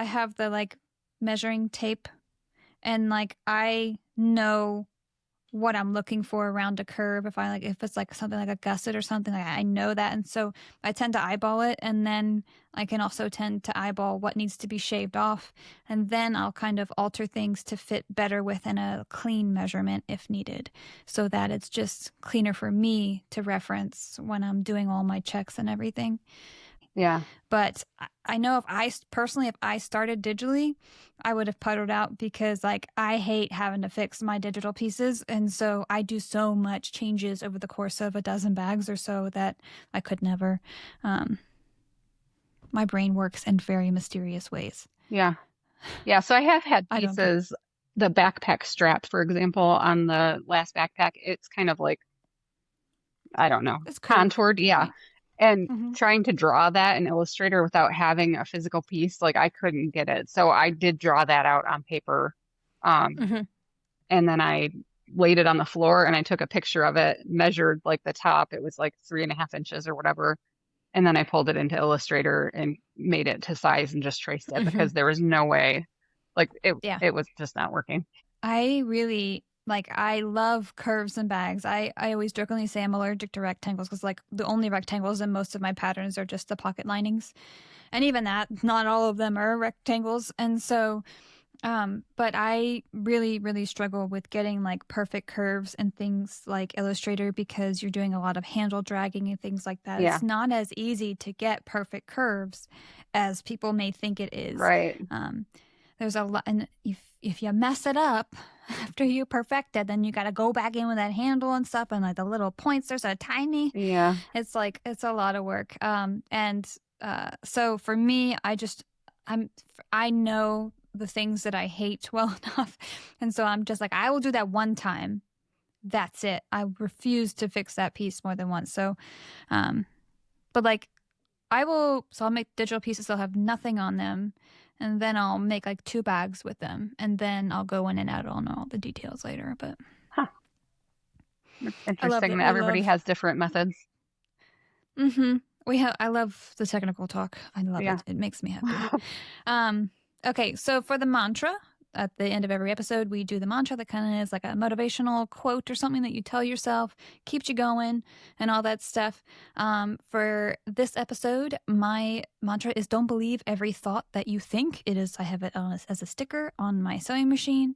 have the like measuring tape, and like I know what I'm looking for around a curve. If it's like something like a gusset or something, like I know that. And so I tend to eyeball it. And then I can also tend to eyeball what needs to be shaved off. And then I'll kind of alter things to fit better within a clean measurement if needed, so that it's just cleaner for me to reference when I'm doing all my checks and everything. Yeah. But I know if I started digitally, I would have puttered out because like I hate having to fix my digital pieces. And so I do so much changes over the course of a dozen bags or so that I could never. Um, my brain works in very mysterious ways. Yeah. Yeah. So I have had I don't get pieces, the backpack strap, for example, on the last backpack, it's kind of like, I don't know, it's curved, contoured. Yeah. right? And Mm-hmm. trying to draw that in Illustrator without having a physical piece, like I couldn't get it. So I did draw that out on paper. Um, Mm-hmm. and then I laid it on the floor and I took a picture of it, measured like the top. It was like 3.5 inches or whatever. And then I pulled it into Illustrator and made it to size and just traced it because there was no way, like Yeah. it was just not working. I really I love curves and bags. I always jokingly say I'm allergic to rectangles because like the only rectangles in most of my patterns are just the pocket linings. And even that, not all of them are rectangles. And so but I really, really struggle with getting like perfect curves and things like Illustrator because you're doing a lot of handle dragging and things like that. Yeah. It's not as easy to get perfect curves as people may think it is. Right. There's a lot, and if you mess it up after you perfect it, then you got to go back in with that handle and stuff, and like the little points, there's a tiny. Yeah. It's like it's a lot of work. So for me, I know the things that I hate well enough, and so I'm just like I will do that one time. That's it. I refuse to fix that piece more than once. So, but like so I'll make digital pieces. They'll have nothing on them. And then I'll make like 2 bags with them. And then I'll go in and add on all the details later. But Huh. It's I love interesting that that everybody has different methods. I love the technical talk. I love it. It makes me happy. Okay, so for the mantra, at the end of every episode, we do the mantra that kind of is like a motivational quote or something that you tell yourself, keeps you going, and all that stuff. For this episode, my mantra is don't believe every thought that you think. It is, I have it as a sticker on my sewing machine.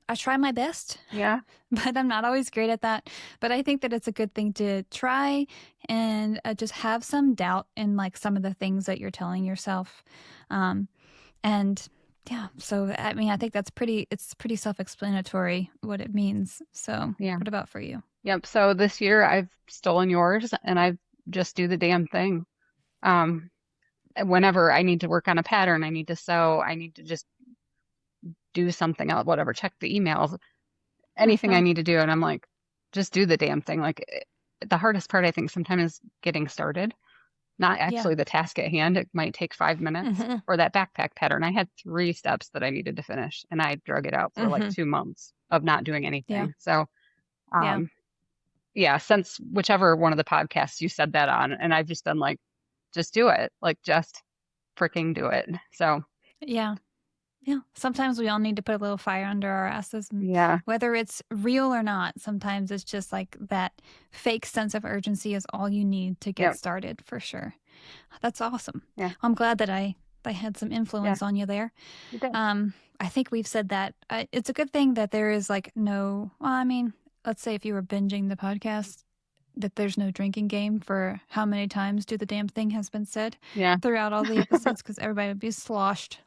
I try my best. Yeah. But I'm not always great at that. But I think that it's a good thing to try and just have some doubt in like some of the things that you're telling yourself. And yeah, so I mean, I think it's pretty self-explanatory what it means. So Yeah. What about for you? Yep. So this year I've stolen yours and I just do the damn thing. Whenever I need to work on a pattern, I need to sew, I need to just do something else, whatever, check the emails, anything I need to do. And I'm like, just do the damn thing. Like the hardest part, I think, sometimes is getting started, not actually the task at hand. It might take 5 minutes. Or that backpack pattern. I had 3 steps that I needed to finish and I drug it out for like 2 months of not doing anything. So, since whichever one of the podcasts you said that on, and I've just been like, just do it. Like, just freaking do it. So, yeah. Sometimes we all need to put a little fire under our asses. And yeah. Whether it's real or not, sometimes it's just like that fake sense of urgency is all you need to get started, for sure. That's awesome. Yeah. I'm glad that I had some influence on you there. You did. I think we've said that. It's a good thing that there is like let's say if you were binging the podcast, that there's no drinking game for how many times do the damn thing has been said throughout all the episodes because everybody would be sloshed.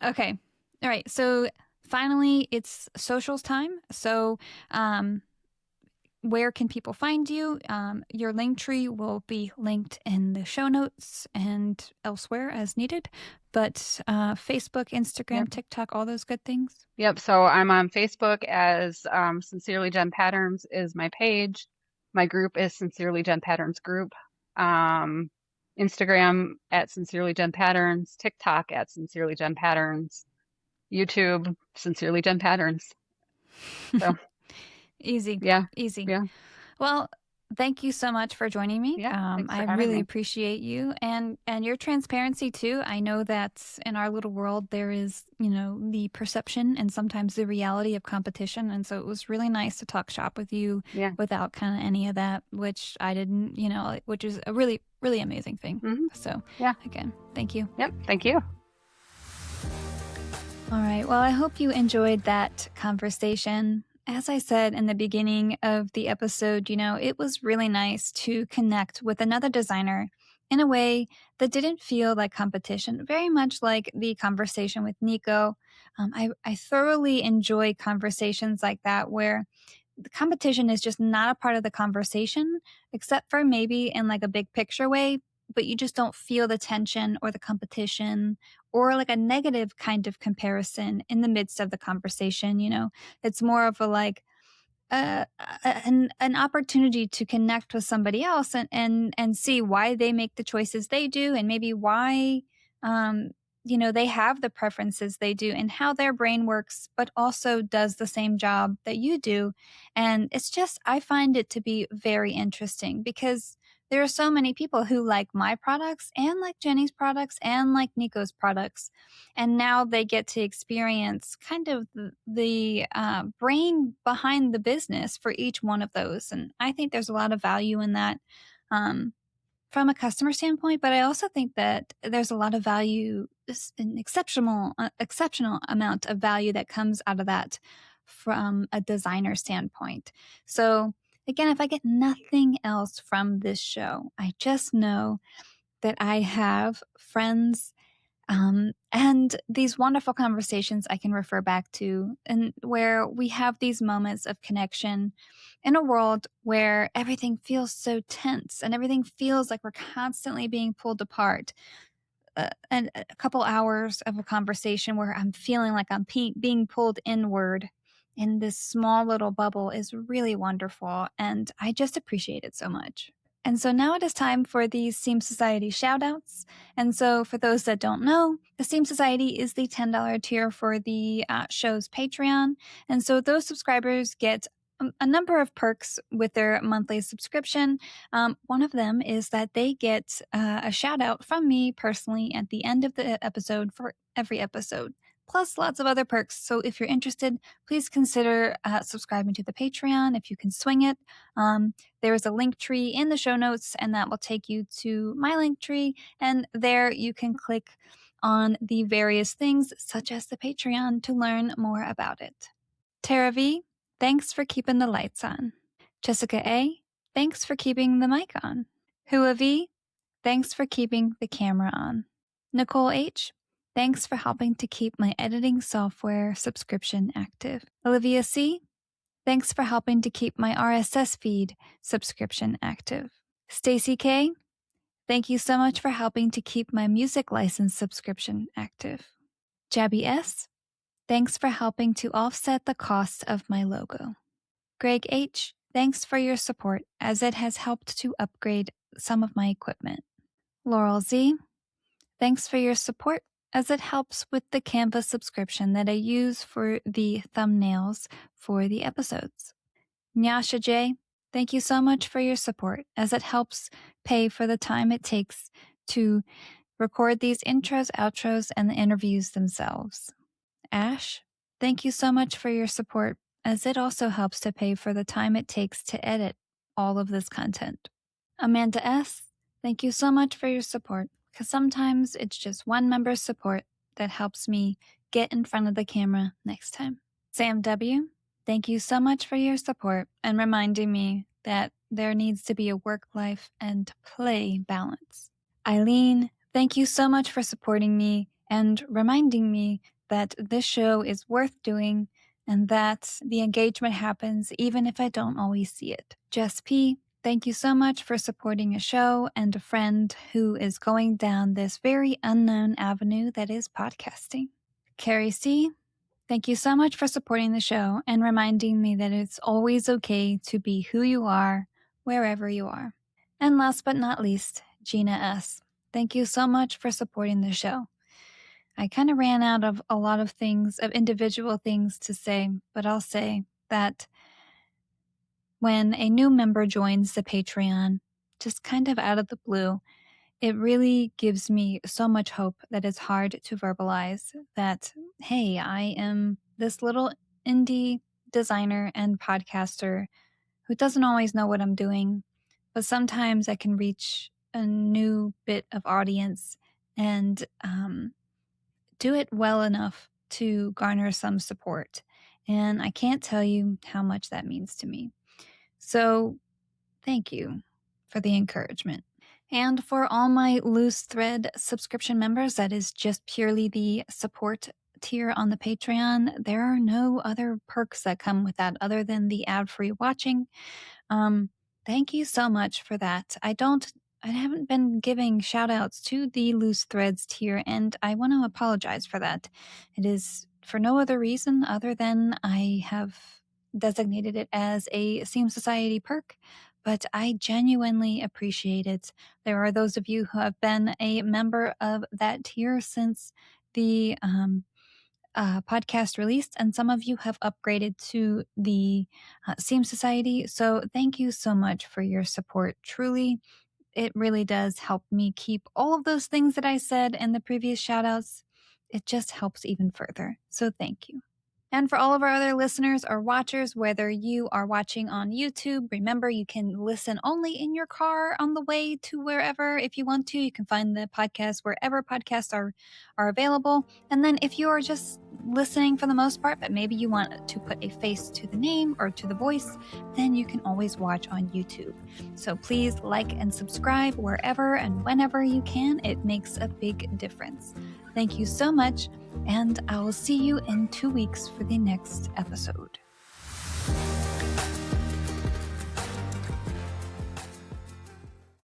Okay. All right. So finally, it's socials time. So where can people find you? Your link tree will be linked in the show notes and elsewhere as needed. But Facebook, Instagram, TikTok, all those good things. Yep. So I'm on Facebook as Sincerely Jen Patterns is my page. My group is Sincerely Jen Patterns Group. Instagram at Sincerely Jen Patterns. TikTok at Sincerely Jen Patterns. YouTube, Sincerely Jen Patterns. So easy. Yeah. Easy. Yeah. Well, thank you so much for joining me. Yeah, I really appreciate you and your transparency too. I know that in our little world there is, the perception and sometimes the reality of competition. And so it was really nice to talk shop with you without kind of any of that, which I didn't, which is a really, really amazing thing. So again, thank you. Yep. Thank you. All right. Well, I hope you enjoyed that conversation. As I said in the beginning of the episode, it was really nice to connect with another designer in a way that didn't feel like competition, very much like the conversation with Nico. I thoroughly enjoy conversations like that where the competition is just not a part of the conversation, except for maybe in like a big picture way, but you just don't feel the tension or the competition or like a negative kind of comparison in the midst of the conversation. It's more of a like an opportunity to connect with somebody else and see why they make the choices they do and maybe why they have the preferences they do and how their brain works, but also does the same job that you do. And it's just, I find it to be very interesting because there are so many people who like my products and like Jenny's products and like Nico's products. And now they get to experience kind of the brain behind the business for each one of those. And I think there's a lot of value in that. From a customer standpoint, but I also think that there's a lot of value, an exceptional amount of value that comes out of that from a designer standpoint. So again, if I get nothing else from this show, I just know that I have friends and these wonderful conversations I can refer back to, and where we have these moments of connection in a world where everything feels so tense and everything feels like we're constantly being pulled apart. And a couple hours of a conversation where I'm feeling like I'm being pulled inward in this small little bubble is really wonderful. And I just appreciate it so much. And so now it is time for the Seam Society shoutouts. And so for those that don't know, the Seam Society is the $10 tier for the show's Patreon. And so those subscribers get a number of perks with their monthly subscription. One of them is that they get a shout out from me personally at the end of the episode for every episode, plus lots of other perks. So if you're interested, please consider subscribing to the Patreon if you can swing it. There is a link tree in the show notes, and that will take you to my link tree. And there you can click on the various things, such as the Patreon, to learn more about it. Tara V, thanks for keeping the lights on. Jessica A, thanks for keeping the mic on. Hua V, thanks for keeping the camera on. Nicole H, thanks for helping to keep my editing software subscription active. Olivia C, thanks for helping to keep my RSS feed subscription active. Stacy K, thank you so much for helping to keep my music license subscription active. Jabby S, thanks for helping to offset the cost of my logo. Greg H, thanks for your support as it has helped to upgrade some of my equipment. Laurel Z, thanks for your support as it helps with the Canva subscription that I use for the thumbnails for the episodes. Nyasha J, thank you so much for your support as it helps pay for the time it takes to record these intros, outros, and the interviews themselves. Ash, thank you so much for your support as it also helps to pay for the time it takes to edit all of this content. Amanda S, thank you so much for your support, because sometimes it's just one member's support that helps me get in front of the camera next time. Sam W, thank you so much for your support and reminding me that there needs to be a work life and play balance. Eileen, thank you so much for supporting me and reminding me that this show is worth doing and that the engagement happens even if I don't always see it. Jess P, thank you so much for supporting a show and a friend who is going down this very unknown avenue that is podcasting. Carrie C, thank you so much for supporting the show and reminding me that it's always okay to be who you are, wherever you are. And last but not least, Gina S, thank you so much for supporting the show. I kind of ran out of a lot of things, of individual things to say, but I'll say that when a new member joins the Patreon, just kind of out of the blue, it really gives me so much hope that it's hard to verbalize that, hey, I am this little indie designer and podcaster who doesn't always know what I'm doing, but sometimes I can reach a new bit of audience and do it well enough to garner some support. And I can't tell you how much that means to me. So thank you for the encouragement. And for all my Loose Thread subscription members, that is just purely the support tier on the Patreon. There are no other perks that come with that other than the ad-free watching. Thank you so much for that. I haven't been giving shout outs to the Loose Threads tier, and I want to apologize for that. It is for no other reason other than I have designated it as a Seam Society perk, but I genuinely appreciate it. There are those of you who have been a member of that tier since the podcast released, and some of you have upgraded to the Seam Society. So thank you so much for your support. Truly, it really does help me keep all of those things that I said in the previous shoutouts. It just helps even further. So thank you. And for all of our other listeners or watchers, whether you are watching on YouTube, remember you can listen only in your car on the way to wherever. If you want to, you can find the podcast wherever podcasts are available. And then if you are just listening for the most part, but maybe you want to put a face to the name or to the voice, then you can always watch on YouTube. So please like and subscribe wherever and whenever you can. It makes a big difference. Thank you so much, and I will see you in 2 weeks for the next episode.